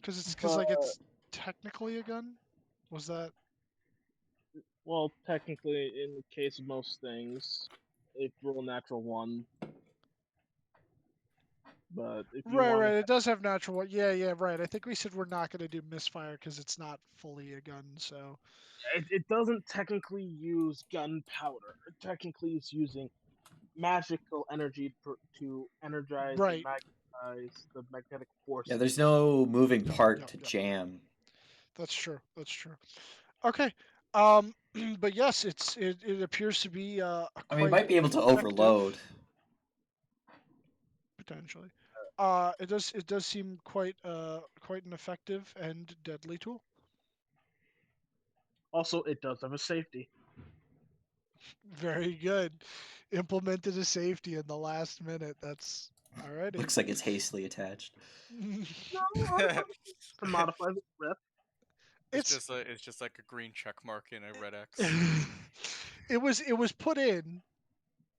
Because like it's technically a gun. Was that? Well, technically, in the case of most things, if roll natural one. But if you Right. It does have natural one. Yeah, right. I think we said we're not going to do misfire because it's not fully a gun. So it doesn't technically use gunpowder. It technically is using magical energy to energize and magnetize the magnetic force. Yeah, there's no moving part to jam. That's true. Okay. but yes, it appears to be I mean, you quite might be able to effective, overload. potentially. It does seem quite an effective and deadly tool. Also, it does have a safety. Very good. Implemented a safety in the last minute. That's alrighty. Looks like it's hastily attached. To modify the grip. It's It's just like a green check mark in a red X. it was put in,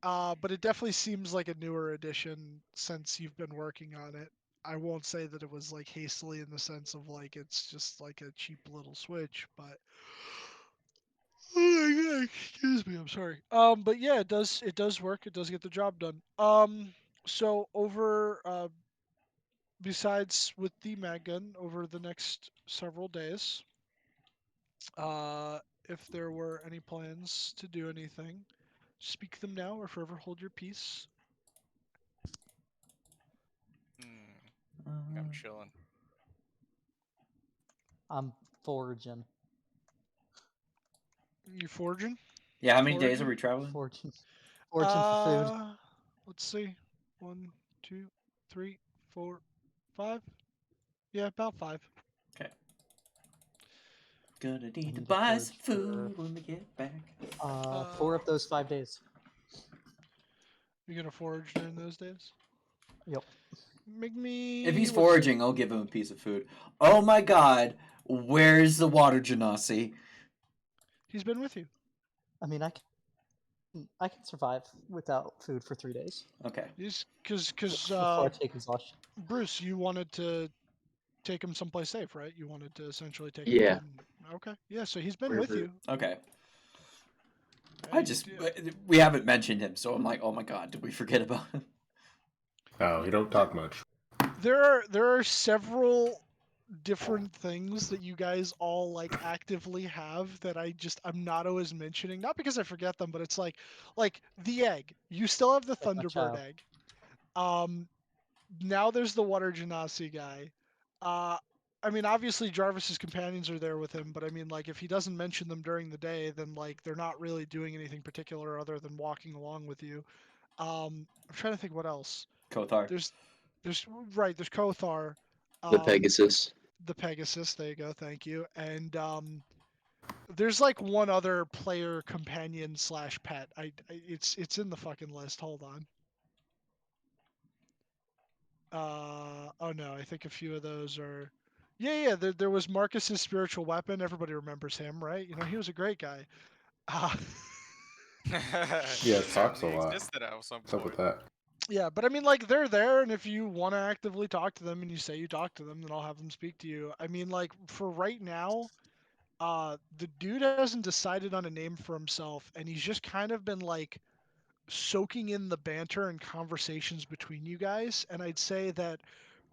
but it definitely seems like a newer addition since you've been working on it. I won't say that it was like hastily in the sense of like it's just like a cheap little switch, but oh my god, excuse me, I'm sorry. But yeah, it does work. It does get the job done. So over besides with the mag gun over the next several days, uh, if there were any plans to do anything, speak them now or forever hold your peace. I'm chilling. I'm foraging. You foraging? Yeah, how many days Foraging? are we traveling? Foraging. Foraging for food. Let's see. 1, 2, 3, 4, 5. Yeah, about 5. Okay. Gonna I need to need to buy some forage for food when we get back. 4 of those 5 days. You gonna forage during those days? Yep. Make me. If he's what is it? foraging, I'll give him a piece of food. Oh my god, where's the water genasi? He's been with you. I mean, I can survive without food for 3 days Okay. He's because before I take exhaustion. Bruce, you wanted to take him someplace safe, right? You wanted to essentially take Yeah. him. Okay. Yeah. So he's been with Wherever. you. Okay. Uh, We haven't mentioned him, so I'm like, oh my god, did we forget about him? Oh, he don't talk much. there are several different things that you guys all like actively have that I'm not always mentioning, not because I forget them, but it's like the egg. You still have the Like my Thunderbird child. egg. Now there's the Water Genasi guy. Uh, I mean, obviously Jarvis's companions are there with him, but I mean, like, if he doesn't mention them during the day, then like they're not really doing anything particular other than walking along with you. I'm trying to think what else. Kothar. There's, there's right. There's Kothar, The um, Pegasus. the Pegasus. There you go. Thank you. And there's like one other player companion slash pet. It's in the fucking list. Hold on. Oh no, I think a few of those are. Yeah. There was Marcus's spiritual weapon. Everybody remembers him, right? You know, he was a great guy. Uh, Yeah, He talks a certainly lot. existed at some What's up with point. that? yeah, but I mean, like, they're there, and if you want to actively talk to them and you say you talk to them, then I'll have them speak to you. I mean, like, for right now, the dude hasn't decided on a name for himself, and he's just kind of been like soaking in the banter and conversations between you guys. And I'd say that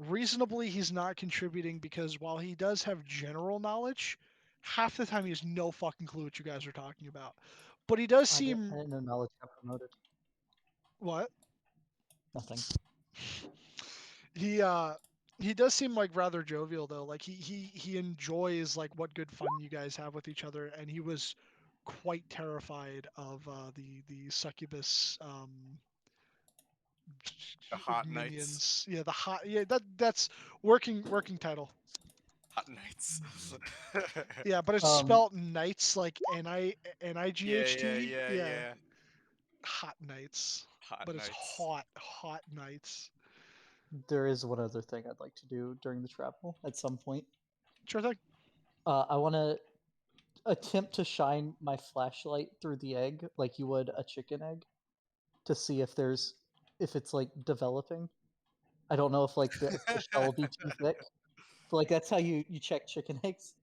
reasonably he's not contributing because while he does have general knowledge, half the time he has no fucking clue what you guys are talking about. But he does I seem didn't know knowledge got promoted. what? Nothing. He he does seem like rather jovial though. Like he enjoys like what good fun you guys have with each other, and he was quite terrified of the succubus The Hot Knights. minions. Yeah, the hot. Yeah, that's working title. Hot Knights. Yeah, but it's Um, spelt knights like N-I-G-H-T. Yeah, yeah. hot knights. Hot But it's Knights. hot knights. there is one other thing I'd like to do during the travel at some point. Sure thing. I want to attempt to shine my flashlight through the egg like you would a chicken egg to see if it's like developing. I don't know if like if the shell will be too thick. But like that's how you check chicken eggs.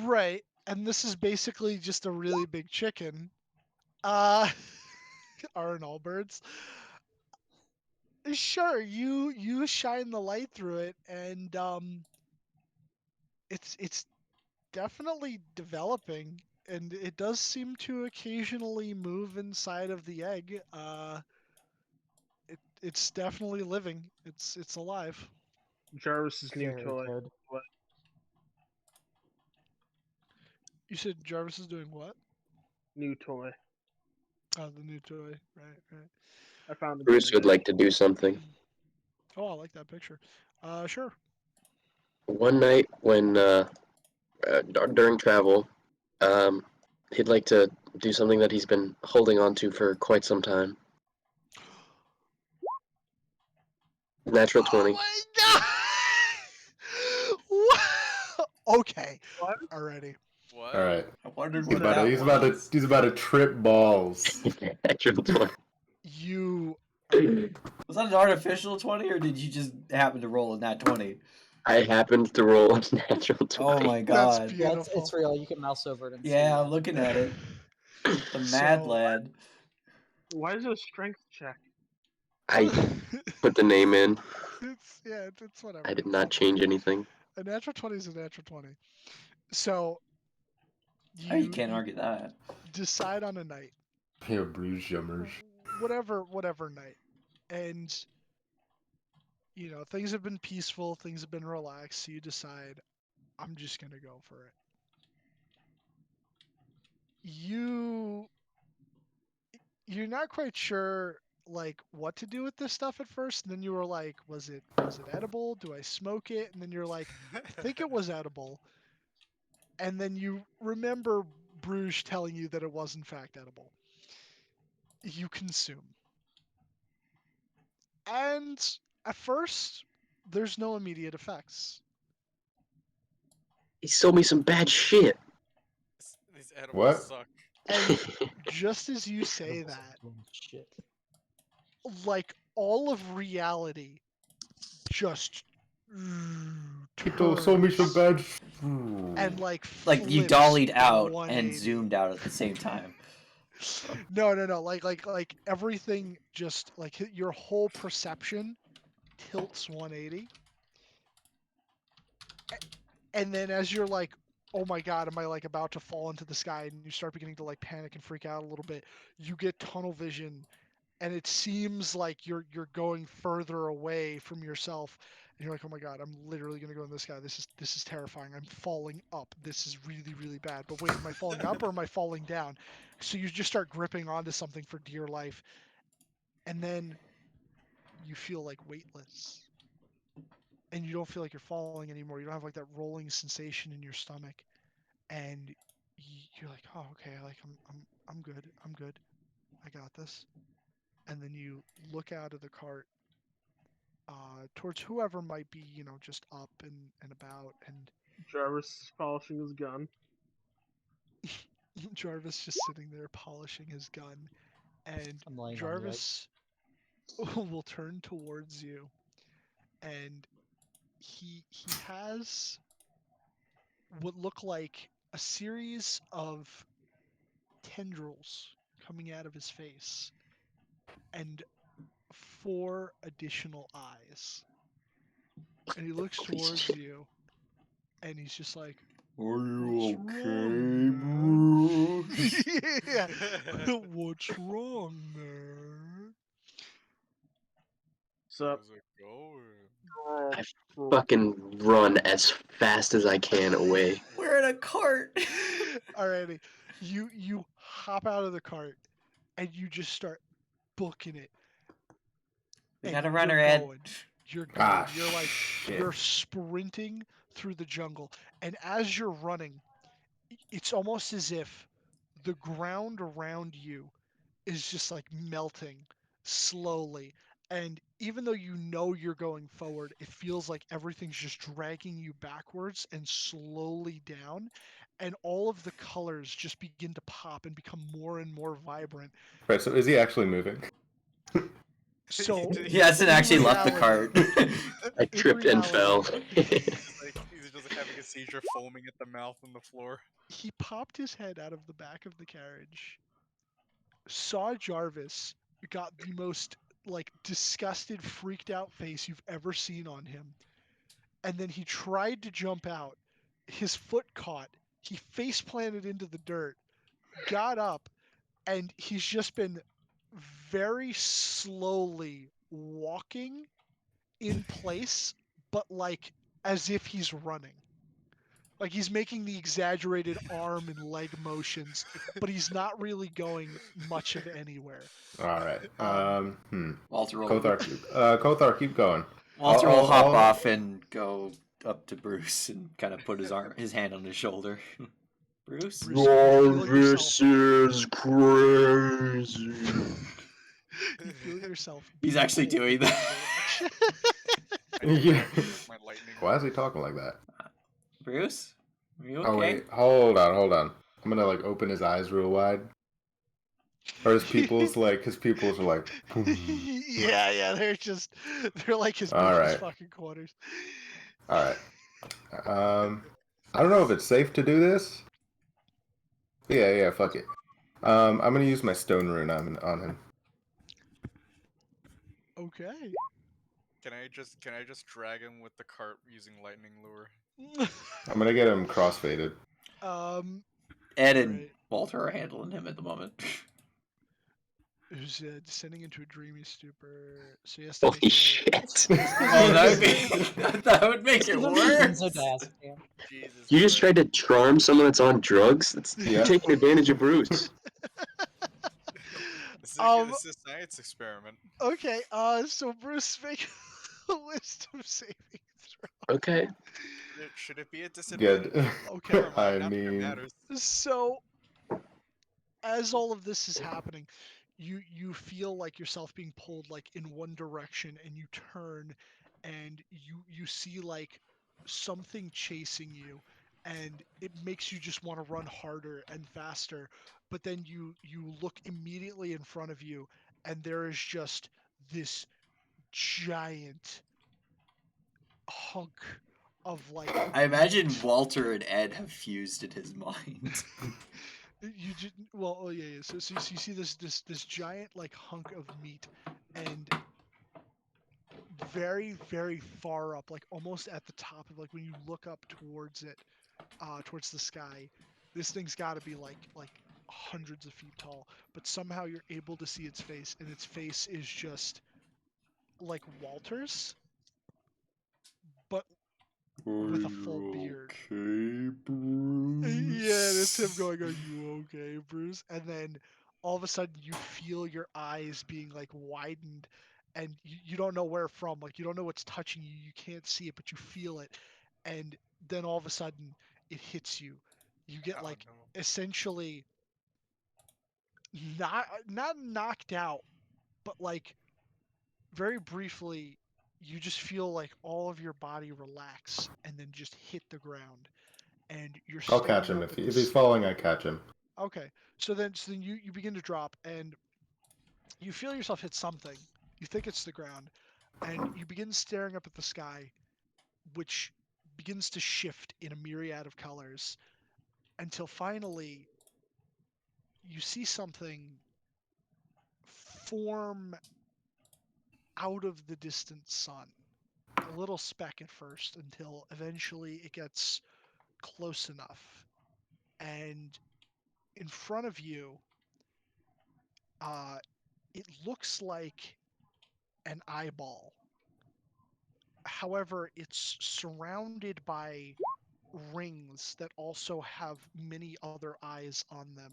Right, and this is basically just a really big chicken. Uh, Aren't all birds? Sure, you shine the light through it, and it's definitely developing, and it does seem to occasionally move inside of the egg. It's definitely living. It's alive. Jarvis's new Very toy. good. You said Jarvis is doing what? new toy. Oh, the new toy. Right. I found it the Bruce other would day. like to do something. Oh, I like that picture. Sure. One night when during travel, um, he'd like to do something that he's been holding on to for quite some time. Natural Oh 20. my god! Okay. What? Alrighty. What? All right. I wondered He's what about to, that he's about to, was. he's about to trip balls. Natural 20. You. Alrighty. Was that an artificial 20 or did you just happen to roll a nat 20? I happened to roll a natural 20. Oh my That's god. Yeah, beautiful. it's real. You can mouse over it and see. Yeah, I'm looking at it. The mad So- lad. Why is it a strength check? I put the name in. it's whatever. I did It's not fine. change anything. A natural 20 is a natural 20. So Oh, you you can't argue that. decide on a night, Here, Bruce Jummers. whatever night, and things have been peaceful, things have been relaxed. So you decide, I'm just gonna go for it. You're not quite sure like what to do with this stuff at first, and then you were like, was it edible? Do I smoke it? And then you're like, I think it was edible. And then you remember Bruges telling you that it was in fact edible. You consume. And at first, there's no immediate effects. He sold me some bad shit. These edibles What? suck. And just as you say that, Shit. like all of reality just People sold me some turns bad. and like You flips dollied out and 180. zoomed out at the same time. No. Like everything just like your whole perception tilts 180. And then as you're like, oh my god, am I like about to fall into the sky? And you start beginning to like panic and freak out a little bit. You get tunnel vision, and it seems like you're going further away from yourself. And you're like, oh my god, I'm literally gonna go in the sky. This is terrifying. I'm falling up. This is really bad. But wait, am I falling up or am I falling down? So you just start gripping onto something for dear life, and then you feel like weightless. And you don't feel like you're falling anymore. You don't have like that rolling sensation in your stomach, and you're like, oh, okay, like I'm good. I'm good. I got this. And then you look out of the cart towards whoever might be, just up and about, and Jarvis polishing his gun. Jarvis just sitting there polishing his gun, and I'm laying on the Jarvis will turn towards you, and he has what look like a series of tendrils coming out of his face and 4 additional eyes. And he looks Holy towards shit. you, and he's just like, Are "What's you wrong, okay, man?" Bruce? Yeah. What's wrong, man? So How's it going? I fucking run as fast as I can away. We're in a cart. Alrighty. You hop out of the cart and you just start booking it. We And got a you're runner, Ed. going. You're going. Ah, You're like shit. you're sprinting through the jungle. And as you're running, it's almost as if the ground around you is just like melting slowly. And even though you know you're going forward, it feels like everything's just dragging you backwards and slowly down. And all of the colors just begin to pop and become more and more vibrant. Right, so is he actually moving? So He hasn't in actually left the cart. reality- I in tripped and fell. reality, He's just like having a seizure, foaming at the mouth and the floor. he popped his head out of the back of the carriage, saw Jarvis, got the most like disgusted, freaked out face you've ever seen on him, and then he tried to jump out. His foot caught. He face planted into the dirt, got up, and he's just been very slowly walking in place, but like as if he's running. Like he's making the exaggerated arm and leg motions, but he's not really going much of anywhere. All right. Walter will Kothar, keep going. Walter will hop I'll- off and go up to Bruce and kind of put his hand on his shoulder. Bruce? Bruce, you feel This is crazy. You feel yourself. He's being actually pulled doing in that. one direction. Yeah. My lightning. Why is he talking like that? Bruce? Are you Oh okay? wait, hold on. I'm gonna like open his eyes real wide. Or his pupils are like. yeah, they're like his All biggest right. fucking quarters. All right. I don't know if it's safe to do this. Yeah, fuck it. I'm gonna use my stone rune on him. Okay. Can I just drag him with the cart using lightning lure? I'm gonna get him crossfaded. Ed and Right. Walter are handling him at the moment. Who's descending into a dreamy stupor. So he has to make Holy a- shit! Oh, that would make it worse. Jesus. You just Christ. tried to charm someone that's on drugs? You're Yeah. taking advantage of Bruce. This is a science experiment. Okay, so Bruce, make a wisdom saving throw. Okay. Should it be a Good. disadvantage? Okay. Never mind, I not that it mean, matters. So, as all of this is happening, you feel like yourself being pulled like in one direction, and you turn, and you see like something chasing you, and it makes you just want to run harder and faster. But then you look immediately in front of you, and there is just this giant hunk of like I imagine Walter and Ed have fused in his mind. you just yeah. So you see this giant like hunk of meat, and very very far up, like almost at the top of, like when you look up towards it, towards the sky, this thing's got to be like hundreds of feet tall. But somehow you're able to see its face, and its face is just like Walter's, but with a full beard. Okay, Bruce? Yeah, it's him going, "Are you okay, Bruce?" And then all of a sudden you feel your eyes being like widened, and you don't know where from. Like you don't know what's touching you. You can't see it, but you feel it. And then all of a sudden it hits you. You get Oh, like no. essentially not knocked out, but like very briefly you just feel like all of your body relax and then just hit the ground. And you're I'll staring catch him up if at he's this. falling. I catch him. Okay, so then you begin to drop, and you feel yourself hit something. You think it's the ground, and you begin staring up at the sky, which begins to shift in a myriad of colors until finally you see something form out of the distant sun. A little speck at first, until eventually it gets close enough, and in front of you, it looks like an eyeball. However, it's surrounded by rings that also have many other eyes on them,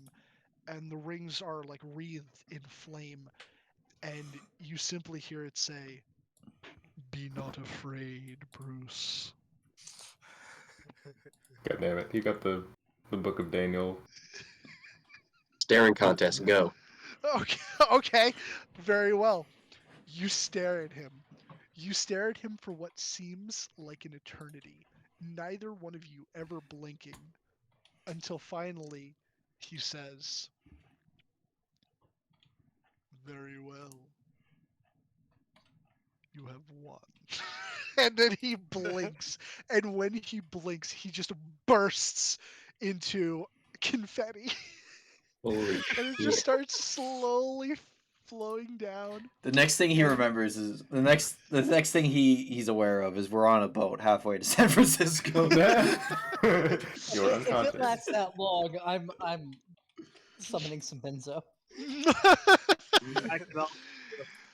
and the rings are like wreathed in flame. And you simply hear it say, "Be not afraid, Bruce." God damn it! You got the Book of Daniel. Staring contest, go. Okay, okay, very well. You stare at him. You stare at him for what seems like an eternity, neither one of you ever blinking, until finally he says, "Very well. You have won." And then he blinks, and when he blinks, he just bursts into confetti. Holy And it just starts slowly flowing down. The next thing he remembers is the next thing he's aware of is we're on a boat halfway to San Francisco. You're If it unconscious. lasts that long, I'm summoning some benzo. I cannot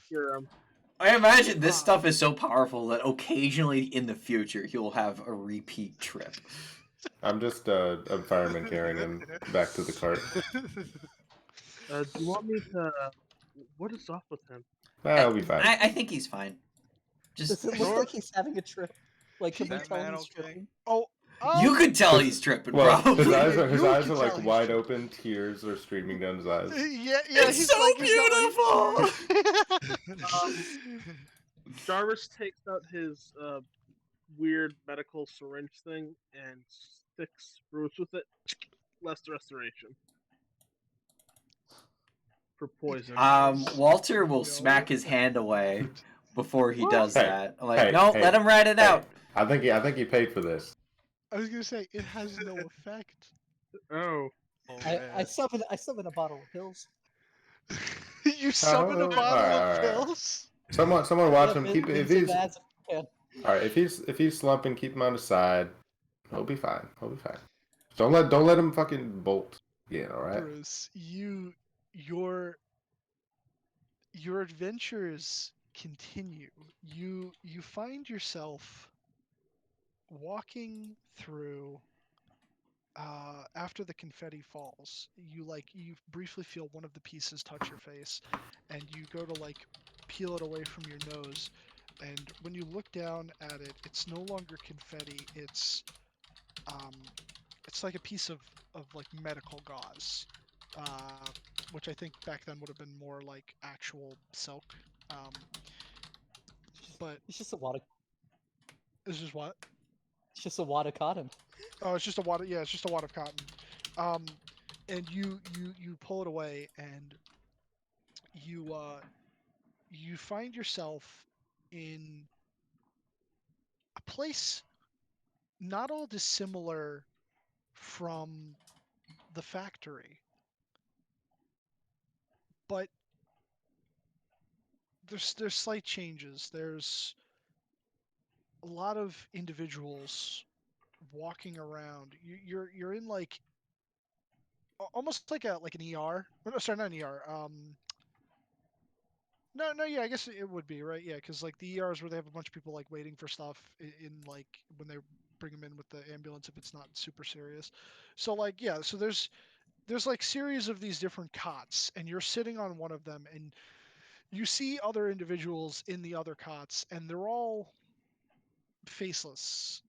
hear him. I imagine this stuff is so powerful that occasionally in the future he'll have a repeat trip. I'm just a fireman carrying him back to the cart. Do you want me to? What is up with him? He'll be fine. I think he's fine. Does Just it look like he's having a trip? Like, can we That tell man he's okay? tripping? Oh, you could tell he's tripping, Well, probably. his You eyes can are like tell he's wide tripping. open. Tears are streaming down his eyes. Yeah, It's he's so like, he's got, like... Jarvis takes out his weird medical syringe thing and sticks Bruce with it. Less restoration for poison. Walter will No. smack his hand away before he does Hey, that. I'm like, hey, no, hey, let him ride it hey. out. I think he paid for this. I was gonna say it has no effect. Oh, I summon a bottle of pills. You summon a bottle of alright. pills. Someone watch Yeah, him. Keep if Vince he's and Vaz can. all right. If he's slumping, keep him on the side. He'll be fine. He'll be fine. Don't let him fucking bolt. Yeah, all right. Bruce, your adventures continue. You find yourself walking through after the confetti falls. You briefly feel one of the pieces touch your face, and you go to like peel it away from your nose, and when you look down at it, it's no longer confetti. It's like a piece of like medical gauze, uh, which I think back then would have been more like actual silk. Um, but It's just a wad of this is what? it's just a wad of cotton. Oh, it's just a wad. Yeah, it's just a wad of cotton. Um, and you pull it away, and you find yourself in a place not all dissimilar from the factory, but there's slight changes. There's a lot of individuals walking around. You're in like almost like an ER. No, sorry, not an ER. No, yeah, I guess it would be right. Yeah, because like the ERs where they have a bunch of people like waiting for stuff in like when they bring them in with the ambulance if it's not super serious. So like yeah, so there's like series of these different cots, and you're sitting on one of them, and you see other individuals in the other cots, and they're all faceless.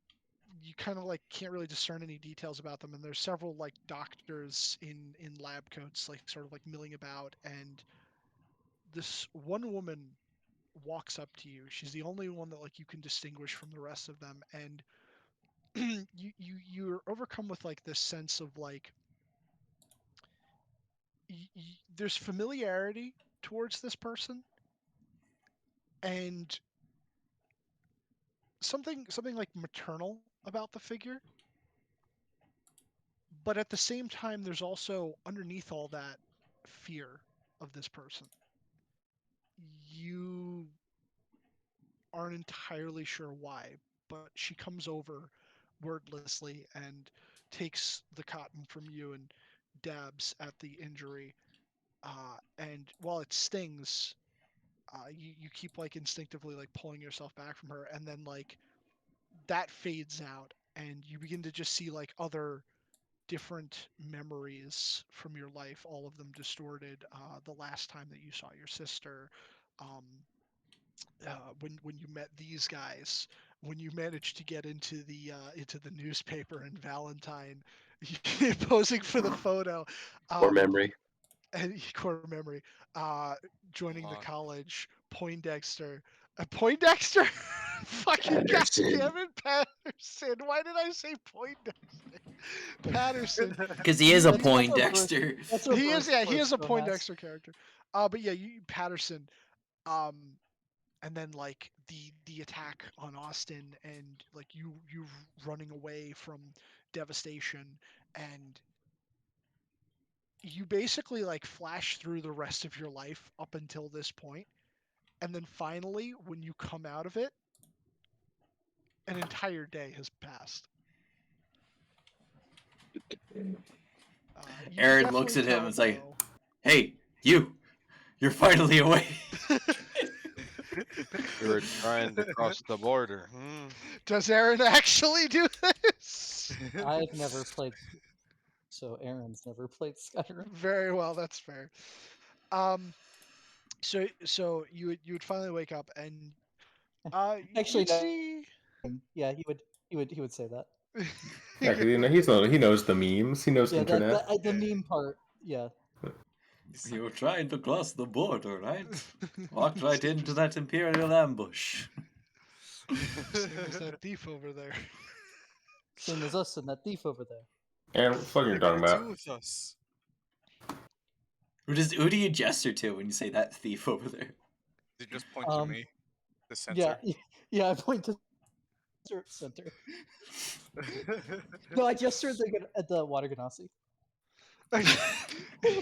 You kind of like can't really discern any details about them, and there's several like doctors in lab coats like sort of like milling about, and this one woman walks up to you. She's the only one that like you can distinguish from the rest of them, and you're overcome with like this sense of like there's familiarity towards this person, and something like maternal about the figure, but at the same time there's also underneath all that fear of this person. You aren't entirely sure why, but she comes over wordlessly and takes the cotton from you and dabs at the injury. And while it stings, you keep like instinctively like pulling yourself back from her, and then like that fades out, and you begin to just see like other different memories from your life, all of them distorted. The last time that you saw your sister, um, when you met these guys, when you managed to get into the newspaper in Valentine, posing for the photo, Or um, memory. and core memory, joining the Lock. college, Poindexter, Poindexter, fucking Patterson. goddammit, Patterson. Why did I say Poindexter? Patterson. Because he is a That's what Poindexter. That's what He is, Bruce yeah, he is a Wayne has. Poindexter character. But yeah, Patterson. Um, and then like the attack on Austin, and like you running away from devastation, and you basically like flash through the rest of your life up until this point, and then finally when you come out of it, an entire day has passed. You can Aaron looks definitely at him tell, and is like, though. "Hey, you're finally awake." We were trying to cross the border. Hmm. Does Aaron actually do this? I've never played, so Aaron's never played Skyrim. Very well, that's fair. So you would finally wake up and Actually, you'd no. see. Yeah, he would say that. Yeah, 'cause he knows the memes. He knows Yeah, internet. the meme part. Yeah. You were trying to cross the border, right? Walked right into that Imperial ambush. Same as that thief over there. Same as us and that thief over there. And what the fuck are you talking Do about? with us. Who do you gesture to when you say that thief over there? They just point to me, the Yeah, censor. yeah, I point to the center. No, I gestured at the water ganassi.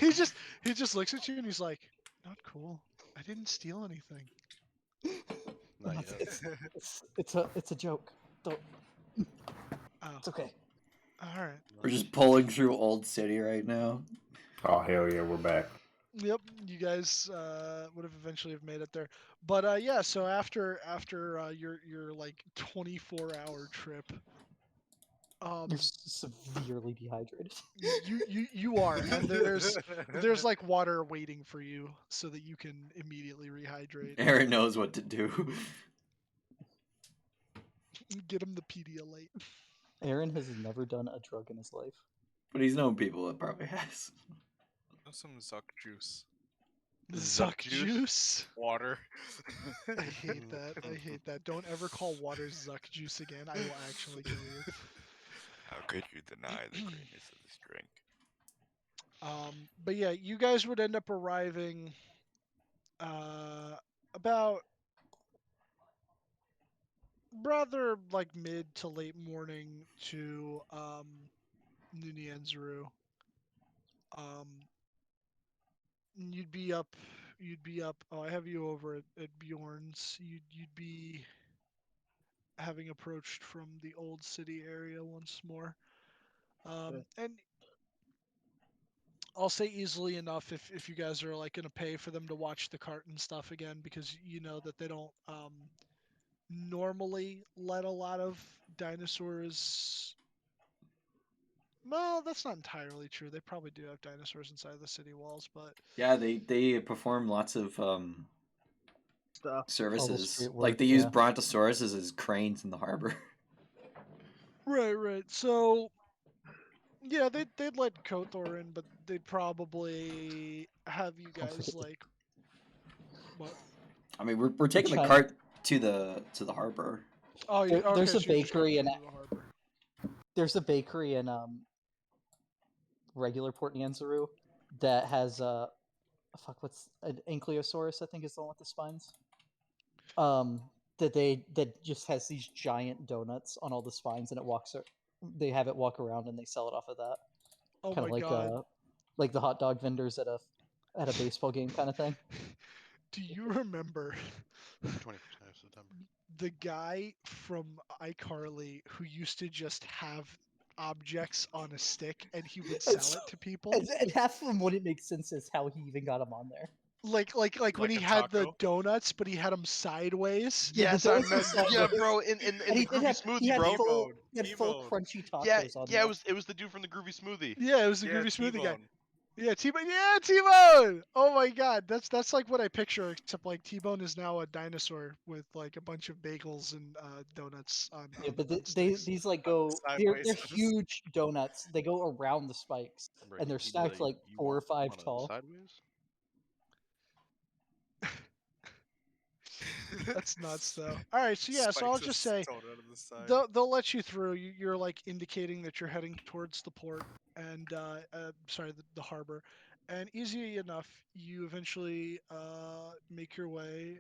he just looks at you and he's like, "Not cool. I didn't steal anything." Not yet. It's a joke. Don't. Oh, It's okay. all right. We're just pulling through Old City right now. Oh hell yeah, we're back. Yep, you guys would have eventually have made it there. But yeah, so after your like 24-hour trip, You're severely dehydrated. you are, and there's like water waiting for you so that you can immediately rehydrate. Aaron knows what to do. Get him the Pedialyte. Aaron has never done a drug in his life. But he's known people that probably has. Some Zuck juice. Zuck juice. Water. I hate that. I hate that. Don't ever call water Zuck juice again. I will actually kill you. How could you deny the greatness of this drink? But yeah, you guys would end up arriving about rather like mid to late morning to Nyazaru. You'd be up. Oh, I have you over at Bjorn's. You'd be having approached from the old city area once more. And I'll say easily enough if you guys are like gonna pay for them to watch the cart and stuff again, because you know that they don't normally let a lot of dinosaurs. Well, that's not entirely true. They probably do have dinosaurs inside the city walls, but Yeah, they perform lots of Stuff. services. street Like work, they use yeah. brontosauruses as cranes in the harbor. right. So yeah, they'd let Kothor in, but they'd probably have you guys like what? I mean, we're taking the China- cart to the harbor. Oh, There- okay, there's a so you're just bakery going in through the harbor. There's a bakery in regular Port Nyazaru that has what's an Ankylosaurus, I think is the one with the spines. That just has these giant donuts on all the spines, and they have it walk around and they sell it off of that. Oh Kind my of god. like the hot dog vendors at a baseball game kind of thing. Do you remember 20% of September. the guy from iCarly who used to just have objects on a stick and he would sell it to people? And half of them wouldn't make sense as how he even got them on there. Like when he a had the taco? donuts, but he had them sideways. Yeah, Yes, the I donuts were remember. Yeah, sideways. bro. In And the he did groovy have smoothie, bro. full T-bone. crunchy tacos Yeah, on yeah. there. It was the dude from the groovy smoothie. Yeah, it was the Yeah, groovy smoothie guy. T-bone. Yeah, T-Bone. Yeah, T-Bone. Oh my God, that's like what I picture. Except like T-Bone is now a dinosaur with like a bunch of bagels and donuts on. Yeah, on but sticks. these like go they're Sideways. huge donuts. They go around the spikes, Bro, and they're he'd be stacked like "You 4 or want 5 one of tall. Sideways. That's nuts, though. All right, so yeah, so I'll Spikes just are say thrown out of the side. they'll let you through. You're like indicating that you're heading towards the port and the harbor, and easy enough, you eventually make your way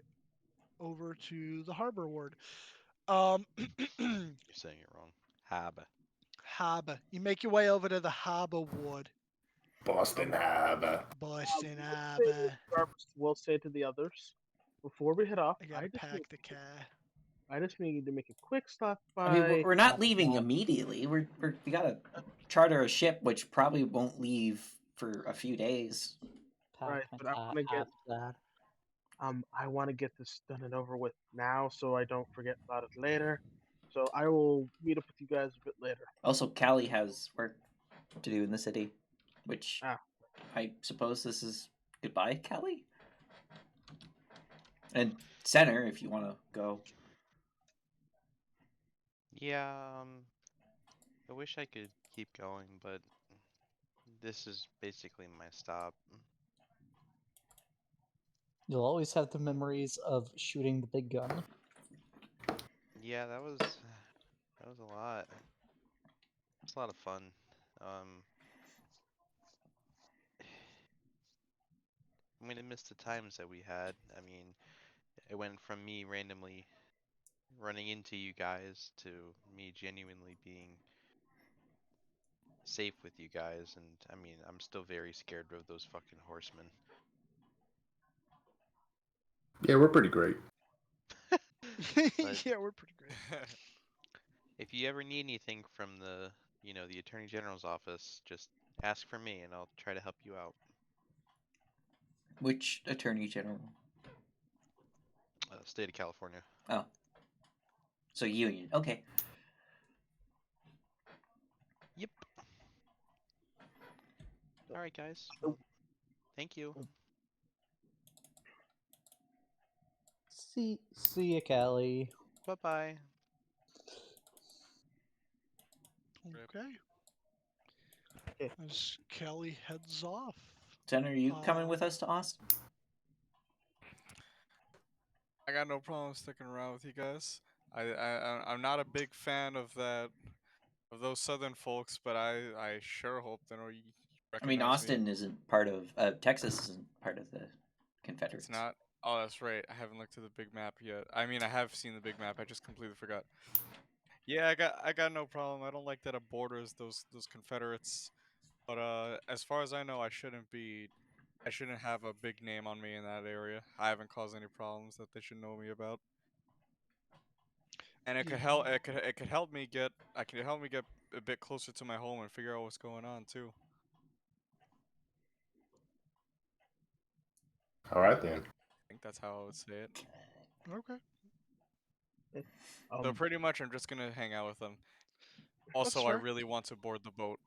over to the harbor ward. You're saying it wrong. Hab. Harbor. You make your way over to the harbor ward. Boston Harbor. Boston Harbor. We'll say to the others, before we head off, I gotta pack the car. I just need to make a quick stop by. I mean, we're not leaving immediately. We gotta charter a ship, which probably won't leave for a few days. Right, but I wanna get- I want to get this done and over with now, so I don't forget about it later. So I will meet up with you guys a bit later. Also, Callie has work to do in the city, which Ah. I suppose this is goodbye, Callie? And Center, if you want to go. Yeah, I wish I could keep going, but this is basically my stop. You'll always have the memories of shooting the big gun. Yeah, that was a lot. It was a lot of fun. Um, I'm gonna miss the times that we had. I mean, it went from me randomly running into you guys to me genuinely being safe with you guys, and I mean, I'm still very scared of those fucking horsemen. Yeah, we're pretty great. But Yeah, we're pretty great. if you ever need anything from the, the Attorney General's office, just ask for me and I'll try to help you out. Which Attorney General? State of California. Oh. So Union. Okay. Yep. All right, guys. Well, thank you. See ya, Callie. Bye-bye. Okay. Okay. As Kelly heads off. Center, are you coming with us to Austin? I got no problem sticking around with you guys. I'm not a big fan of those southern folks, but I sure hope they know you I mean, recognize me. Austin isn't part of Texas isn't part of the Confederates. It's not. Oh, that's right. I haven't looked at the big map yet. I mean, I have seen the big map. I just completely forgot. Yeah, I got no problem. I don't like that it borders those Confederates. But as far as I know, I shouldn't have a big name on me in that area. I haven't caused any problems that they should know me about. And it could help. It could help me get. I can help me get a bit closer to my home and figure out what's going on too. All right then. I think that's how I would say it. Okay. So pretty much, I'm just gonna hang out with them. That's Also, I fair. really want to board the boat.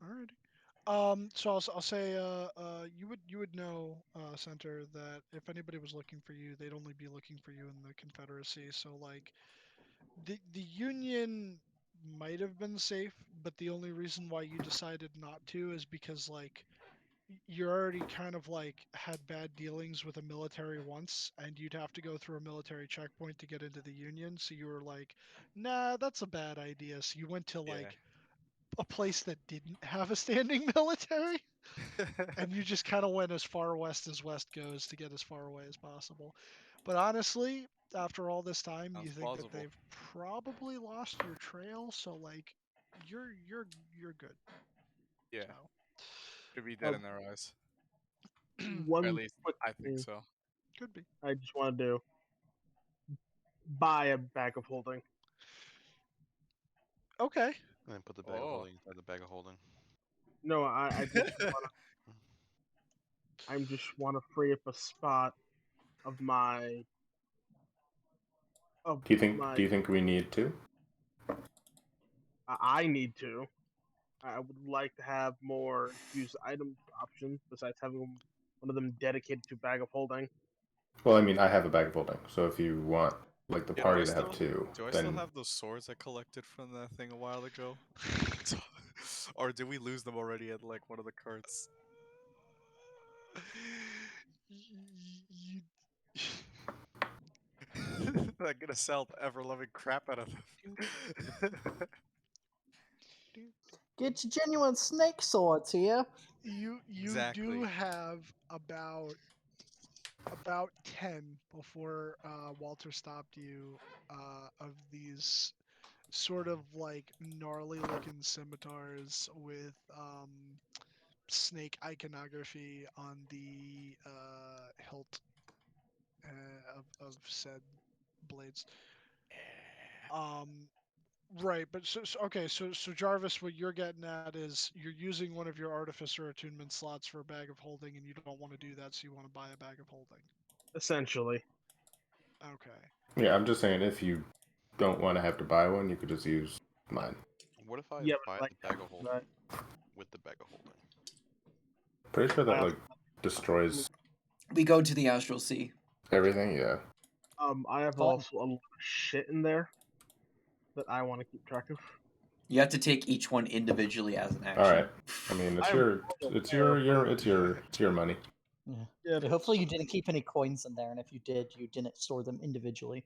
Alrighty. So I'll say, you would know, Center, that if anybody was looking for you, they'd only be looking for you in the Confederacy. So like, the Union might have been safe, but the only reason why you decided not to is because like you're already kind of like had bad dealings with a military once, and you'd have to go through a military checkpoint to get into the Union. So you were like, nah, that's a bad idea. So you went to Yeah. like a place that didn't have a standing military, and you just kind of went as far west as west goes to get as far away as possible. But honestly, after all this time, you Sounds think that plausible. they've probably lost your trail, so like you're good. Yeah, So should be dead in their eyes. Or at One least quick I think thing so. could be. I just want to do: buy a bag of holding. Okay. And then put the bag of Oh. holding inside the bag of holding. No, I just wanna. I just want to free up a spot of my. Of Do you think? my. Do you think we need to? I need to. I would like to have more use item options besides having one of them dedicated to bag of holding. Well, I mean, I have a bag of holding, so if you want like the Yeah, party to have two, do I still then have those swords I collected from that thing a while ago? Or did we lose them already at like one of the carts? You, I'm gonna sell the ever loving crap out of them. Get your genuine snake swords here. you Exactly. do have about 10 before Walter stopped you, of these sort of like gnarly looking scimitars with snake iconography on the hilt of said blades. Um, Right, but okay, so Jarvis, what you're getting at is you're using one of your artificer attunement slots for a bag of holding, and you don't want to do that, so you want to buy a bag of holding. Essentially. Okay. Yeah, I'm just saying if you don't want to have to buy one, you could just use mine. What if I Yeah, buy but like, the bag of holding but with the bag of holding? Pretty sure I that also, like destroys We go to the Astral Sea. everything. Yeah. I have Fun. also a lot of shit in there that I want to keep track of. You have to take each one individually as an action. All right. I mean, it's I'm your, well it's aware, your, but- it's your money. Yeah. Yeah, Yeah, hopefully you didn't keep any coins in there, and if you did, you didn't store them individually.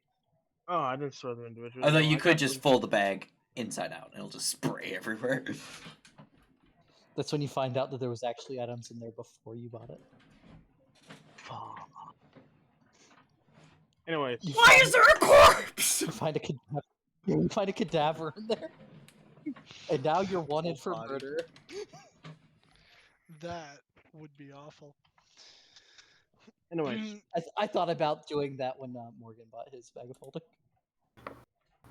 Oh, I didn't store them individually. Although No, you I could got just them. fold the bag inside out and it'll just spray everywhere. That's when you find out that there was actually items in there before you bought it. Fuck. Anyways, You Why find, is there a corpse? you find a cadaver. You find a cadaver in there, and now you're wanted for body. murder. That would be awful. anyways, I thought about doing that when Morgan bought his bag of holding.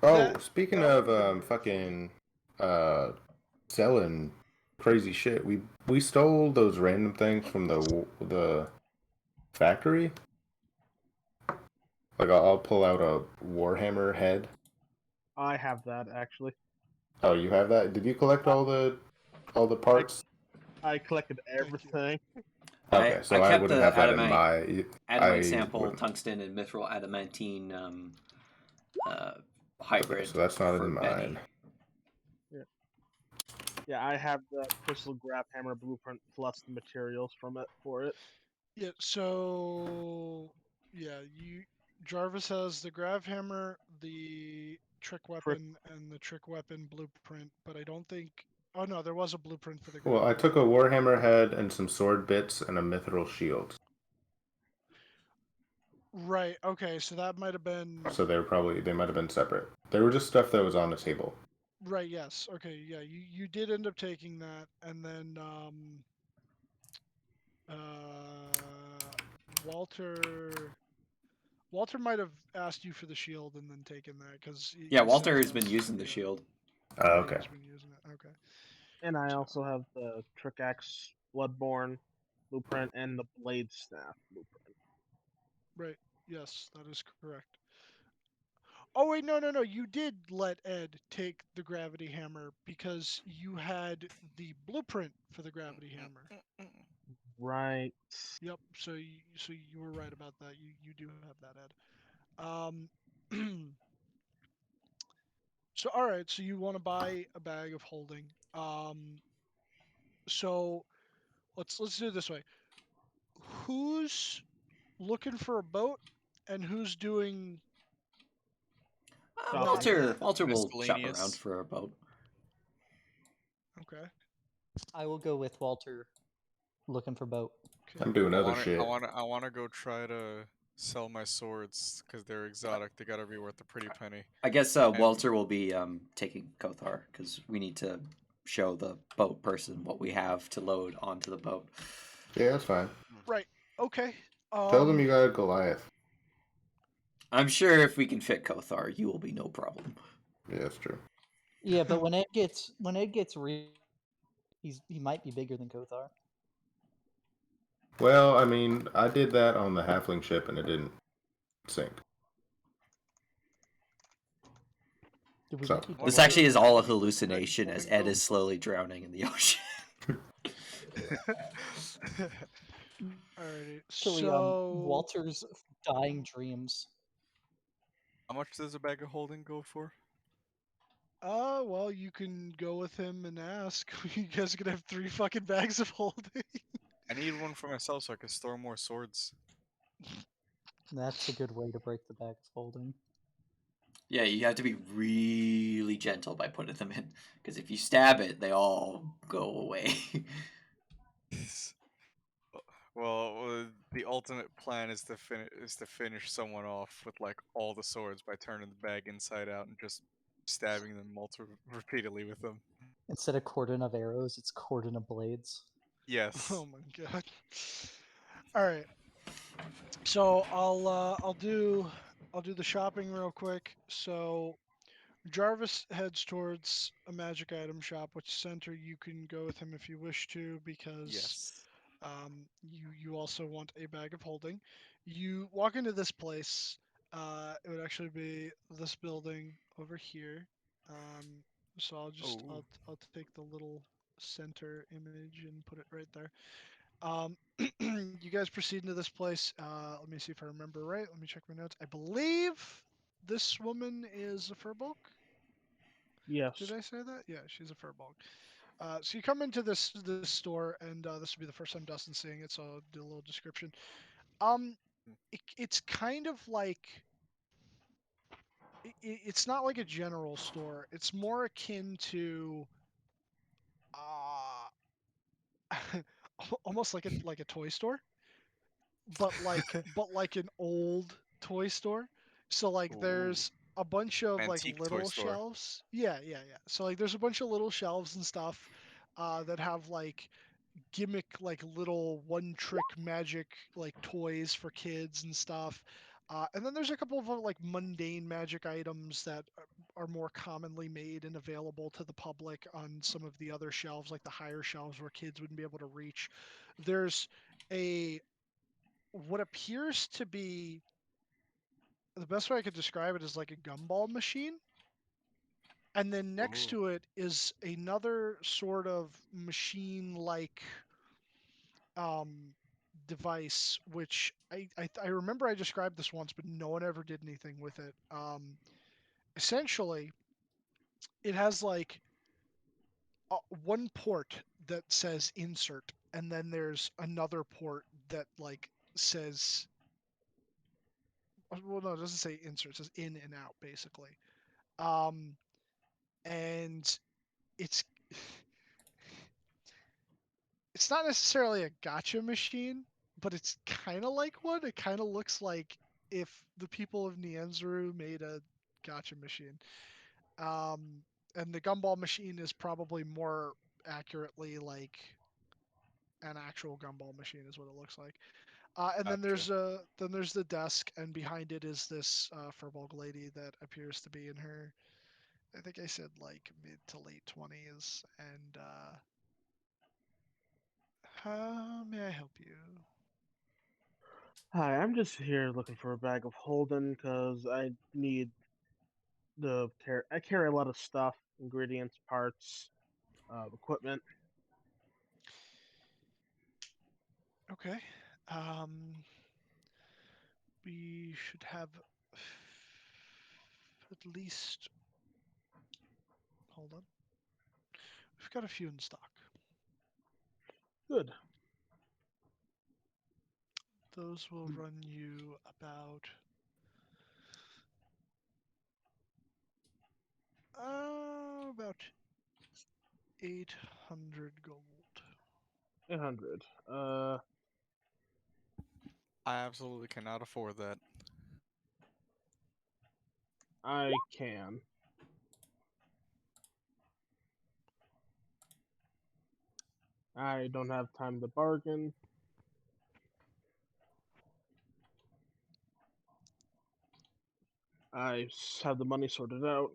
Oh, That- speaking that of would've been worth it. fucking selling crazy shit, we stole those random things from the factory. Like I'll pull out a Warhammer head. I have that actually. Oh, you have that? Did you collect all the parts? I collected you. everything. Okay, so I I kept wouldn't the have that in adamite, my. adamite sample, wouldn't. tungsten, and mithril adamantine hybrid So that's not for in Benny. mine. Yeah, I have the crystal grab hammer blueprint plus the materials from it for it. Yeah, so Jarvis has the grav hammer, the trick weapon, and the trick weapon blueprint, but I don't think. Oh no, there was a blueprint for the grav Well, I hammer. took a Warhammer head and some sword bits and a mithril shield. Right. Okay. So that might have been. So they might have been separate. They were just stuff that was on the table. Right. Yes. Okay. Yeah. You did end up taking that, and then Walter. Walter might have asked you for the shield and then taken that because Yeah, Walter has been using the shield. Oh, okay. He's been using it. Okay. And I also have the trick axe bloodborne blueprint and the blade staff blueprint. Right. Yes, that is correct. Oh wait, no. You did let Ed take the gravity hammer because you had the blueprint for the gravity hammer. Right. Yep. So you were right about that. You do have that, Ed. So all right. So you want to buy a bag of holding. So let's do it this way. Who's looking for a boat, and who's doing? Shopping. Walter will shop around Miscellaneous. for a boat. Okay. I will go with Walter, looking for boat. I'm doing other shit. I wanna go try to sell my swords because they're exotic. They gotta be worth a pretty penny. I guess Walter will be taking Kothar because we need to show the boat person what we have to load onto the boat. Yeah, that's fine. Right. Okay. Tell them you got a Goliath. I'm sure if we can fit Kothar, you will be no problem. Yeah, that's true. Yeah, but when Ed gets real, he might be bigger than Kothar. Well, I mean, I did that on the halfling ship and it didn't sink. Did we So- make you This do actually it? is all a hallucination as Ed is slowly drowning in the ocean. Alrighty. Actually, So Walter's dying dreams. How much does a bag of holding go for? well, you can go with him and ask. You guys are gonna have 3 fucking bags of holding. I need one for myself so I can store more swords. That's a good way to break the bag of holding. Yeah, you have to be really gentle by putting them in, because if you stab it, they all go away. Well, the ultimate plan is to finish someone off with like all the swords by turning the bag inside out and just stabbing them repeatedly with them. Instead of cordon of arrows, it's cordon of blades. Yes. Oh my god. All right. So I'll do the shopping real quick. So Jarvis heads towards a magic item shop, which center you can go with him if you wish to, because Yes. you also want a bag of holding. You walk into this place. It would actually be this building over here. So Oh. I'll take the little center image and put it right there. You guys proceed into this place. Let me see if I remember right. Let me check my notes. I believe this woman is a furbolg. Yes. Did I say that? Yeah, she's a furbolg. So you come into this store, and this will be the first time Dustin's seeing it, so I'll do a little description. It's kind of like it's not like a general store. It's more akin to almost like a toy store, but like an old toy store. So like Ooh. there's a bunch of like Antique toy little store. shelves. Yeah. So like there's a bunch of little shelves and stuff that have like gimmick like little one trick magic like toys for kids and stuff. And then there's a couple of like mundane magic items that are more commonly made and available to the public on some of the other shelves, like the higher shelves where kids wouldn't be able to reach. There's a what appears to be the best way I could describe it is like a gumball machine. And then next Ooh. to it is another sort of machine like um, device, which I remember I described this once, but no one ever did anything with it. Essentially, it has like one port that says insert, and then there's another port that like says, well, no, it doesn't say insert, it says in and out, basically. Um, and it's it's not necessarily a gotcha machine, but it's kind of like one. It kind of looks like if the people of Nyazaru made a gotcha machine. And the gumball machine is probably more accurately like an actual gumball machine is what it looks like. And Gotcha. then there's the desk, and behind it is this Furbolg lady that appears to be in her, I think I said like mid to late 20s, and how may I help you? Hi, I'm just here looking for a bag of Holden because I need I carry a lot of stuff, ingredients, parts, equipment. Okay. Um, we should have at least. Hold on. We've got a few in stock. Good. Those will run you about 800 gold. 800. I absolutely cannot afford that. I can. I don't have time to bargain. Have the money sorted out.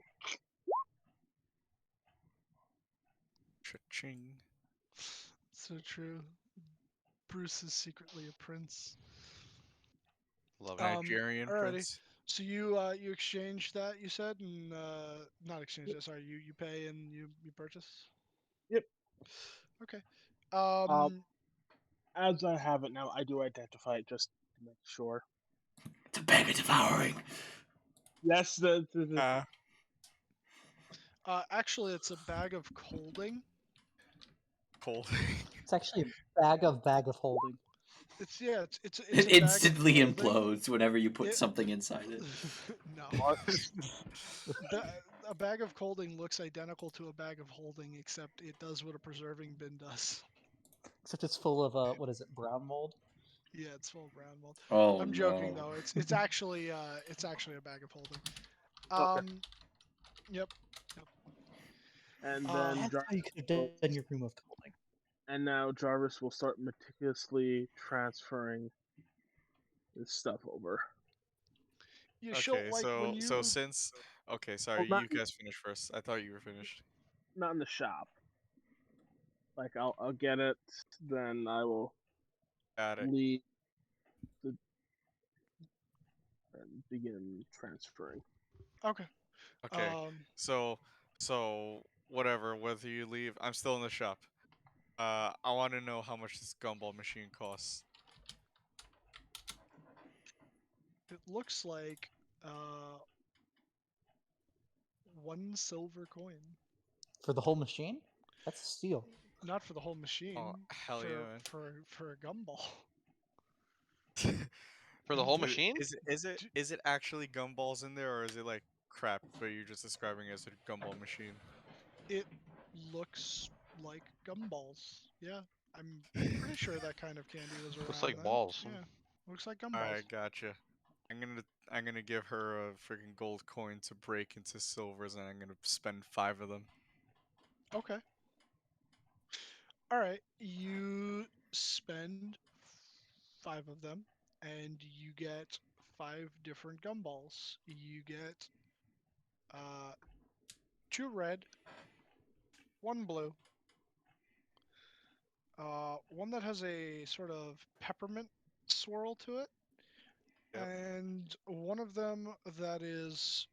Cha-ching. So true. Bruce is secretly a prince. Love it. Nigerian Alrighty. prince. So you exchange that you said, and not exchange that. Sorry, you pay and you purchase. Yep. Okay. Uh, as I have it now, I do identify it just to make sure. It's a bag of devouring. Yes, Actually, it's a bag of colding. Cold. It's actually a bag of holding. It's It a bag of instantly holding. implodes whenever you put It- something inside it. No. A bag of colding looks identical to a bag of holding, except it does what a preserving bin does. Except it's full of what is it, brown mold? Yeah, it's full of brown mold. Oh I'm joking no. though. It's actually a bag of holding. Okay. Yep. And Uh, then That's how you could have done your room of holding. and now Jarvis will start meticulously transferring his stuff over. You show Okay, like when so you since okay, Well, sorry, not you guys finish first. I thought you were finished. not in the shop. Like I'll get it, then I will Got it. leave the and begin transferring. okay. Okay. So whatever, whether you leave, I'm still in the shop. I want to know how much this gumball machine costs. It looks like uh 1 silver coin. For the whole machine? That's a steal. Not for the whole machine. Oh, hell yeah, man. For a gumball. For the whole Dude, machine? is it actually gumballs in there, or is it like crap, but you're just describing it as a gumball machine? It looks like gumballs. Yeah, I'm pretty sure that kind of candy was around Looks like then. balls. Yeah, looks like gumballs. Alright, gotcha. I'm gonna give her a freaking gold coin to break into silvers, and I'm gonna spend 5 of them. Okay. All right. You spend 5 of them, and you get 5 different gumballs. You get uh 2 red, 1 blue, one that has a sort of peppermint swirl to it, Yep. and one of them that is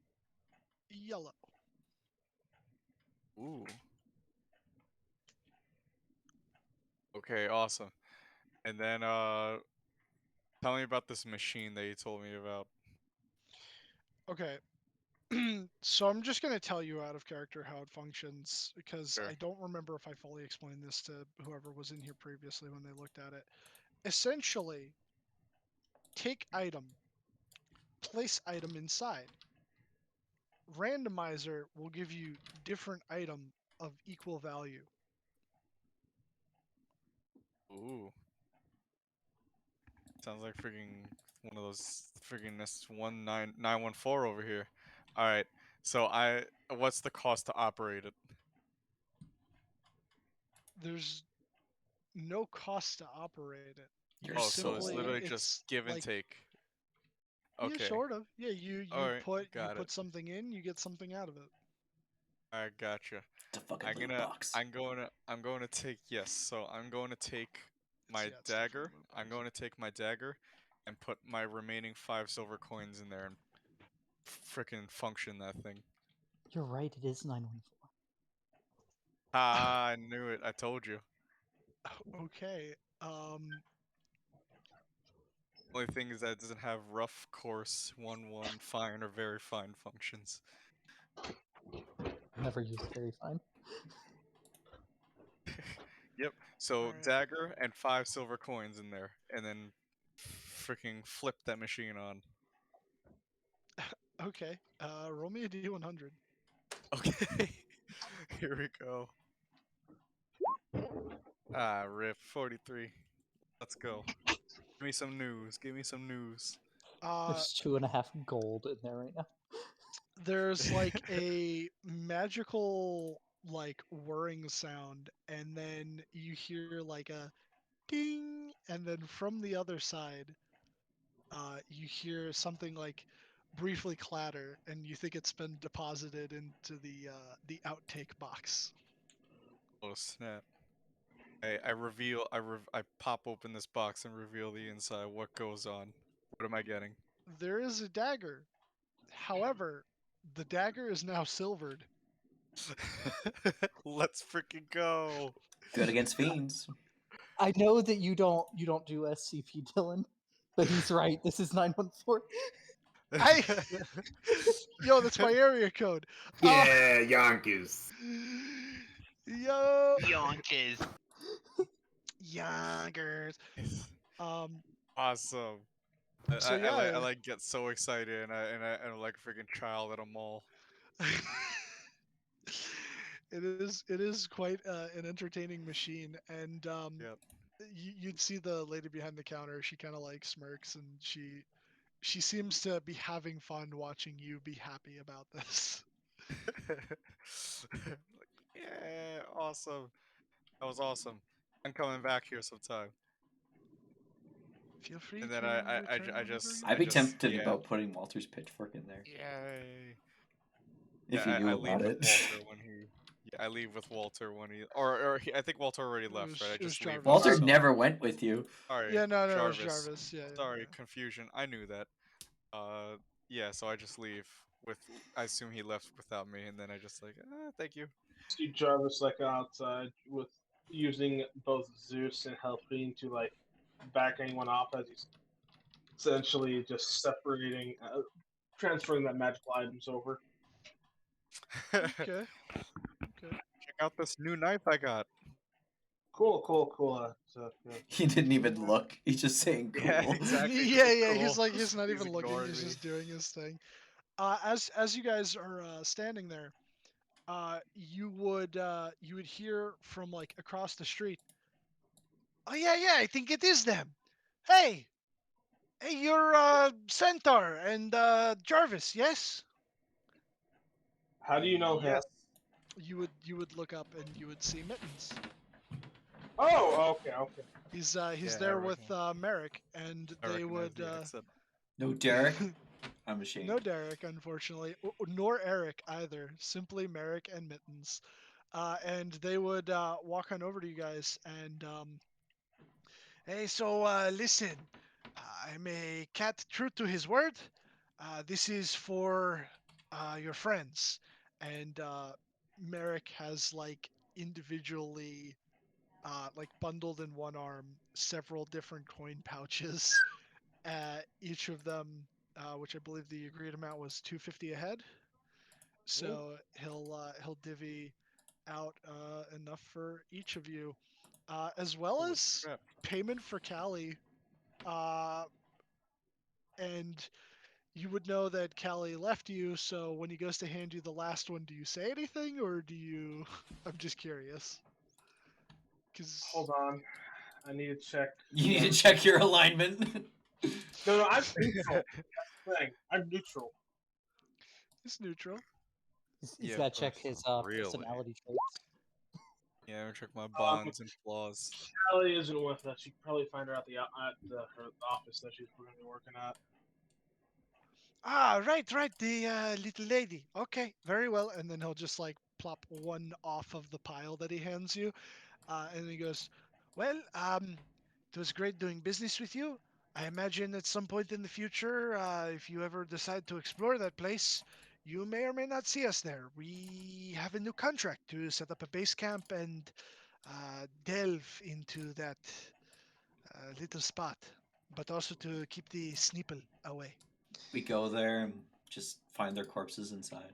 yellow. Ooh. Okay, awesome. And then tell me about this machine that you told me about. Okay. So I'm just going to tell you out of character how it functions because Sure. I don't remember if I fully explained this to whoever was in here previously when they looked at it. Essentially, take item, place item inside. Randomizer will give you different item of equal value. Ooh. Sounds like freaking one of those freaking S19914 over here. Alright. So what's the cost to operate it? There's no cost to operate it. You're Oh, so so it's Simply, literally old. just it's give and like take. yeah, Okay. sort of. Yeah, you Alright, you got it. put something in, you get something out of it. I gotcha. It's a fucking loot box. I'm going to take yes. So I'm going to take my It's definitely dagger. loot I'm box. going to take my dagger and put my remaining 5 silver coins in there and frickin' function that thing. You're right, it is 914. Ah, I knew it. I told you. Okay. Only thing is that it doesn't have rough, coarse, 1-1, fine, or very fine functions. Never used very fine. Yep. So Alright. dagger and 5 silver coins in there, and then freaking flip that machine on. Okay. Roll me a D100. Okay. Here we go. Ah, rip. 43. Let's go. Give me some news. Give me some news. There's 2.5 gold in there right now. There's like a magical like whirring sound, and then you hear like a ding, and then from the other side, you hear something like briefly clatter, and you think it's been deposited into the outtake box. Oh snap! I pop open this box and reveal the inside. What goes on? What am I getting? There is a dagger. However, the dagger is now silvered. Let's freaking go! Good against fiends. I know that you don't do SCP, Dylan, but he's right. This is 914. I Yo, that's my area code. Yeah, Yonkers. Yo, Yonkers. youngers. Um, Awesome. so I yeah, like get so excited and I'm like a freaking child at a mall. it is quite an entertaining machine, and Yep. you'd see the lady behind the counter. She kind of like smirks, and she seems to be having fun watching you be happy about this. Like, yeah, awesome. That was awesome. I'm coming back here sometime. Feel free And to then return I whenever just you I'd be want. tempted yeah. about putting Walter's pitchfork in there Yay. if Yeah, you knew I leave about with it. Walter when he. Yeah, I leave with Walter when he. Or I think Walter already left, right? I It was just leave Jarvis. with Walter myself. never went with you. Sorry, Yeah, no, it was Jarvis. Jarvis. Yeah. Sorry, confusion. I knew that. Yeah, so I just leave with. I assume he left without me, and then I just like, thank you. See Jarvis like outside with using both Zeus and Helping to like back anyone off as he's essentially just separating, transferring that magical items over. Check Okay. Okay. out this new knife I got. Cool. He didn't even look. He's just saying cool. Yeah, exactly. Yeah. Cool. He's not He's even looking. ignoring He's me. just doing his thing. As you guys are standing there, you would hear from like across the street. Oh yeah. I think it is them. Hey, you're Centaur and Jarvis, yes? How do you know him? Yes. You would look up and you would see Mittens. Oh, okay. He's Yeah, there I with recognize- Merrick, and I they recognize would the accent. No Derek? I'm ashamed. no Derek, unfortunately, nor Eric either. Simply Merrick and Mittens, and they would walk on over to you guys and hey, so listen, I'm a cat true to his word. This is for your friends, and Merrick has like individually like bundled in one arm several different coin pouches. Each of them, which I believe the agreed amount was 250 a head. So he'll divvy out enough for each of you, as well Holy as crap. payment for Callie. And you would know that Callie left you. So when he goes to hand you the last one, do you say anything or do you? I'm just curious. Cause Hold on, I need to check. You need to check your alignment. No, I'm neutral. That's the thing. I'm neutral. it's neutral. He's Yeah, got to check his really. personality traits. Yeah, I'm gonna check my bonds and flaws. Callie isn't with us. You can probably find her at her office that she's going to be working at. Ah, right. The little lady. Okay, very well. And then he'll just like plop one off of the pile that he hands you, and he goes, "Well, it was great doing business with you. I imagine at some point in the future, if you ever decide to explore that place, you may or may not see us there. We have a new contract to set up a base camp and delve into that little spot, but also to keep the Sneeple away." We go there and just find their corpses inside.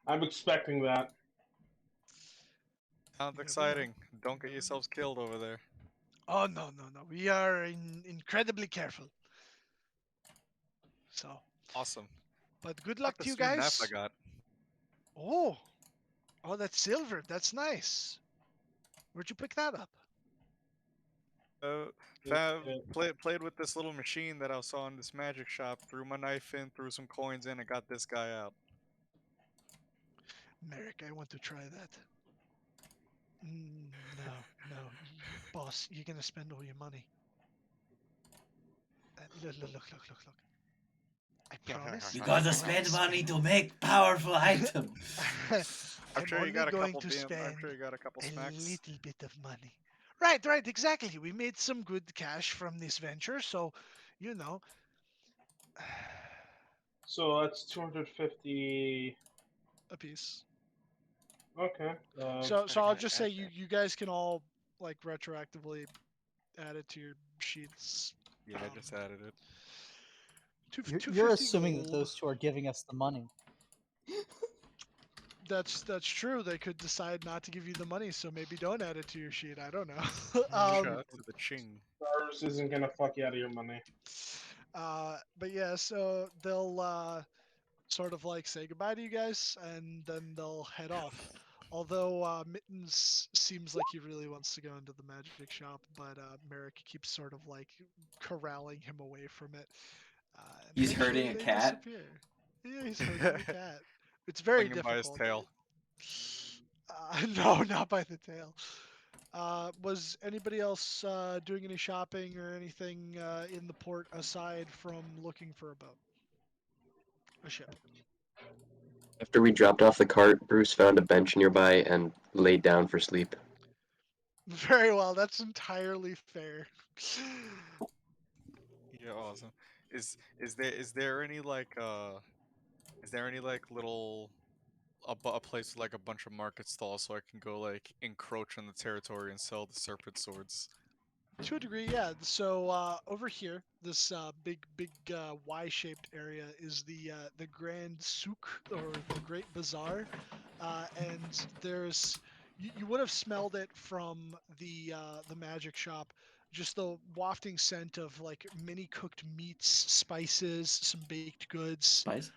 I'm expecting that. Sounds never exciting. Don't get never know. yourselves killed over there. Oh no. We are incredibly careful. So, Awesome. but good How luck about to you this new map I guys. got? Oh, that's silver. That's nice. Where'd you pick that up? Played with this little machine that I saw in this magic shop. Threw my knife in, threw some coins in, and got this guy out. Merrick, I want to try that. No, boss, you're gonna spend all your money. Look. I promise. You I gotta won't spend money spend. to make powerful items. I'm I'm sure you only got a going couple to BM. I'm spend sure you got a couple a smacks. little bit of money. Right, exactly. We made some good cash from this venture, so you know. So that's 250. A piece. Okay. So I'll just say you guys can all like retroactively add it to your sheets. Yeah, I just added it. You're 250 assuming that gold. those two are giving us the money. That's true. They could decide not to give you the money, so maybe don't add it to your sheet. I don't know. Shout out to the ching. Jarvis isn't gonna fuck you out of your money. But yeah, so they'll sort of like say goodbye to you guys, and then they'll head off. Although Mittens seems like he really wants to go into the magic shop, but Merrick keeps sort of like corralling him away from it. And He's eventually herding a they cat? disappear. Yeah, he's herding a cat. It's very Hang him by his difficult. tail. No, not by the tail. Was anybody else doing any shopping or anything in the port aside from looking for a boat? A ship. After we dropped off the cart, Bruce found a bench nearby and laid down for sleep. Very well. That's entirely fair. Yeah, awesome. Is there any like little a place with like a bunch of market stalls so I can go like encroach on the territory and sell the serpent swords? To a degree, yeah. So over here, this big Y-shaped area is the Grand Souk or the Great Bazaar, and there's you would have smelled it from the magic shop, just the wafting scent of like many cooked meats, spices, some baked goods, Spice?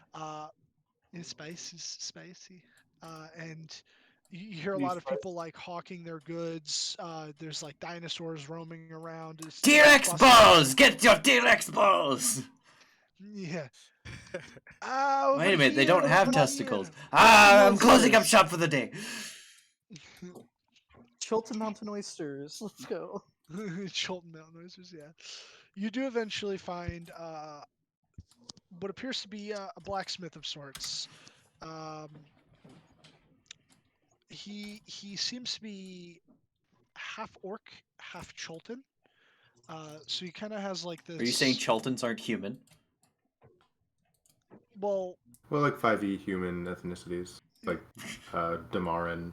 spicy, and you hear a lot of people like hawking their goods. There's like dinosaurs roaming around. It's T-Rex bustling. balls! Get your T-Rex balls! Yeah. Wait a minute, they don't have testicles. Here. I'm closing up Oysters. shop for the day. Chilton Mountain Oysters. Let's go. Chilton Mountain Oysters, yeah. You do eventually find what appears to be a blacksmith of sorts. Um, he seems to be half orc, half Chilton. So he kind of has like this. Are you saying Cheltons aren't human? Well, like 5e human ethnicities, like Damaran,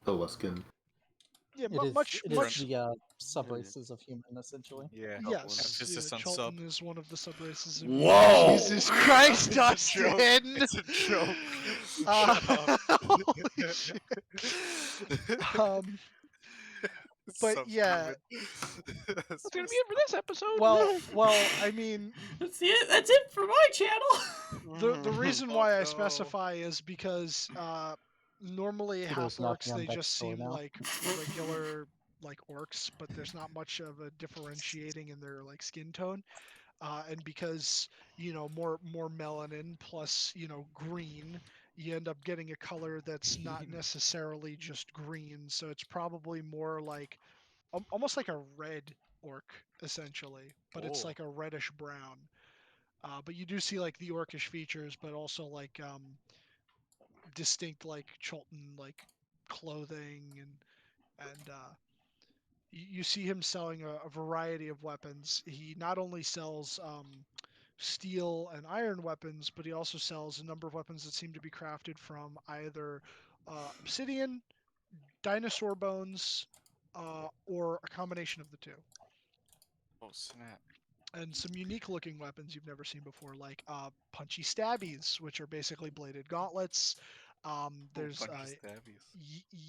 Iluskan. yeah, It is. much. It is the subraces of human, essentially. Yeah. Yes, Emphasis on Chilton sub. is one of the subraces. Whoa! Jesus Christ, It's Dustin! a joke. It's a joke. Shut up. Holy shit. But yeah. That's gonna be it for this episode. Well, I mean, That's it. That's it for my channel. the reason why I specify is because normally Peter's half orcs knocking on they Beck's just door seem now. like regular like orcs, but there's not much of a differentiating in their like skin tone. And because more melanin plus green, you end up getting a color that's not necessarily just green. So it's probably more like almost like a red orc essentially, but it's Oh. like a reddish brown. But you do see like the orcish features, but also like distinct like Chultan like clothing and you see him selling a variety of weapons. He not only sells steel and iron weapons, but he also sells a number of weapons that seem to be crafted from either obsidian, dinosaur bones, or a combination of the two. Oh snap! And some unique looking weapons you've never seen before, like punchy stabbies, which are basically bladed gauntlets. There's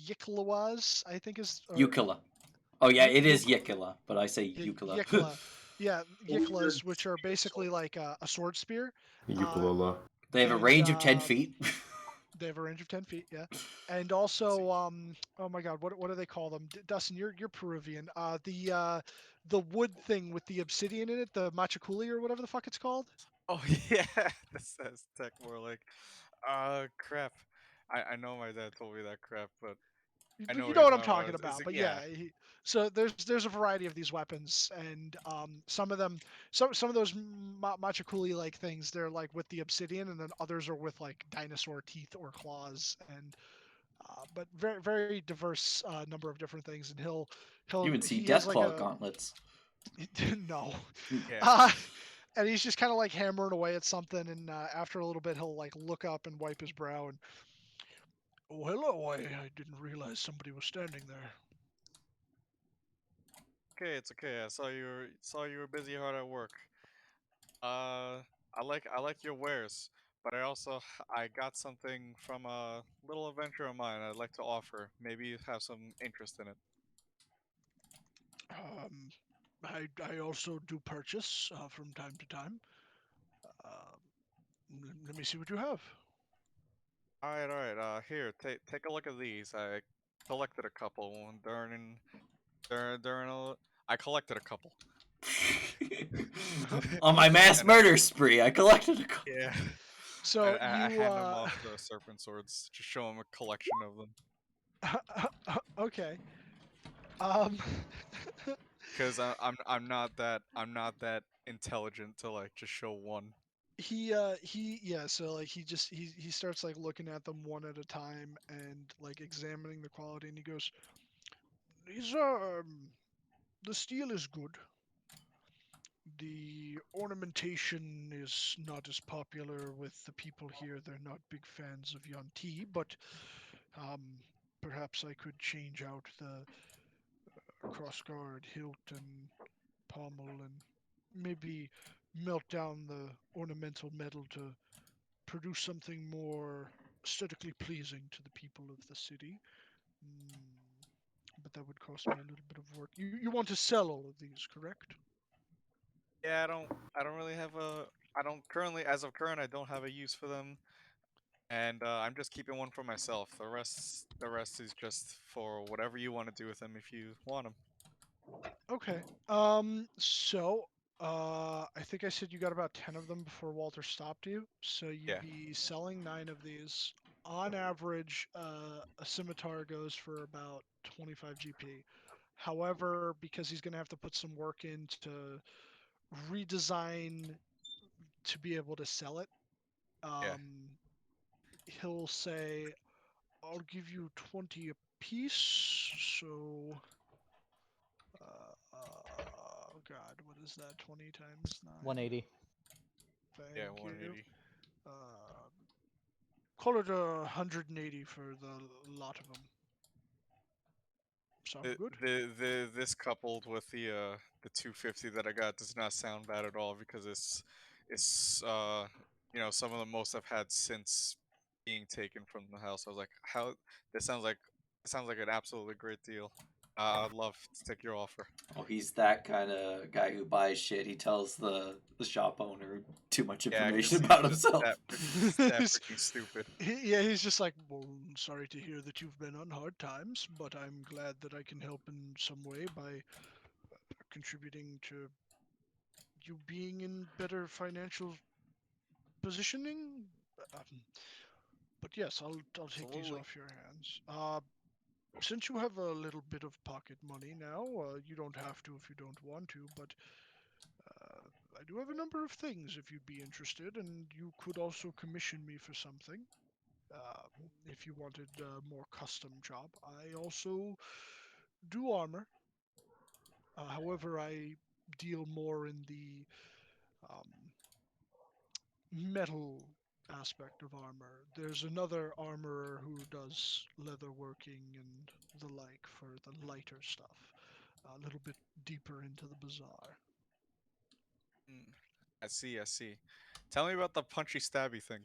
Yiklawas, I think is. Yukila. Oh yeah, it is Yikila, but I say Yukila. Yikla. Yeah, Yiklas, which are basically like a sword spear. Ukulele. They have a range of 10 feet. They have a range of 10 feet, yeah. And also, oh my God, what do they call them? Dustin, you're Peruvian. The wood thing with the obsidian in it, the machaculi or whatever the fuck it's called. Oh yeah, that says tech more like, crap. I know my dad told me that crap, but I know You know what I'm you're talking Is about, it- but yeah. So there's a variety of these weapons, and some of them, some of those machaculi like things, they're like with the obsidian, and then others are with like dinosaur teeth or claws, and but very diverse number of different things, and he'll You even see he has like Deathclaw gauntlets. no, Yeah. and he's just kind of like hammering away at something, and after a little bit he'll like look up and wipe his brow and, oh hello, I didn't realize somebody was standing there. Okay, it's okay. I saw you were busy hard at work. I like your wares, but I got something from a little adventure of mine I'd like to offer. Maybe you have some interest in it. I also do purchase from time to time. Uh, Let me see what you have. All right. Here, take a look at these. I collected a couple during I collected a couple. On my mass murder spree, I collected a couple. Yeah. So I you hand them off the serpent swords. Just show them a collection of them. okay. Um, Because I'm not that intelligent to like just show one. so like he starts like looking at them one at a time and like examining the quality, and he goes, "These are the steel is good. The ornamentation is not as popular with the people here. They're not big fans of Yanti, but perhaps I could change out the crossguard hilt and pommel and maybe melt down the ornamental metal to produce something more aesthetically pleasing to the people of the city. But that would cost me a little bit of work. You want to sell all of these, correct?" Yeah, I don't really have a I don't currently as of current I don't have a use for them, and I'm just keeping one for myself. The rest is just for whatever you want to do with them if you want them. Okay. So, I think I said you got about 10 of them before Walter stopped you. So you'd Yeah. be selling 9 of these. On average, a scimitar goes for about 25 GP. However, because he's going to have to put some work in to redesign to be able to sell it, Yeah. he'll say, "I'll give you 20 a piece." So, oh God, what is that? 20 times 9. 180. Thank Yeah, you. 180. Call it 180 for the lot of them. Sound good? This coupled with the 250 that I got does not sound bad at all because it's you know some of the most I've had since being taken from the house. I was like, how this sounds like an absolutely great deal. I'd love to take your offer. Oh, he's that kind of guy who buys shit. He tells the shop owner too much Yeah, information because about he's just himself. that freaking stupid. He's just like, "Well, I'm sorry to hear that you've been on hard times, but I'm glad that I can help in some way by contributing to you being in better financial positioning." Um, but yes, I'll take these Absolutely. off your hands. Since you have a little bit of pocket money now, you don't have to if you don't want to, but I do have a number of things if you'd be interested, and you could also commission me for something. If you wanted a more custom job, I also do armor. However, I deal more in the um, metal aspect of armor. There's another armorer who does leather working and the like for the lighter stuff, a little bit deeper into the bazaar. Mm, I see. I see. Tell me about the punchy stabby thing.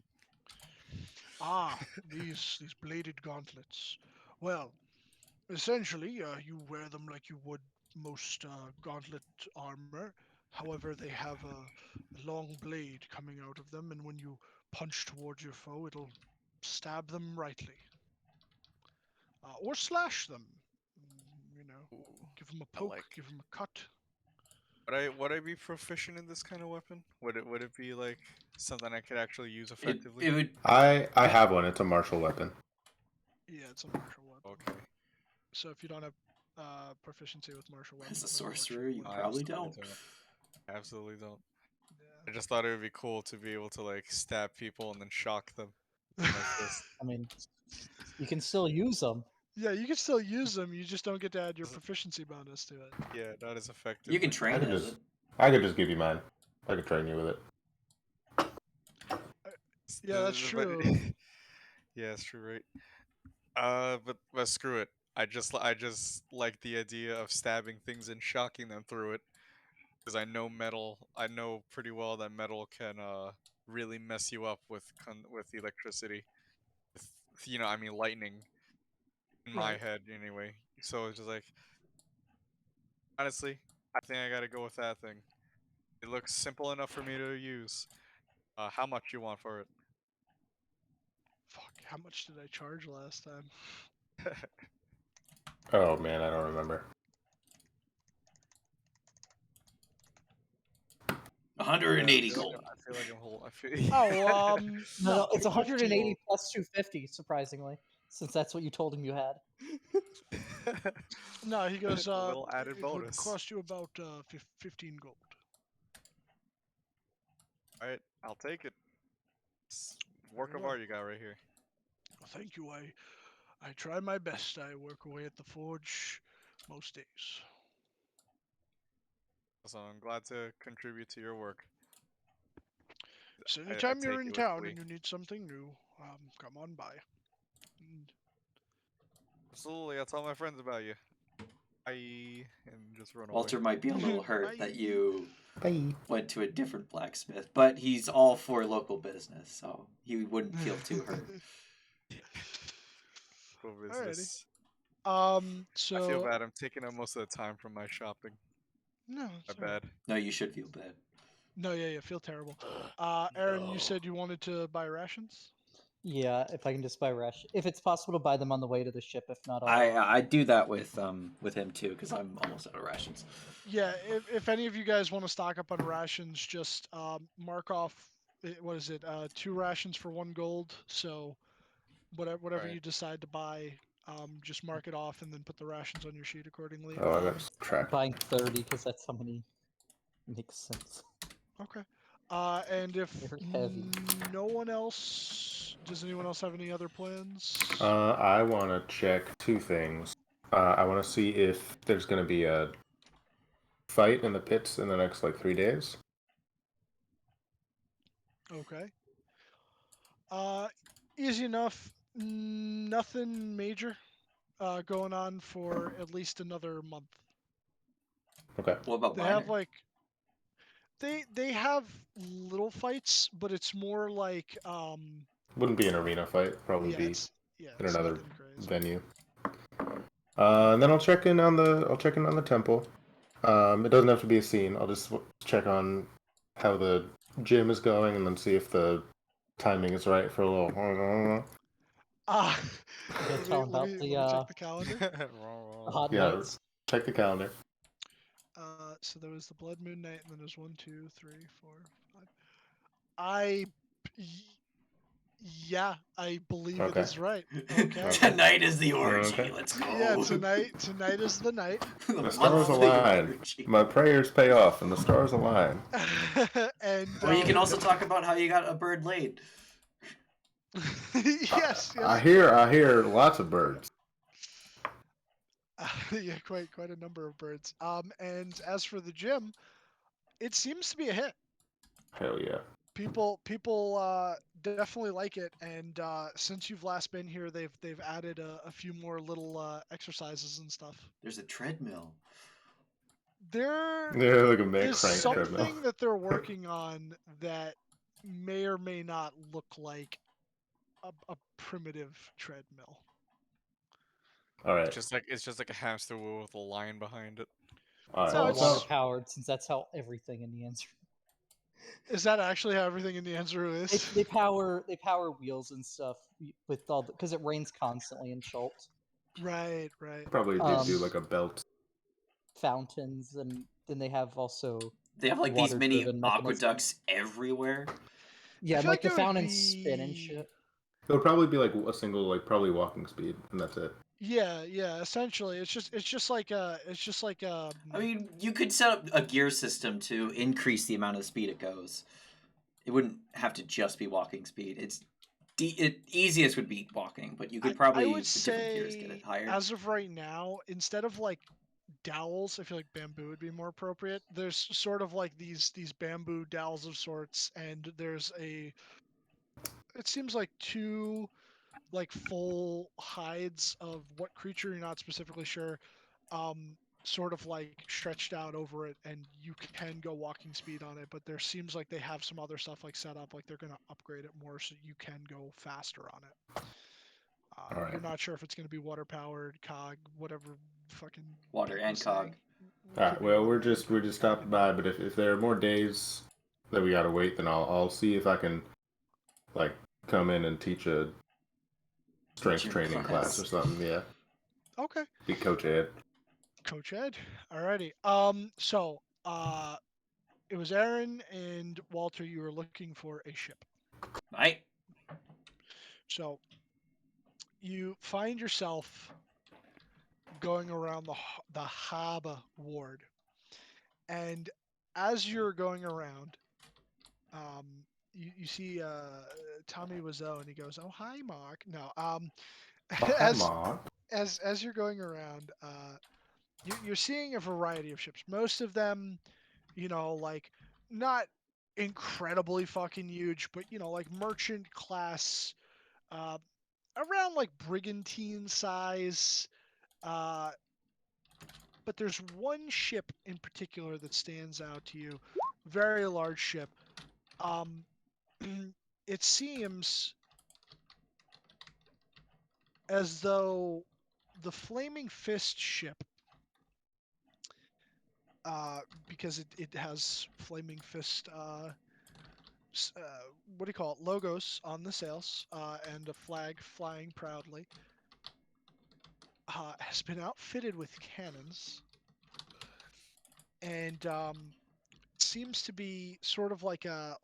These bladed gauntlets. Well, essentially, you wear them like you would most gauntlet armor. However, they have a long blade coming out of them, and when you punch towards your foe, it'll stab them rightly. Or slash them. You know, Ooh, give them a I poke, like. give them a cut. Would I be proficient in this kind of weapon? Would it be like something I could actually use effectively? It would. I have one. It's a martial weapon. Yeah, it's a martial weapon. Okay. So if you don't have proficiency with martial weapons, As a unfortunately, sorcerer, you it wouldn't probably count. don't. Absolutely don't. Yeah. I just thought it would be cool to be able to like stab people and then shock them with my fist. I mean, you can still use them. Yeah, you can still use them. You just don't get to add your proficiency bonus to it. Yeah, not as effective. You can train it. I could just give you mine. I could train you with it. Yeah, that's But- true. yeah, it's true, right? But screw it. I just like the idea of stabbing things and shocking them through it, because I know metal. I know pretty well that metal can really mess you up with electricity. With, you know, I mean lightning. In my Right. head, anyway. So it's just like, honestly, I think I gotta go with that thing. It looks simple enough for me to use. How much you want for it? Fuck, how much did I charge last time? Oh man, I don't remember. 180 I feel gold. like I feel like I'm whole. I feel. Oh, No, it's 250 180 gold. plus 250, surprisingly, since that's what you told him you had. No, he goes. A little added It would bonus. cost you about 15 gold. All right, I'll take it. It's work Very of well. art you got right here. Well, thank you. I try my best. I work away at the forge most days. So I'm glad to contribute to your work. So I anytime you're take in it with town glee. and you need something new, come on by. And Absolutely, I'll tell my friends about you. Bye, and just run Walter away. might be a little hurt Bye. that you Bye. went to a different blacksmith, but he's all for local business, so he wouldn't feel too hurt. Go Alrighty. business. So I feel bad. I'm taking up most of the time from my shopping. No, My it's alright. bad. No, you should feel bad. No, yeah, feel terrible. Aaron, you said you wanted to buy rations. Yeah, if I can just buy ration. If it's possible to buy them on the way to the ship, if not, I'll. I do that with him too, because I'm almost out of rations. Yeah, if any of you guys want to stock up on rations, just mark off. What is it? 2 rations for 1 gold. So whatever Right. you decide to buy, just mark it off and then put the rations on your sheet accordingly. Oh, I got subtract. Buying 30 because that's how many makes sense. Okay. And if They're heavy. no one else, does anyone else have any other plans? I want to check 2 things. I want to see if there's going to be a fight in the pits in the next 3 days. Okay. Easy enough. Nothing major going on for at least another month. Okay. What about They minor? have they have little fights, but it's more like Wouldn't be an arena fight. Probably yeah, be it's in it's another nothing crazy. venue. And then I'll check in on the temple. It doesn't have to be a scene. I'll just check on how the gym is going, and then see if the timing is right for a little. Ah, You gotta tell 'em about let me check the calendar. the hot Yeah, nights. check the calendar. So there was the blood moon night, and then there's 1, 2, 3, 4, 5. Yeah, I believe it Okay. is right. Okay. Tonight is the orgy. Okay. Let's go. Yeah, tonight is the night. The stars monthly align. orgy. My prayers pay off, and the stars align. And Well, you can also talk about how you got a bird laid. yes. I hear lots of birds. Yeah, quite a number of birds. And as for the gym, it seems to be a hit. Hell yeah. People definitely like it, and since you've last been here, they've added a few more little exercises and stuff. There's a treadmill. There Yeah, like a man is crank something treadmill. that they're working on that may or may not look like a primitive treadmill. All right. It's just like a hamster wheel with a line behind it. All It's right. all it's- water powered, since that's how everything in the answer. Is that actually how everything in the Nyazaru is? They power wheels and stuff with all because it rains constantly in Schultz. Right. Probably did do like a belt. Fountains, and then they have also They have these mini water-driven mechanisms. aqueducts everywhere. Yeah, I and feel like the like it would fountains spin and be- shit. It would probably be like a single, probably walking speed, and that's it. Yeah. Essentially, it's just like I mean, you could set up a gear system to increase the amount of speed it goes. It wouldn't have to just be walking speed. It's easiest would be walking, but you could probably I would with different gears get say it higher. as of right now, instead of like dowels, I feel like bamboo would be more appropriate. There's sort of like these bamboo dowels of sorts, and there's it seems like 2 like full hides of what creature you're not specifically sure, sort of like stretched out over it, and you can go walking speed on it. But there seems like they have some other stuff like set up, like they're gonna upgrade it more so you can go faster on it. All right. You're not sure if it's gonna be water powered, cog, whatever fucking Water Pete and was cog. saying. All right. Could be Well, water we're and cog. just stopping by, but if there are more days that we gotta wait, then I'll see if I can come in and teach a strength Gym training class or something. Yeah. Okay. Be Coach Ed. Coach Ed. Alrighty. So it was Aaron and Walter. You were looking for a ship. Right? So you find yourself going around the harbor ward, and as you're going around, you see Tommy Wiseau, and he goes, "Oh, hi, Mark." No, Hi, as Mark. as you're going around, you're seeing a variety of ships. Most of them, like not incredibly fucking huge, but like merchant class, uh, around like brigantine size. Uh, but there's one ship in particular that stands out to you. Very large ship. Um, it seems as though the Flaming Fist ship, because it has Flaming Fist, what do you call it, logos on the sails, and a flag flying proudly, has been outfitted with cannons, and seems to be sort of like a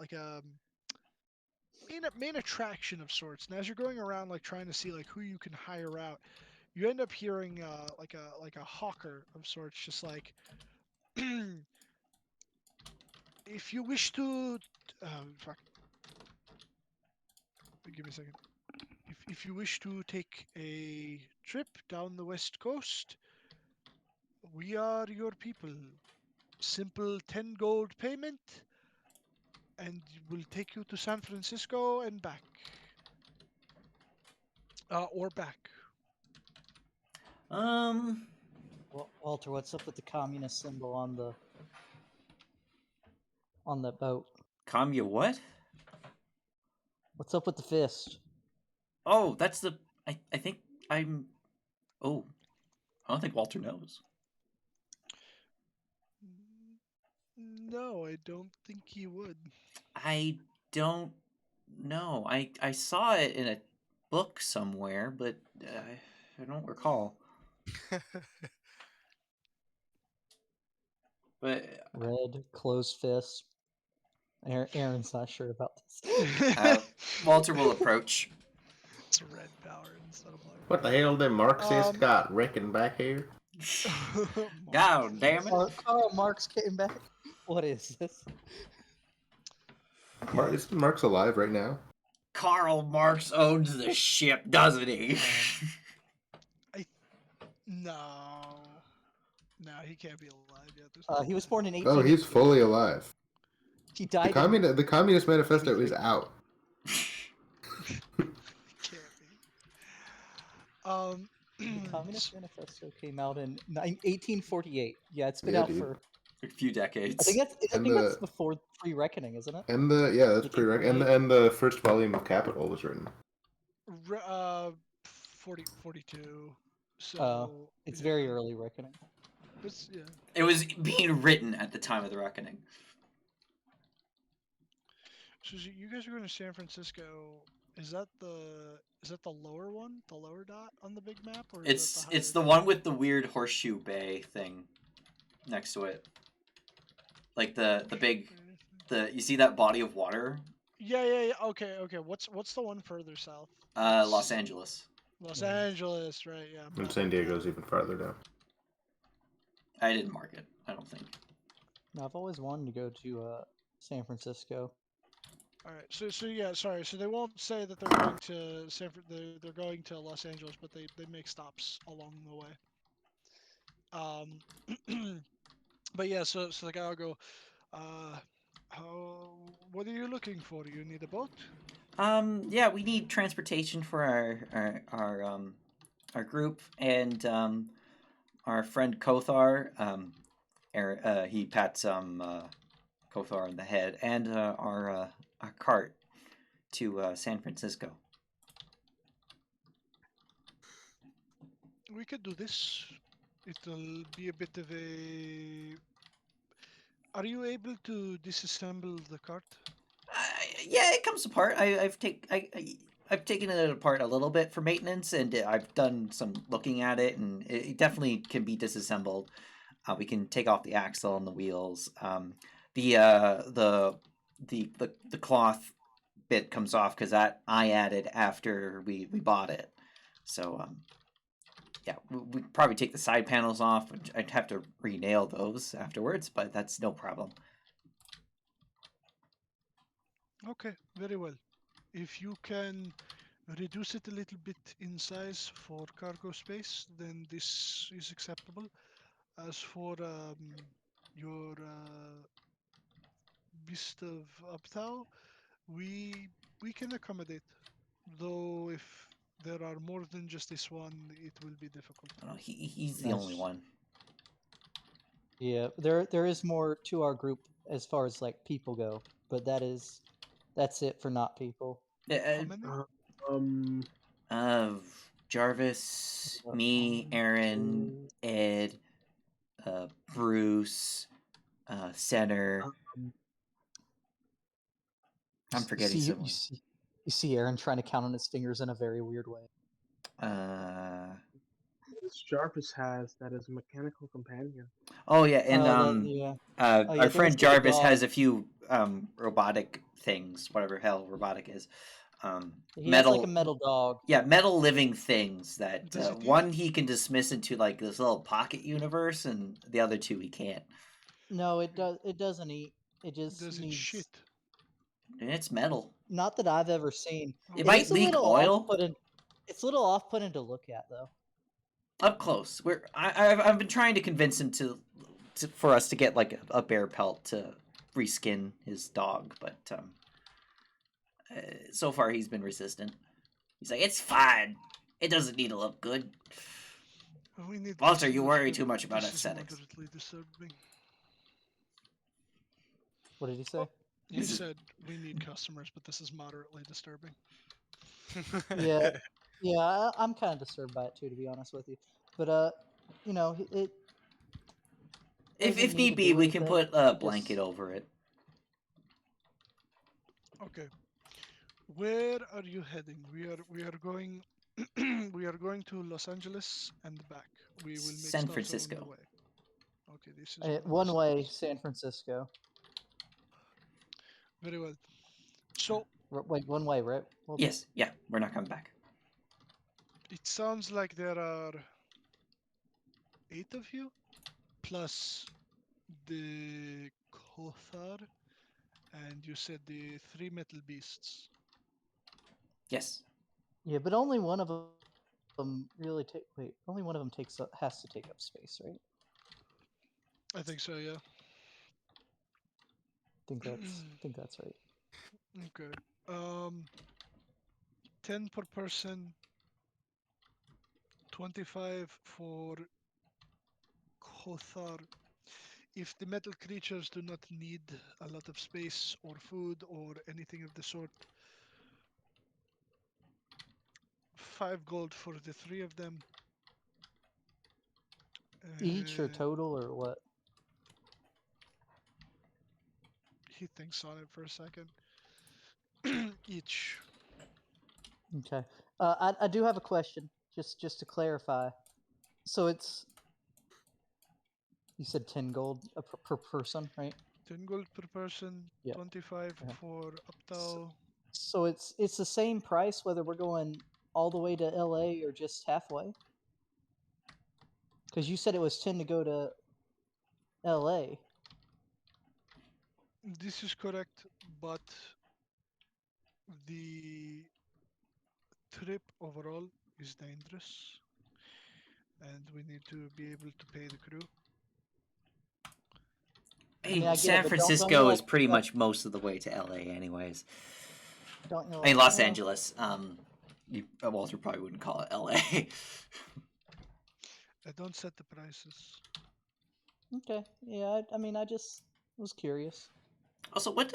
main attraction of sorts. And as you're going around, like trying to see like who you can hire out, you end up hearing like a hawker of sorts, just like, if you wish to, fuck, give me a second. If you wish to take a trip down the west coast, we are your people. Simple 10 gold payment, and we'll take you to San Francisco and back. Or back. Walter, what's up with the communist symbol on that boat? Commu what? What's up with the fist? Oh, that's the. I think I'm. Oh, I don't think Walter knows. No, I don't think he would. I don't know. I saw it in a book somewhere, but I don't recall. But Red, closed fist. Aaron's not sure about this. Walter will approach. It's a red power instead of black. What the hell them Marxists got wrecking back here? God damn it! Karl Marx came back. What is this? Mark's alive right now. Karl Marx owns the ship, doesn't he? No, he can't be alive yet. He was born in 18. Oh, he's fully alive. He died. The Communist Manifesto is out. Can't be. The Communist Manifesto came out in 1848. Yeah, it's been Yeah, out dude. for a few decades. I think that's before Pre-Reckoning, isn't it? And that's Pre-Reckoning. And the first volume of Capital was written. 42. So it's very early Reckoning. It was being written at the time of the Reckoning. So you guys are going to San Francisco. Is that the lower one, the lower dot on the big map, or it's the one with the weird horseshoe bay thing next to it, like the big you see that body of water? Yeah. Okay. What's the one further south? Los Angeles. Los Angeles, right? Yeah. And San Diego's even farther down. I didn't mark it. I don't think. No, I've always wanted to go to San Francisco. All right. So yeah. Sorry. So they won't say that they're going to they're going to Los Angeles, but they make stops along the way. But yeah. So the guy will go. What are you looking for? You need a boat? Yeah, we need transportation for our group, and our friend Kothar. He pats Kothar on the head, and our cart to San Francisco. We could do this. It'll be a bit of a. Are you able to disassemble the cart? Yeah, it comes apart. I've taken it apart a little bit for maintenance, and I've done some looking at it, and it definitely can be disassembled. We can take off the axle and the wheels. The cloth bit comes off because that I added after we bought it. So yeah, we'd probably take the side panels off. I'd have to re-nail those afterwards, but that's no problem. Okay, very well. If you can reduce it a little bit in size for cargo space, then this is acceptable. As for your beast of Uptow, we can accommodate. Though if there are more than just this one, it will be difficult. No, he's the only Nice. one. Yeah, there is more to our group as far as like people go, but that's it for not people. How many? Um, Jarvis, me, Aaron, Ed, Bruce, Center. um, I'm forgetting someone. You see Aaron trying to count on his fingers in a very weird way. this Jarvis has that is a mechanical companion. Oh yeah, and yeah. our there friend is like a Jarvis dog. has a few robotic things, whatever hell robotic is. He has like a metal dog. Yeah, metal living things that Does it one eat? he can dismiss into like this little pocket universe, and the other two he can't. No, it doesn't eat. It just Does it needs. shit? And it's metal. Not that I've ever seen. It might is a leak little oil. off-putting. It's a little off-putting to look at, though. Up close, I've been trying to convince him for us to get like a bear pelt to reskin his dog, but so far he's been resistant. He's like, it's fine. It doesn't need to look good. We need Walter, you customers, worry but too much about this is aesthetics. moderately disturbing. What did he say? He said we need customers, but this is moderately disturbing. Yeah, yeah, I'm kind of disturbed by it too, to be honest with you. But you know, it. If doesn't need to be, do we can anything. put a It blanket just- over it. Okay. Where are you heading? We are going we are going to Los Angeles and back. We will make San stops along Francisco. the way. Okay, this is one way, San Francisco. Very well. So Wait, one way, right? Hold on. Yes, yeah, we're not coming back. it sounds like there are 8 of you, plus the Kothar, and you said the 3 metal beasts. Yes. Yeah, but only one of them really take. Wait, only one of them has to take up space, right? I think so, yeah. I think that's right. Okay. 10 per person, 25 for Kothar. If the metal creatures do not need a lot of space or food or anything of the sort, 5 gold for the 3 of them. Each or And total or what? he thinks on it for a second. Each. Okay. I do have a question, just to clarify. So it's you said 10 gold per person, right? 10 gold per person, Yeah. 25 Okay. for Uptow. So it's the same price whether we're going all the way to LA or just halfway? Because you said it was 10 to go to LA. This is correct, but the trip overall is dangerous, and we need to be able to pay the crew. Hey, mean, I get it, San but don't Francisco you is all- pretty much most of the way to LA, anyways. Don't you? I mean, Los well, Angeles. Walter probably wouldn't call it LA. I don't set the prices. Okay. Yeah. I mean, I just was curious. Also, what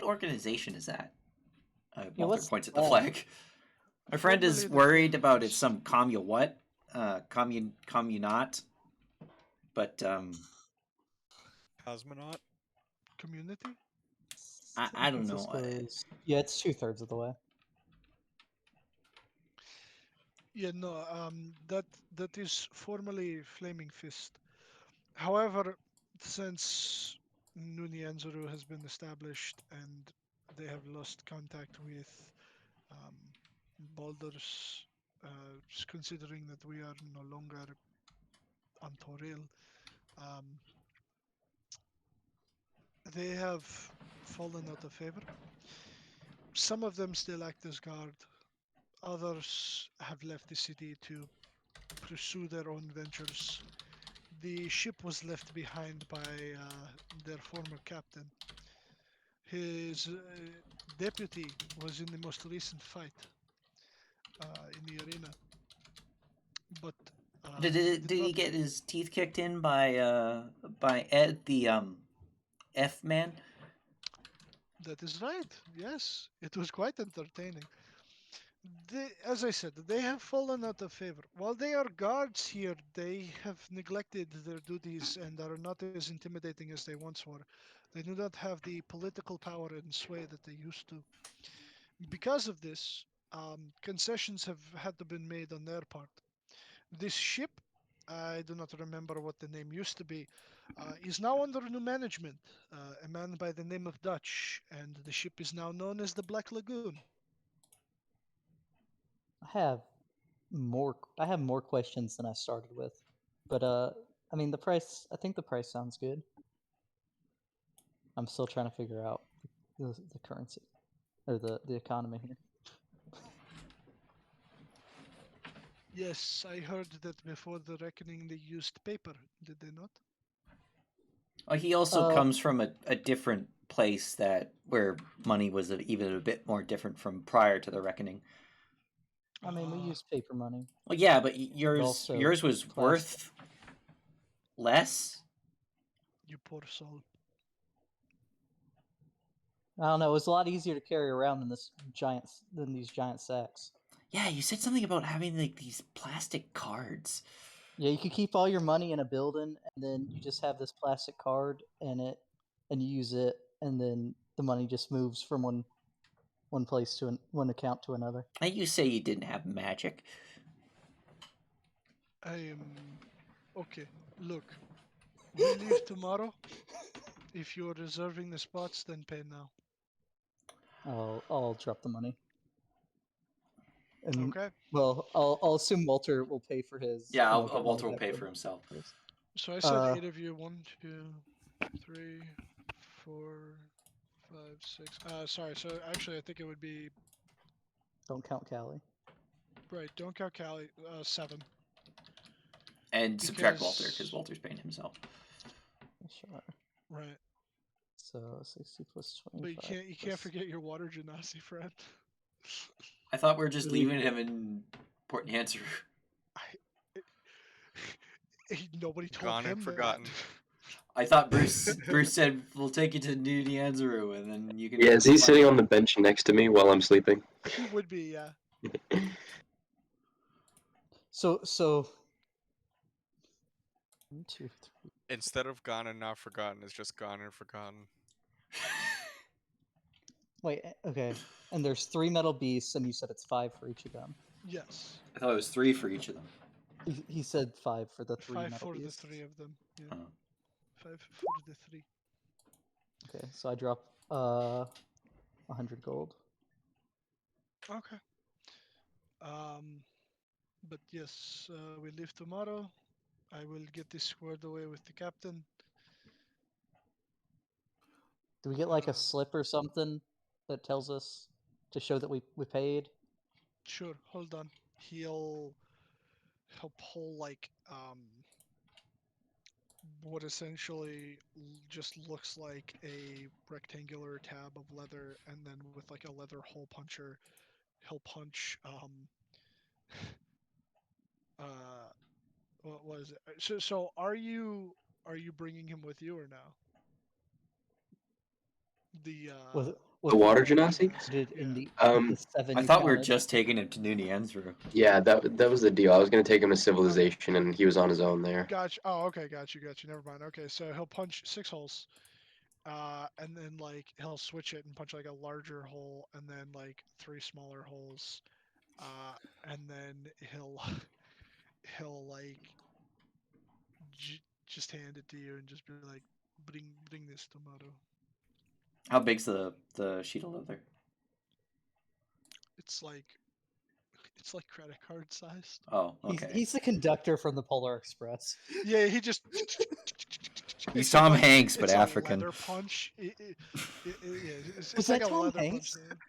organization is that? Yeah, Walter what's points at the that? flag. My friend is Formerly the worried about it's Communists. some commune what? Communot. But Cosmonaut. Community? I don't know. Francisco is it's 2/3 of the way. Yeah, no, that is formerly Flaming Fist. However, since Nyazaru has been established and they have lost contact with um, Baldur's just considering that we are no longer on Toril. Um, they have fallen out of favor. Some of them still act as guard. Others have left the city to pursue their own ventures. The ship was left behind by their former captain. His deputy was in the most recent fight in the arena, but he Did did not. he get his teeth kicked in by Ed the F man? That is right. Yes, it was quite entertaining. As I said, they have fallen out of favor. While they are guards here, they have neglected their duties and are not as intimidating as they once were. They do not have the political power and sway that they used to. Because of this, concessions have had to be made on their part. This ship, I do not remember what the name used to be, is now under new management. A man by the name of Dutch, and the ship is now known as the Black Lagoon. I have more questions than I started with, but I mean the price. I think the price sounds good. I'm still trying to figure out the currency or the economy here. Yes, I heard that before the reckoning they used paper, did they not? He also comes from a different place where money was even a bit more different from prior to the reckoning. I mean, we use paper money. Well, yeah, but yours also was plastic. worth less. You poor soul. I don't know. It was a lot easier to carry around than these giant sacks. Yeah, you said something about having like these plastic cards. Yeah, you could keep all your money in a building, and then you just have this plastic card in it, and you use it, and then the money just moves from one place to one account to another. And you say you didn't have magic. I am okay. Look, we leave tomorrow. If you are reserving the spots, then pay now. I'll drop the money. And, Okay. well, I'll assume Walter will pay for his. Yeah, and I'll get Walter money will back pay from for himself. his. So I said 8 of you. 1, 2, 3, 4, 5, 6. Sorry. So actually, I think it would be Don't count Callie. right. Don't count Callie. 7. And subtract Walter because Walter's paying himself. Sure. Right. So 60 plus 25. But you can't forget your water genasi friend. I thought we were just leaving him in Port Nyazaru. Nobody told Gone him and forgotten. that. I thought Bruce said we'll take you to New Nyazaru and then you can. Yeah, is he sitting on the bench next to me while I'm sleeping? He would be, yeah. So 1, 2, 3. Instead of gone and not forgotten, it's just gone and forgotten. Wait, okay. And there's 3 metal beasts, and you said it's 5 for each of them. Yes. I thought it was 3 for each of them. He said 5 for the 3 5 metal for beasts. the 3 of them. Yeah. Oh. 5 for the 3. Okay, so I drop 100 gold. Okay. But yes, we leave tomorrow. I will get this squared away with the captain. Do we get like a slip or something that tells us to show that we paid? Sure. Hold on. He'll pull like what essentially just looks like a rectangular tab of leather, and then with like a leather hole puncher, he'll punch what was it? So are you bringing him with you or no? The The water genasi? The 7 I you thought we were counted. just taking him to New Nyazaru. Yeah, that was the deal. I was gonna take him to civilization, and he was on his own there. Gotcha. Oh, okay, got you. Never mind. Okay, so he'll punch 6 holes, and then like he'll switch it and punch like a larger hole, and then like 3 smaller holes, and then he'll like just hand it to you and just be like, bring this tomato. How big's the sheet of leather? It's like It's like credit card sized. Oh, okay. He's the conductor from the Polar Express. Yeah, he just. He's it's Tom like, Hanks, but it's African. a leather punch. It's Was like that a Tom leather Hanks? punch.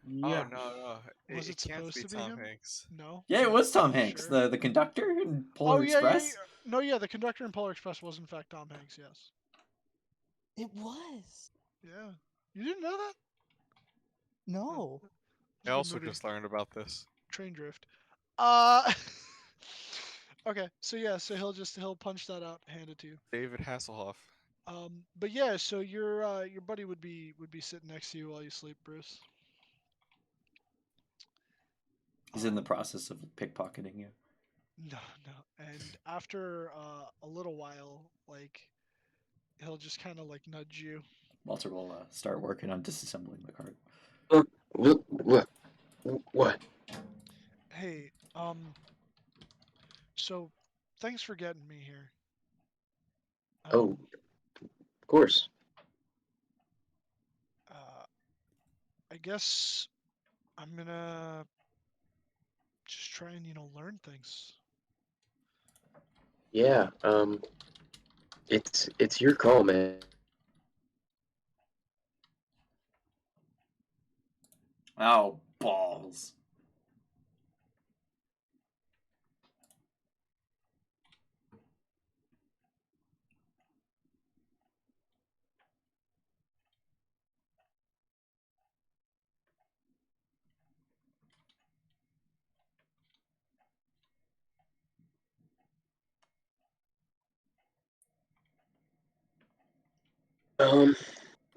Yeah. Oh no, Was it can't supposed be to be Tom him? Hanks. No. Yeah, it was Tom Hanks, Sure. the conductor in Polar Oh yeah, Express. No, yeah, the conductor in Polar Express was in fact Tom Hanks. Yes. It was. Yeah. You didn't know that? No. I also just learned about this. Train drift. Okay, so yeah, so he'll punch that out, hand it to you. David Hasselhoff. But yeah, so your buddy would be sitting next to you while you sleep, Bruce. He's in the process of pickpocketing you. No. And after a little while, like he'll just kind of like nudge you. Walter will start working on disassembling the cart. What? Hey, so thanks for getting me here. Oh, of course. I guess I'm gonna just try and learn things. Yeah. It's your call, man. Oh, balls.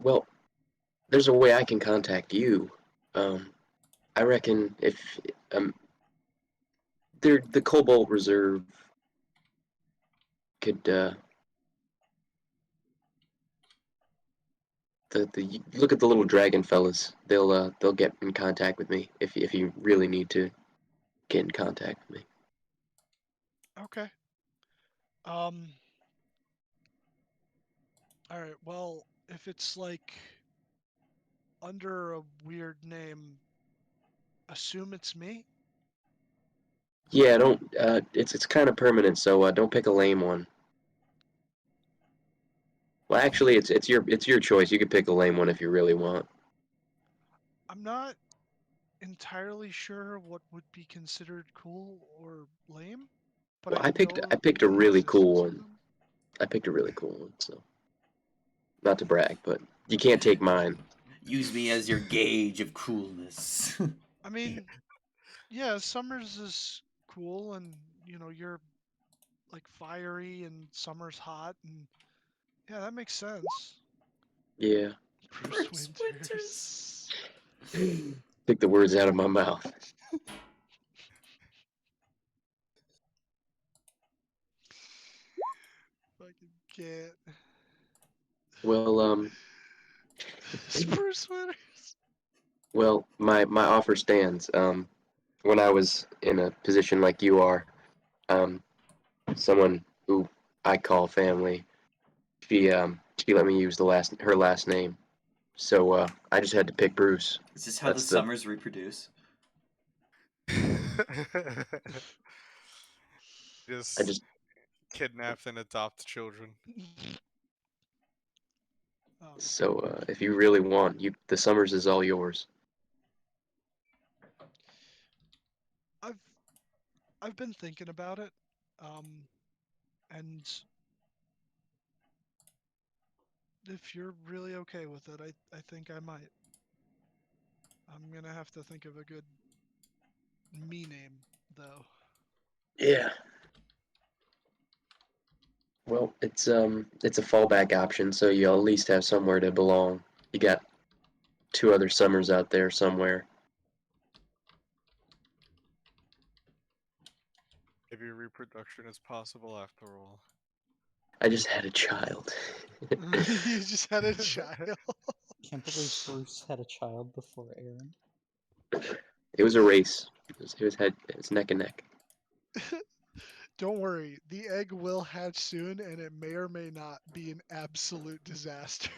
Well, there's a way I can contact you. I reckon if the Cobalt Reserve could look at the little dragon fellas. They'll get in contact with me if you really need to get in contact with me. Okay. All right. Well, if it's like under a weird name, assume it's me. Yeah, don't. It's kind of permanent, so don't pick a lame one. Well, actually, it's your choice. You can pick a lame one if you really want. I'm not entirely sure what would be considered cool or lame, but Well, I I picked a know the really cool existence of one. them. I picked a really cool one. So, not to brag, but you can't take mine. Use me as your gauge of coolness. I mean, yeah, Summers is cool, and you're like fiery, and Summer's hot, and yeah, that makes sense. Yeah. Bruce Bruce Winters. Took the words out of my mouth. Fucking can't. Well, It's Bruce Winters. well, my offer stands. When I was in a position like you are, someone who I call family, she let me use her last name. So I just had to pick Bruce. Is this how That's the Summers reproduce? I just Kidnap and adopt children. so if you really want, the Summers is all yours. I've been thinking about it, and if you're really okay with it, I think I might. I'm gonna have to think of a good me name, though. Yeah. Well, it's a fallback option, so you'll at least have somewhere to belong. You got two other Summers out there somewhere. Maybe reproduction is possible after all. I just had a child. You just had a child. Can't believe Bruce had a child before Aaron. It was a race. It was neck and neck. Don't worry, the egg will hatch soon, and it may or may not be an absolute disaster.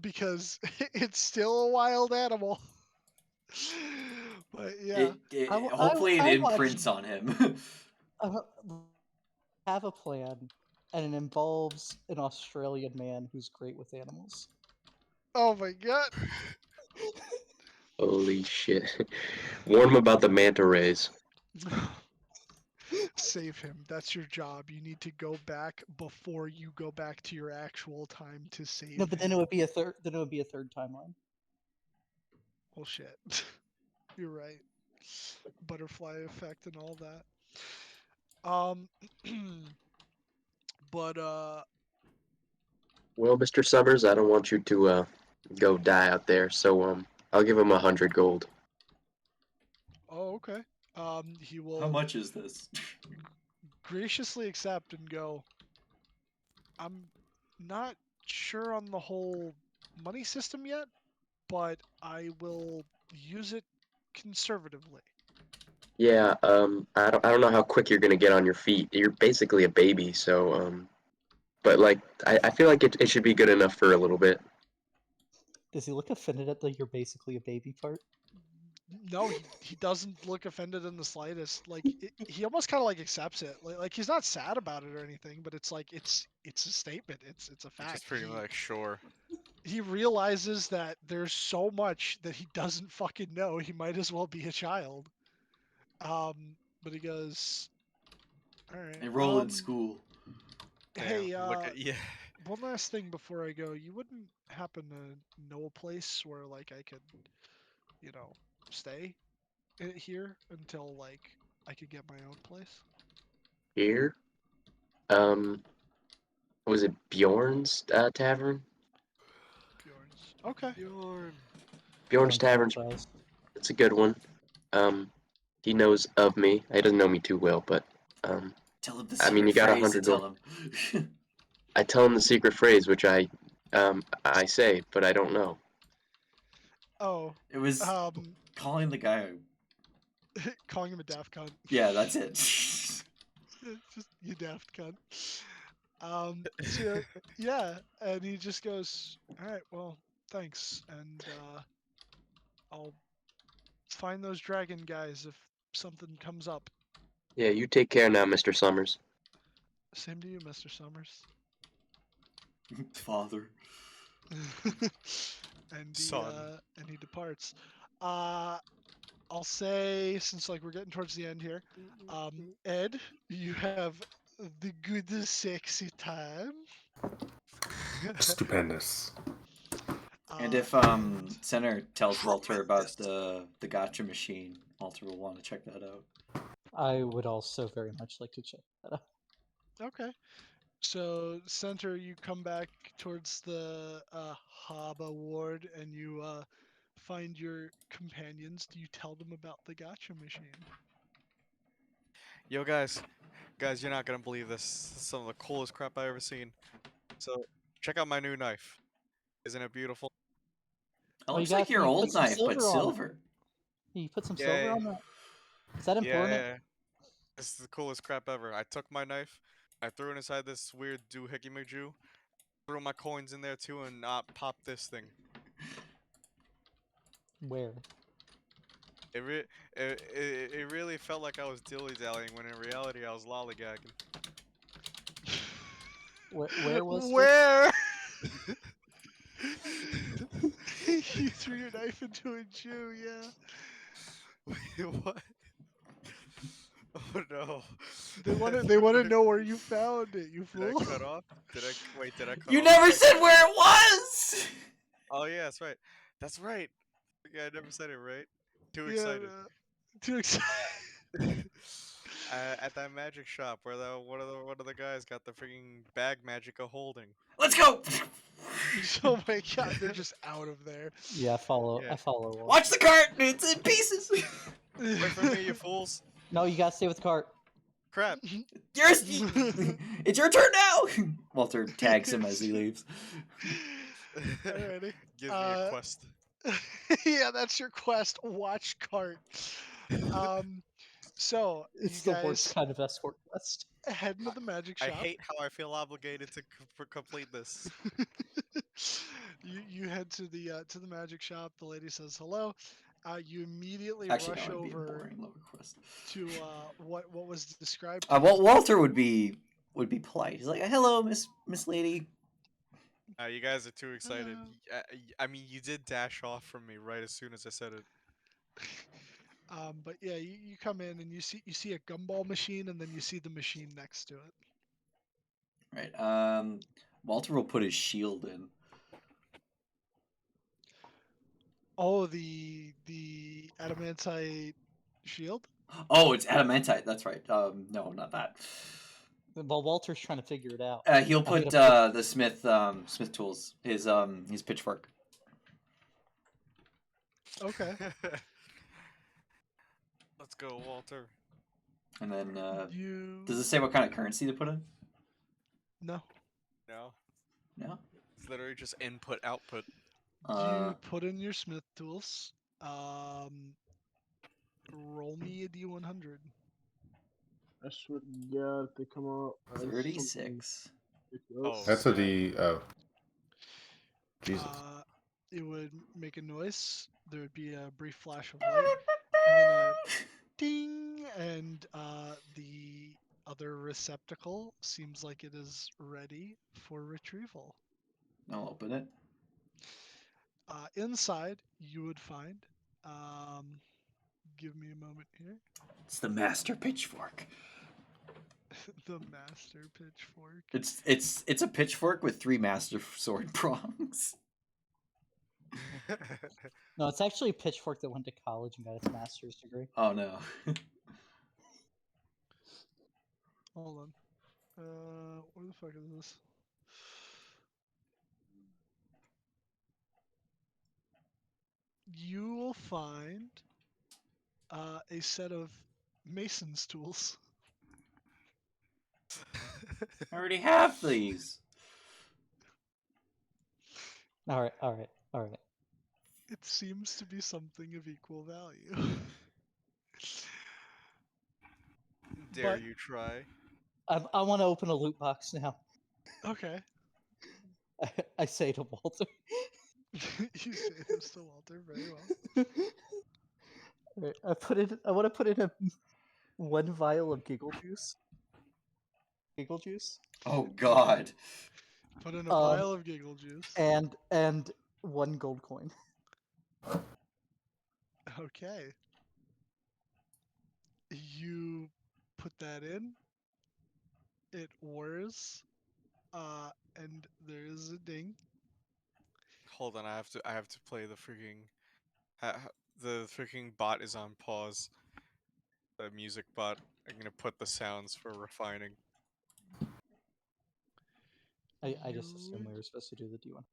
because it's still a wild animal. But yeah, Hopefully it I imprints on him. have a plan, and it involves an Australian man who's great with animals. oh my god. Holy shit. Warn him about the manta rays. Save him. That's your job. You need to go back before you go back to your actual time to save No, but then him. it would be a third. Then it would be a third timeline. Well, shit. You're right. Butterfly effect and all that. But Well, Mr. Summers, I don't want you to go die out there, so I'll give him 100 gold. oh, okay. He How will much is this? graciously accept and go. I'm not sure on the whole money system yet, but I will use it conservatively. Yeah, I don't know how quick you're gonna get on your feet. You're basically a baby, so but like I feel like it should be good enough for a little bit. Does he look offended at the "you're basically a baby" part? No, he doesn't look offended in the slightest. Like he almost kind of like accepts it. Like he's not sad about it or anything, but it's like it's a statement. It's a fact. Just pretty much sure. He realizes that there's so much that he doesn't fucking know. He might as well be a child. But he goes, all right. Enroll in school. Hey, Damn, look at yeah. one last thing before I go. You wouldn't happen to know a place where like I could, stay here until like I could get my own place? Here, was it Bjorn's tavern? Bjorn's. Okay. Bjorn's Tavern's Size. it's a good one. He knows of me. He doesn't know me too well, but Tell him the I secret mean, you got phrase to 100 tell gold. him. I tell him the secret phrase, which I say, but I don't know. Oh, It was calling the guy. calling him a daft cunt. Yeah, that's it. Just you daft cunt. So yeah, and he just goes, all right, well, thanks, and I'll find those dragon guys if something comes up. Yeah, you take care now, Mr. Summers. Same to you, Mr. Summers. Father. and Son. he departs. I'll say, since like we're getting towards the end here, Ed, you have the good sexy time. Stupendous. And if Senator tells Walter about the gotcha machine, Walter will want to check that out. I would also very much like to check that out. Okay. So, Center, you come back towards the Haba ward and you find your companions. Do you tell them about the gotcha machine? Yo, guys, you're not gonna believe this. This is some of the coolest crap I've ever seen. So, check out my new knife. Isn't it beautiful? It looks like your old knife, but silver. You put some silver on that. Is that Yeah, important? yeah. This is the coolest crap ever. I took my knife, I threw it inside this weird doohickey-majoo, threw my coins in there too, and popped this thing. Where? It really felt like I was dilly-dallying when in reality I was lollygagging. Where was Where? You threw your knife into a Jew, yeah. Wait, what? Oh no. They want to know where you found it, you fool. Did I cut off? Did I cut You off? never said where it was! Oh yeah, that's right. That's right. Yeah, I never said it right. Too Yeah, excited. too excited. At that magic shop where one of the guys got the freaking bag magic of holding. Let's go! Oh my god, they're just out of there. Yeah, I follow. Yeah. I follow. Watch the cart! It's in pieces! Wait for me, you fools! No, you gotta stay with the cart. Crap! It's your turn now! Walter tags him as he leaves. Alrighty. Gives me a quest. Yeah, that's your quest. Watch cart. So It's you the worst guys, kind of escort quest. head into the magic I shop. hate how I feel obligated to complete this. You head to the magic shop. The lady says hello. You immediately Actually, rush no, it'd be a over boring love request. to what was described to Well, you. Walter would be polite. He's like, "Hello, Miss Lady." You guys are too excited. Hello. I mean, you did dash off from me right as soon as I said it. But yeah, you come in and you see a gumball machine, and then you see the machine next to it. Right. Walter will put his shield in. Oh, the adamantite shield. Oh, it's adamantite. That's right. No, not that. While Walter's trying to figure it out. He'll I hate put a the smith tools. His pitchfork. Okay. Let's go, Walter. And then You does it say what kind of currency to put in? no. No, No. it's literally just input output. You put in your smith tools. Roll me a d100. I swear to God, if they come out as something 36. ridiculous. Oh, That's a snap. D. Oh. Jesus. It would make a noise. There would be a brief flash of light, and then a ding, and the other receptacle seems like it is ready for retrieval. I'll open it. Inside, you would find. Give me a moment here. It's the master pitchfork. The master pitchfork. It's a pitchfork with 3 master sword prongs. No, it's actually a pitchfork that went to college and got its master's degree. Oh no. Hold on. Where the fuck is this? You will find a set of mason's tools. I already have these. All right. It seems to be something of equal value. Dare But- you try? I want to open a loot box now. Okay. I say to Walter. You say this to Walter very well. Alright, I want to put in 1 vial of giggle juice. Giggle juice. Oh God. Put in a vial of giggle juice. And 1 gold coin. Okay. You put that in. It whirs. And there is a ding. Hold on, I have to play the freaking. The freaking bot is on pause. The music bot. I'm gonna put the sounds for refining. I just assumed we You- were supposed to do the D1.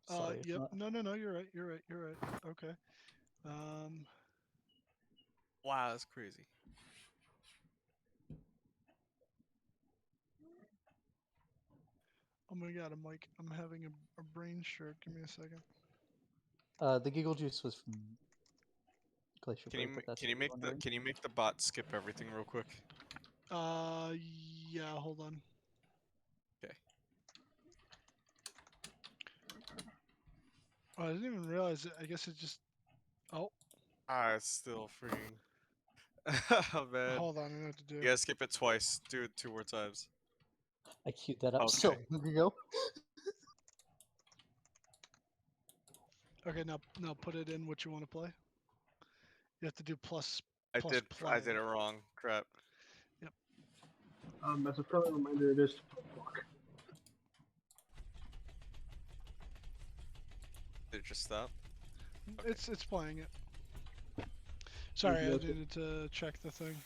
Sorry. if Yep. not. No. You're right. Okay. Wow, that's crazy. Oh my god. I'm having a brain stroke. Give me a second. The giggle juice was from Glacier Can you Break, but that's can you what make you're the wondering. can you make the bot skip everything real quick? Yeah. Hold on. Okay. Oh, I didn't even realize it. I guess it just. Oh, It's still freaking. Oh man. hold on. I know what to do. You gotta skip it twice. Do it 2 more times. I queued that up Okay. so long ago. Okay. Now put it in what you want to play. You have to do plus. I plus did play. it wrong. Crap. As a friendly reminder, it is to play clock. Did it just stop? Okay. It's playing it. Sorry, I you. needed to check the thing.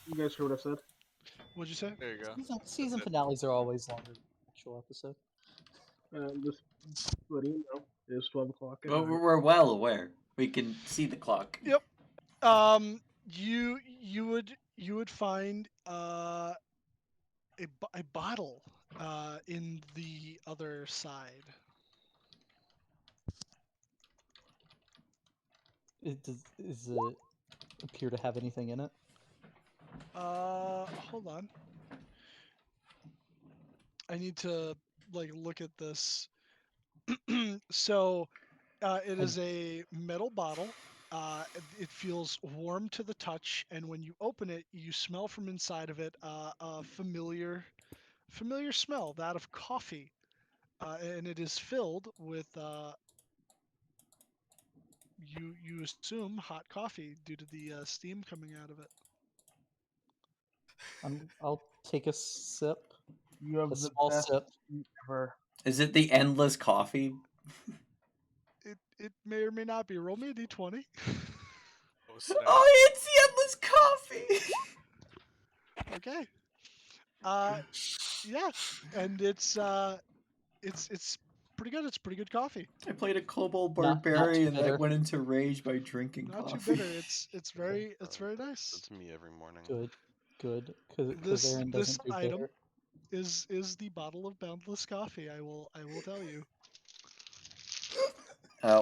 You guys heard what I said? What'd you say? There you go. Season it. finales are always longer than the actual episode. Just letting you know, it is 12 o'clock. at Well, night. we're well aware. We can see the clock. Yep. You would find a bottle in the other side. Does it appear to have anything in it? Hold on. I need to like look at this. So it is a metal bottle. It feels warm to the touch, and when you open it, you smell from inside of it a familiar smell, that of coffee. And it is filled with you assume hot coffee due to the steam coming out of it. I'll take a sip. You have A the small best sip. tea ever. Is it the endless coffee? It may or may not be. Roll me a d20. Oh snap! Oh, it's the endless coffee. Okay. Yeah, and it's pretty good. It's pretty good coffee. I played a kobold Not too barbarian that bitter. went into rage by drinking Not too coffee. bitter. It's very nice. That's me every morning. Good, because This Aaron this doesn't do item bitter. is the bottle of boundless coffee. I will tell you.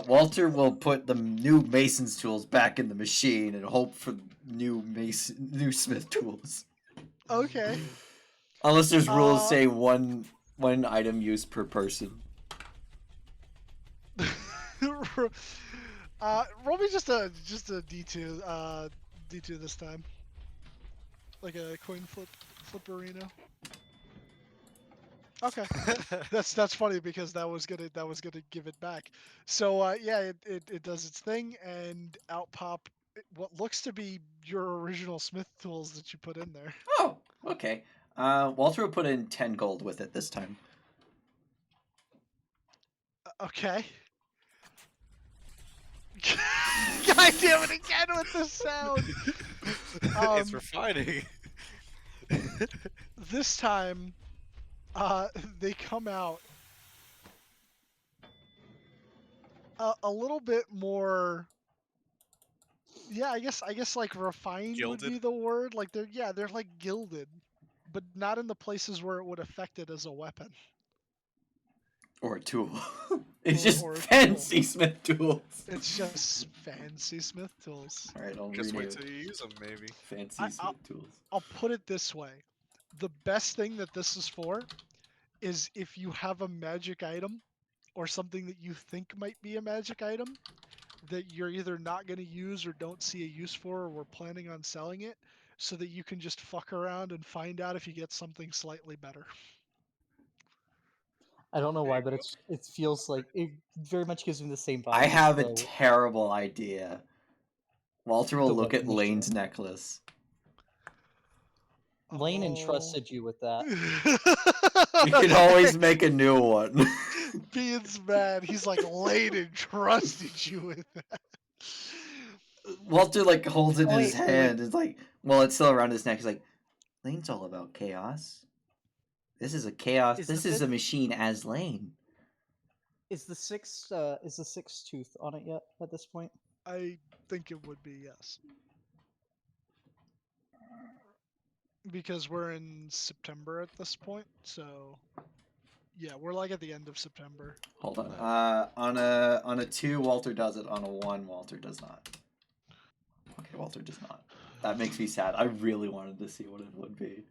Walter will put the new mason's tools back in the machine and hope for new smith tools. Okay. Unless there's rules say one item used per person. Roll me just a D2 D2 this time. Like a coin flipperino. Okay. That's funny because that was gonna give it back. So yeah, it does its thing and out pop what looks to be your original smith tools that you put in there. Oh, okay. Walter will put in 10 gold with it this time. Okay. God damn it again with the sound. It's refining. This time, they come out a little bit more. Yeah, I guess like refined would be Gilded? the word. Like they're like gilded, but not in the places where it would affect it as a weapon. Or a tool. It's Or- just or a fancy smith tools. It's just fancy smith tools. Alright, I'll Just rename wait it. till you use them, maybe. Fancy I- smith tools. I'll put it this way: the best thing that this is for is if you have a magic item or something that you think might be a magic item that you're either not going to use or don't see a use for, or we're planning on selling it, so that you can just fuck around and find out if you get something slightly better. I don't know why, but it feels like it very much gives me the same vibe. I have a as terrible idea. Walter will the look at weapon machine. Lane's necklace. Lane Oh. entrusted you with that. You can always make a new one. Bean's mad. He's like, Lane entrusted you with that. Walter like holds it in his Wait. hand. It's like, well, it's still around his neck. He's like, Lane's all about chaos. This is a chaos. Is This the is a fifth- machine as Lane. Is the sixth tooth on it yet at this point? I think it would be, yes. Because we're in September at this point, so yeah, we're like at the end of September. Hold on. On a 2, Walter does it. On a 1, Walter does not. Okay, Walter does not. That makes me sad. I really wanted to see what it would be.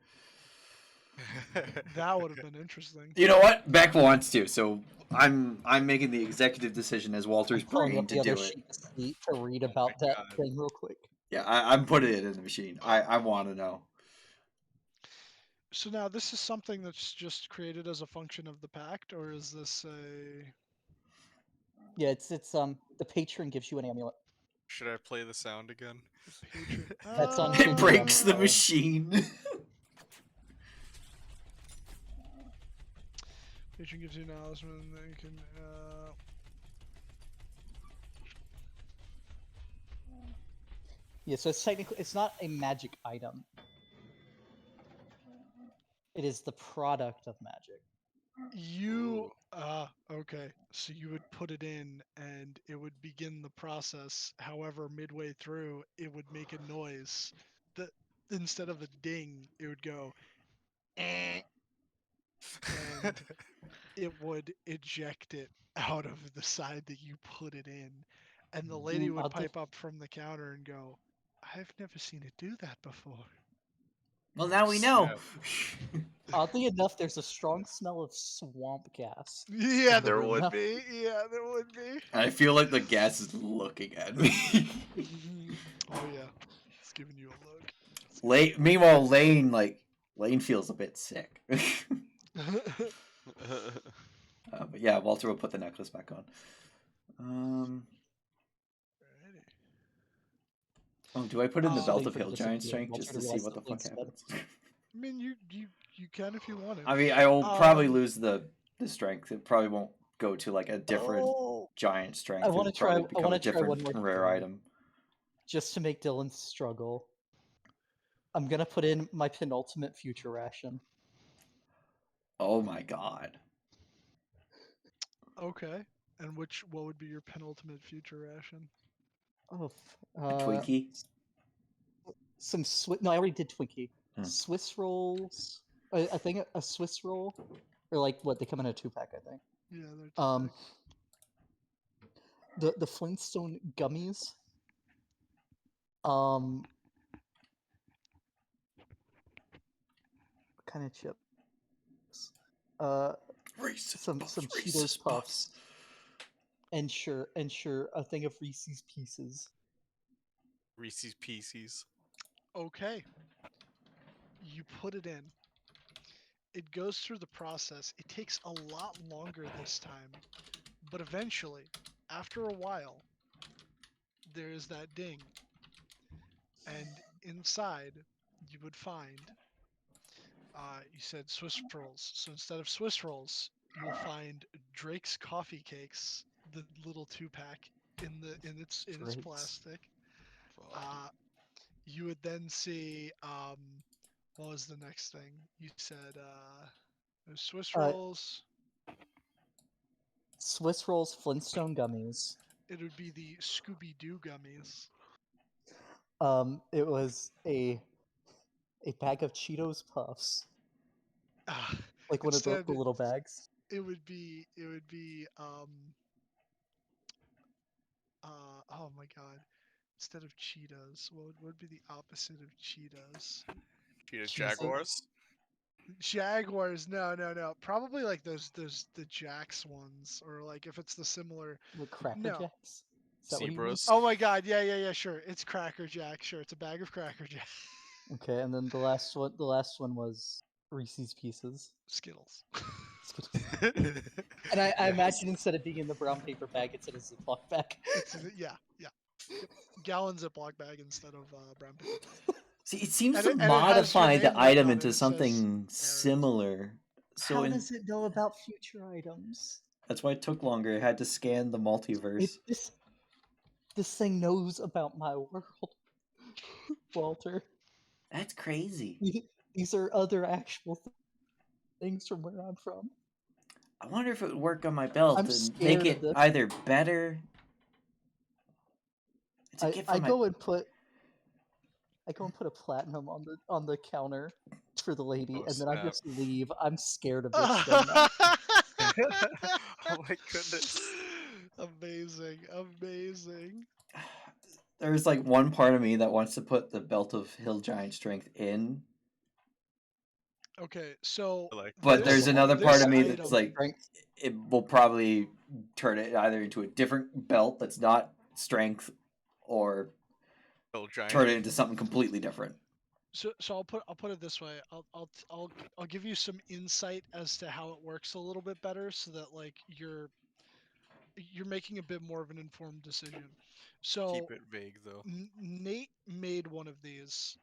That would have been interesting. You know what? Beck wants to, so I'm making the executive decision as Walter's Pulling brain up to the do other it. sheet to see to read about that thing real quick. Yeah, I'm putting it in the machine. I want to know. So now this is something that's just created as a function of the pact, or is this a? Yeah, it's the patron gives you an amulet. Should I play the sound again? Patron. That's on It breaks the Oh. machine. Patron gives you knowledge when they can. Yeah, so it's technically it's not a magic item. It is the product of magic. You okay. So you would put it in and it would begin the process. However, midway through it would make a noise. That instead of a ding, it would go eh, and it would eject it out of the side that you put it in. And the lady would I'll pipe up from the counter and go, I've never seen it do that before. Well, now we know. Oddly enough, there's a strong smell of swamp gas. Yeah, in the there room would now. be. Yeah, there would be. I feel like the gas is looking at me. Oh yeah, it's giving you a look. Meanwhile, Lane feels a bit sick. But yeah, Walter will put the necklace back on. Alrighty. Oh, do I put in the Just belt waiting of for the Hill Giant disappearing Strength Walter just to to see realize what the that Link fuck sped. happens? I mean, you can if you want to. I mean, I will probably Um, lose the strength. It probably won't go to like a different Oh, giant strength. I It'll want to try. probably I become want a to try one different more rare thing, item. just to make Dylan struggle. I'm gonna put in my penultimate future ration. Oh my god. Okay. And what would be your penultimate future ration? Oh, A Twinkie? some Swiss. No, I already did Twinkie. Hmm. Swiss rolls. I think a Swiss roll, or like what they come in a 2-pack. I think. Yeah, they're Um, the Flintstone gummies. What kind of chips? Reese's some Puffs, Cheetos Reese's Puffs. And sure, a thing of Reese's Pieces. Reese's Pieces. okay. You put it in. It goes through the process. It takes a lot longer this time, but eventually, after a while, there is that ding. And inside, you would find, you said Swiss rolls. So instead of Swiss rolls, you'll find Drake's coffee cakes, the little 2-pack in its Drake's. plastic. You would then see, what was the next thing? You said there's Swiss rolls. Swiss rolls, Flintstone gummies. It would be the Scooby Doo gummies. It was a bag of Cheetos Puffs, like one of the Instead, little bags. it would be oh my god. Instead of Cheetos, what would be the opposite of Cheetos? Cheetahs Cheetos. Jaguars. Jaguars, no. Probably like those the Jax ones, or like if it's the similar. The Cracker No. Jacks. Is that what you mean? Zebras. Oh my god, yeah, sure. It's Cracker Jack. Sure, it's a bag of Cracker Jack. Okay, and then the last one was Reese's Pieces. Skittles. Skittles. And I imagine instead of being in the brown paper bag, it's in a Ziploc bag. Yeah. Yep. Gallon Ziploc bag instead of brown paper. See, it seems And to it has your modify name the written item on it. into It says something similar. So How does it know about future items? that's why it took longer. It had to scan the multiverse. This thing knows about my world, Walter. That's crazy. These are other actual things from where I'm from. I wonder if it would work on my belt I'm and scared make of it this. either better. It's a gift I from my... go and put a platinum on the counter for the lady, Oh, and then I snap. just leave. I'm scared of this thing now. Oh my goodness. Amazing. There's like one part of me that wants to put the belt of Hill Giant Strength in, Okay, so but there's another part of me that's item- like, it will probably turn it either into a different belt that's not strength, or Hill Giant. turn it into something completely different. So I'll put it this way. I'll give you some insight as to how it works a little bit better, so that like you're making a bit more of an informed decision. So Keep it vague though. Nate made one of these,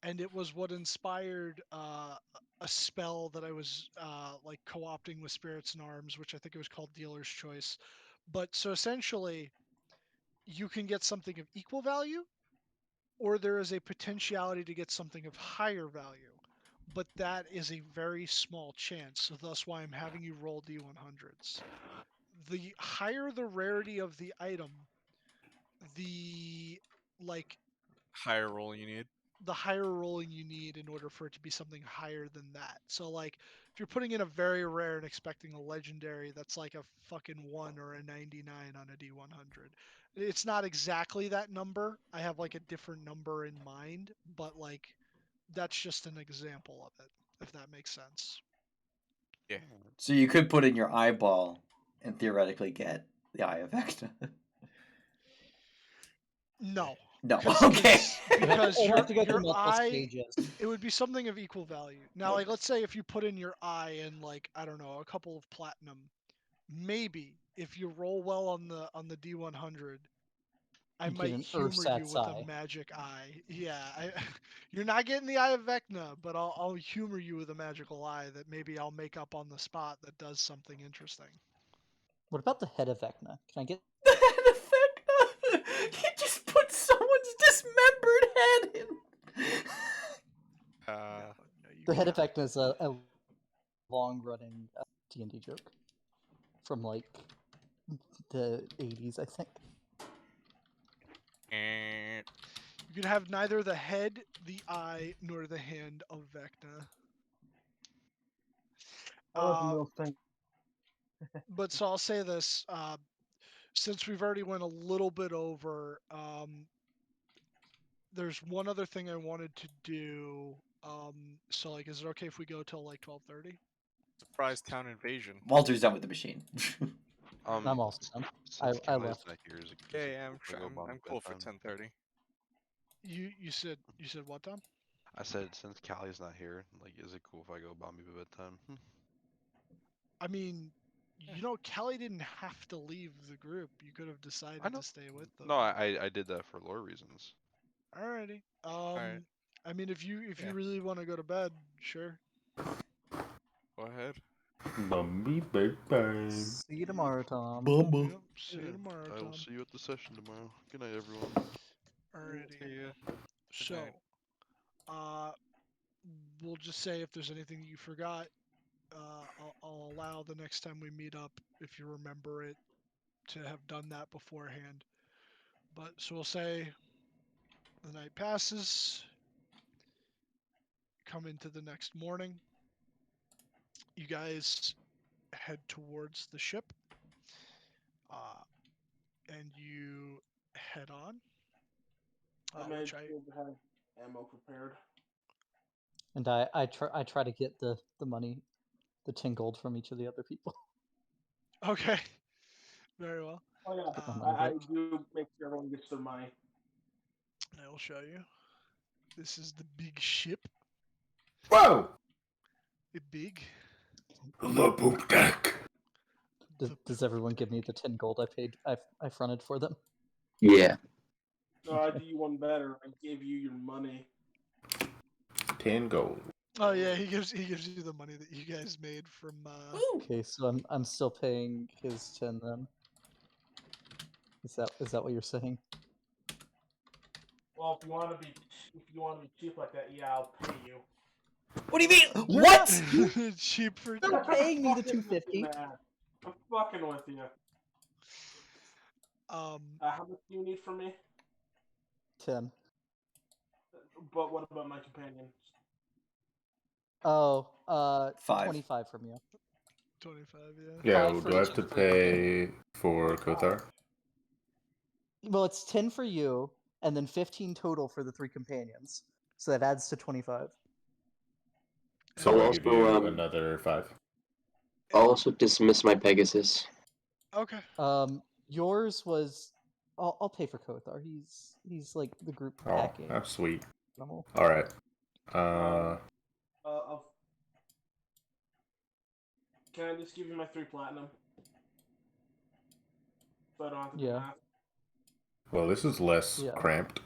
and it was what inspired a spell that I was like co-opting with Spirits and Arms, which I think it was called Dealer's Choice. But so essentially, you can get something of equal value, or there is a potentiality to get something of higher value. But that is a very small chance, so thus why I'm having you roll D100s. The higher the rarity of the item, the like Higher roll you need. the higher rolling you need in order for it to be something higher than that. So like if you're putting in a very rare and expecting a legendary, that's like a fucking 1 or a 99 on a D100. It's not exactly that number. I have like a different number in mind, but like that's just an example of it, if that makes sense. So you could put in your eyeball and theoretically get the Eye of Vecna. No. No. 'Cause- Okay. 'cause- because We'll your, have to go through your multiple eye, stages. it would be something of equal value. Now, like, let's say if you put in your eye and, like, I don't know, a couple of platinum, maybe if you roll well on the D100, I You get might an humor you ersatz with eye. a magic eye. Yeah, you're not getting the Eye of Vecna, but I'll humor you with a magical eye that maybe I'll make up on the spot that does something interesting. What about the head of Vecna? Can I get The head of Vecna. You just put someone's dismembered head in. No, you the head of cannot. Vecna? Is a long-running D&D joke from like the 80s, I think. You can have neither the head, the eye, nor the hand of Vecna. I wasn't real thing. But so I'll say this: since we've already went a little bit over, there's one other thing I wanted to do. So like, is it okay if we go till like 12:30? Surprise town invasion. Walter's done with the machine. I'm also done. Since I Callie's left. not here, is it Yeah, cool if I go bomb I'm at cool for bedtime? 10:30. You said what, Tom? I said since Callie's not here, like, is it cool if I go bomb you at bedtime? I mean, Kelly didn't have to leave the group. You could have decided I know. to stay with them. No, I did that for lore reasons. Alrighty. Alright. I mean, if you Yeah. really want to go to bed, sure. Go ahead. Bumby big bang. See you tomorrow, Tom. Bumble. Yep. See you tomorrow, I will Tom. see you at the session tomorrow. Good night, everyone. Alrighty. See ya. So, night. we'll just say if there's anything you forgot, I'll allow the next time we meet up, if you remember it, to have done that beforehand. But so we'll say the night passes, come into the next morning. You guys head towards the ship, and you head on. I made Which sure to have ammo prepared. And I try to get the money, the 10 gold from each of the other people. Okay, very well. Oh yeah, Get my money I back. do make sure everyone gets their money. I will show you. This is the big ship. Whoa! It's big. The poop deck. Does everyone give me the 10 gold I fronted for them? Yeah. No, I do you one better. I give you your money. 10 gold. Oh yeah, he gives you the money that you guys made from. Okay, so I'm still paying his 10 then. Is that what you're saying? Well, if you want to be cheap like that, yeah, I'll pay you. What do you mean? You're What? not cheap for. You're paying me the Fucking with you, 250. man. I'm fucking with you. How much do you need from me? 10. But what about my companions? Oh, 5. 25 from you. 25, yeah. Yeah, Five well, for do I each have of to the three pay for Kothar? Well, it's 10 for you, and then 15 total for the 3 companions. So that adds to 25. So I'll I'll give also, you another 5. I'll also dismiss my Pegasus. Okay. Yours was. I'll pay for Kothar. He's like the group Oh, packing that's sweet. animal. All right. Can I just give you my 3 platinum? So I don't have to do Yeah. math. Well, this is less Yeah. cramped.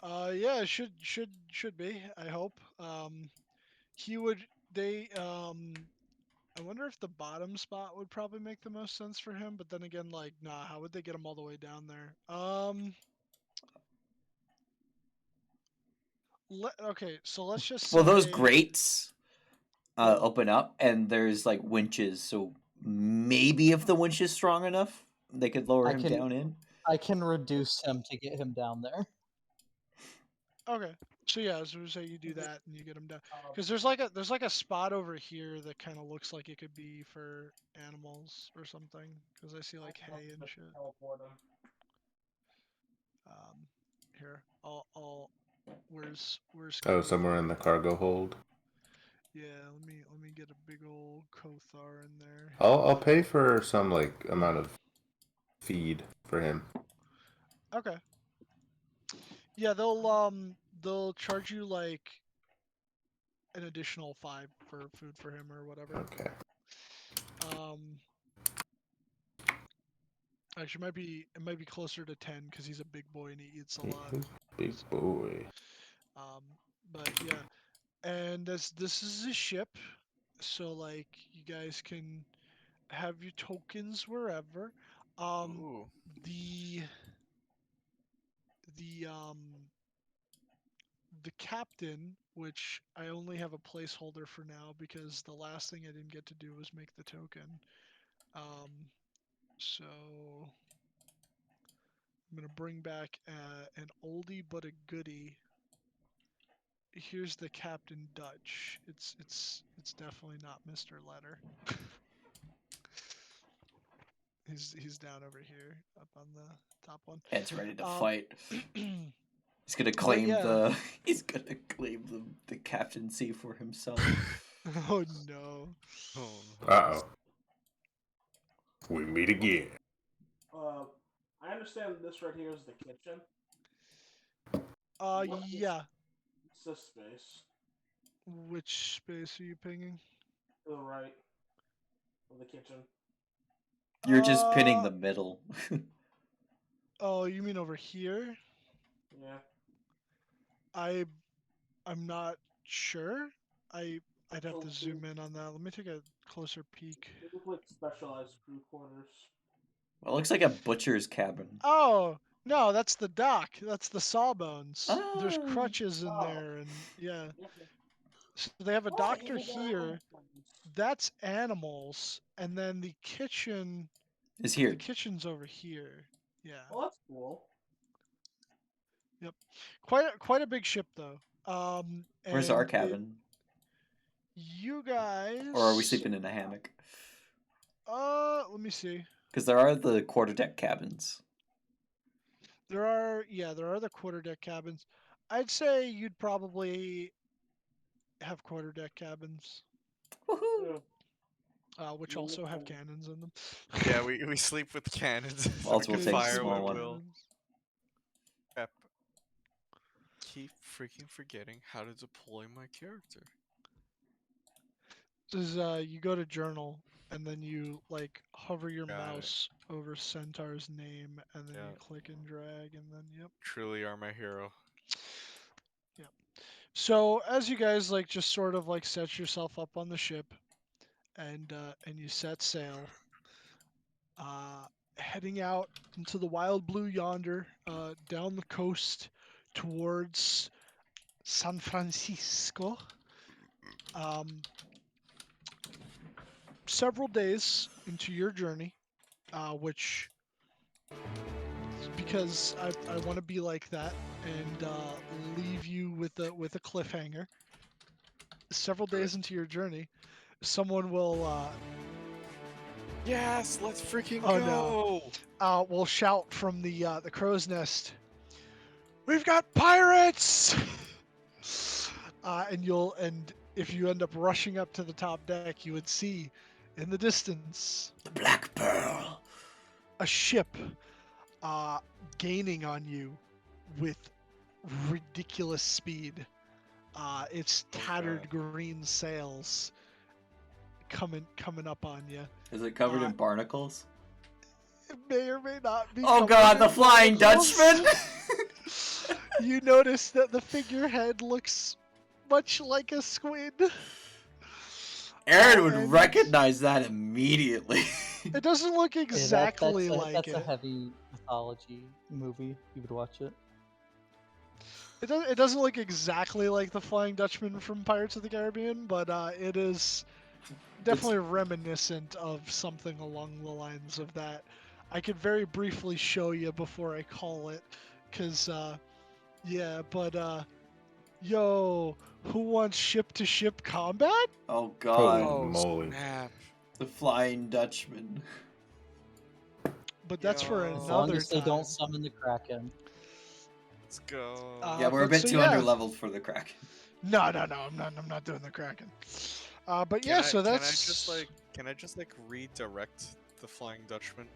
Yeah, it should be. I hope. He would. They. I wonder if the bottom spot would probably make the most sense for him. But then again, like, nah. How would they get him all the way down there? Okay, so let's just say. Well, those grates open up, and there's like winches. So maybe if the winch is strong enough, they could lower him down in. I can reduce him to get him down there. Okay. So yeah, so we say you do that and you get him down. Because there's like a spot over here that kind of looks like it could be for animals or something. Because I see like hay and shit. Teleport him. Here, I'll Where's Oh, Kothar? somewhere in the cargo hold. Yeah, let me get a big old Kothar in there. I'll pay for some like amount of feed for him. Okay. Yeah, they'll charge you like an additional 5 for food for him or whatever. Okay. Actually, it might be closer to 10 because he's a big boy and he eats a lot. He's a big boy. But yeah, and this is a ship, so like you guys can have your tokens wherever. Ooh. The the the captain, which I only have a placeholder for now because the last thing I didn't get to do was make the token. So I'm gonna bring back an oldie but a goodie. Here's the Captain Dutch. It's definitely not Mr. Letter. He's down over here, up on the top one. Ed's ready to fight. He's gonna But claim yeah. the captaincy for himself. Oh no. Oh, no. Uh-oh. We meet again. I understand this right here is the kitchen. Yeah. It's this space Which space are you pinging? to the right of the kitchen. You're just pinning the middle. Oh, you mean over here? Yeah. I'm not sure. I'd have So to zoom in on that. Let me take a closer peek. they look like specialized crew quarters. Well, it looks like a butcher's cabin. Oh, no, that's the dock. That's the sawbones. There's Oh. crutches in there and yeah. So they have a doctor here. That's animals, and then the kitchen Is here. The kitchen's over here. Yeah. Well, that's cool. Yep. Quite a big ship though. Where's our cabin? You guys. Or are we sleeping in a hammock? Let me see. Because there are the quarterdeck cabins. There are the quarterdeck cabins. I'd say you'd probably have quarterdeck cabins. Woohoo! Which also have cannons in them. Yeah, we sleep with cannons. So Also, we we'll can take fire small what one. will. Pep. Keep freaking forgetting how to deploy my character. Is you go to journal and then you like hover your Got it. mouse over Centaur's name and then you Yeah. click and drag and then yep. Truly are my hero. Yep. So as you guys like just sort of like set yourself up on the ship and you set sail, heading out into the wild blue yonder, down the coast towards San Francisco. Several days into your journey, which because I want to be like that and leave you with a cliffhanger. Several days into your journey, someone will Yes, let's freaking oh go! no, will shout from the crow's nest. We've got pirates! And if you end up rushing up to the top deck, you would see in the distance The Black Pearl. a ship gaining on you with ridiculous speed. Its tattered green sails coming up on you. Is it covered in barnacles? It may or may not be. Oh covered god, in the Flying barnacles. Dutchman! You notice that the figurehead looks much like a squid. Aaron would And recognize that immediately. It doesn't look exactly like that's it. a heavy mythology movie. You would watch it. It doesn't look exactly like the Flying Dutchman from Pirates of the Caribbean, but it is definitely reminiscent of something along the lines of that. I could very briefly show you before I call it, cause yeah, but yo, who wants ship-to-ship combat? Oh god. Holy moly. Snap. The Flying Dutchman. But that's for Yo. As long another as they time. don't summon the Kraken. Let's go. Yeah, we're a but bit so too yeah. under-leveled for the Kraken. No, I'm not doing the Kraken. But Can yeah, I, so Can I that's. just like redirect the Flying Dutchman?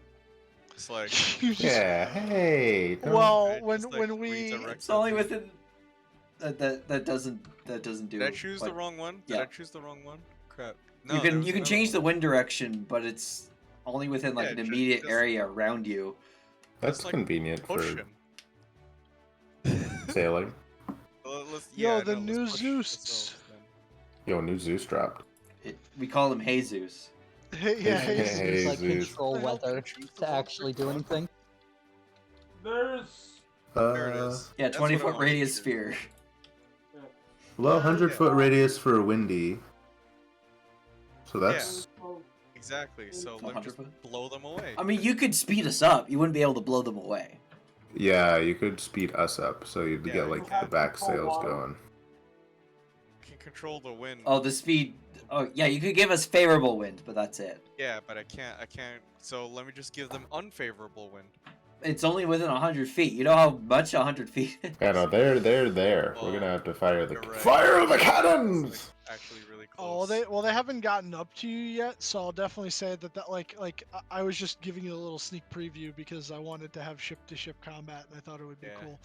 It's like. You just- Yeah, hey. don't- Well, Can I just, like, when we redirect It's only the- within that doesn't do. Did I choose the what- wrong one? Did yeah. I choose the wrong one? Crap. No, You there can was you can another change one. the wind direction, but it's only within like Yeah, an ju- immediate just- area around you. That's Just, like, convenient Push for him. sailing. Yo, yeah, the no, new let's push Zeus. ourselves then. Yo, new Zeus dropped. We call him Jesus. Yeah, Hey, hey, hey, Use like Zeus. control What the hell? Did I weather choose the to wrong actually freaking do one? anything. There's There it is. Yeah, That's what I 20-foot wanted to radius choose. sphere. Low Yeah, 100-foot yeah. radius for windy. So that's Exactly. So let me just 100 blow them away. I mean, you could speed us up. You wouldn't be able to blow them away. yeah. You could speed us up, so you'd Yeah, get you like have the back control sails water. going. Can control the wind. Oh, the speed. Oh, yeah, you could give us favorable wind, but that's it. Yeah, but I can't. So let me just give them unfavorable wind. It's only within 100 feet. You know how much 100 feet is? Yeah, no, they're there. We're Oh, gonna have to fire the you're right. fire the It's, cannons. like, actually really Oh, close. they haven't gotten up to you yet, so I'll definitely say that I was just giving you a little sneak preview because I wanted to have ship-to-ship combat and I thought it would be Yeah, cool.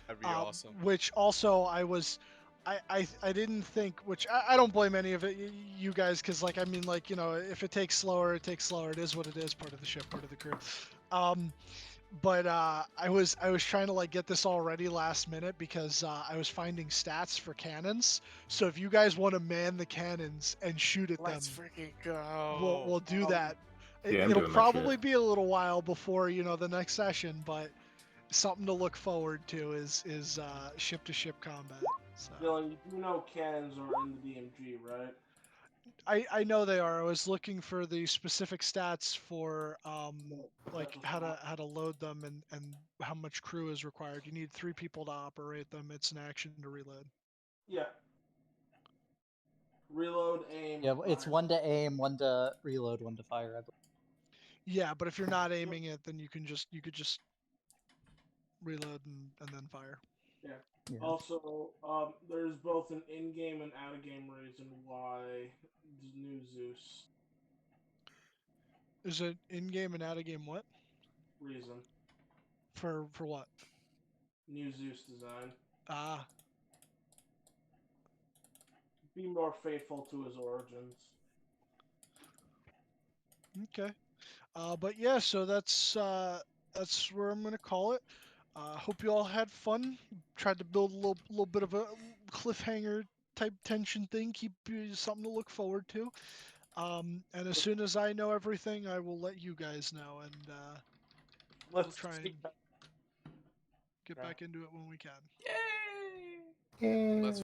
That'd be awesome. Which also I didn't think, which I don't blame any of it, you guys, because like I mean like if it takes slower, it takes slower. It is what it is. Part of the ship, part of the crew. But I was trying to like get this all ready last minute because I was finding stats for cannons. So if you guys want to man the cannons and shoot at Let's them, freaking go. we'll do that. Yeah, I'm It'll doing that probably shit. be a little while before the next session, but something to look forward to is ship to ship combat. So. Dylan, you know cannons are in the DMG, right? I know they are. I was looking for the specific stats for like how to load them and how much crew is required. You need 3 people to operate them. It's an action to reload. Yeah. Reload, aim. Yeah, it's fire. 1 to aim, 1 to reload, 1 to fire. I believe. Yeah, but if you're not aiming it, then you could just reload and then fire. Yeah. Yeah. Also, there's both an in-game and out-of-game reason why the new Zeus Is it in-game and out-of-game what? reason. For what? New Zeus design. Ah, Be more faithful to his origins. okay. But yeah, so that's where I'm gonna call it. Hope you all had fun. Tried to build a little bit of a cliffhanger type tension thing. Keep you something to look forward to. And as soon as I know everything, I will let you guys know, and we'll Let's try and take that. get back into it when we can. Yay! Let's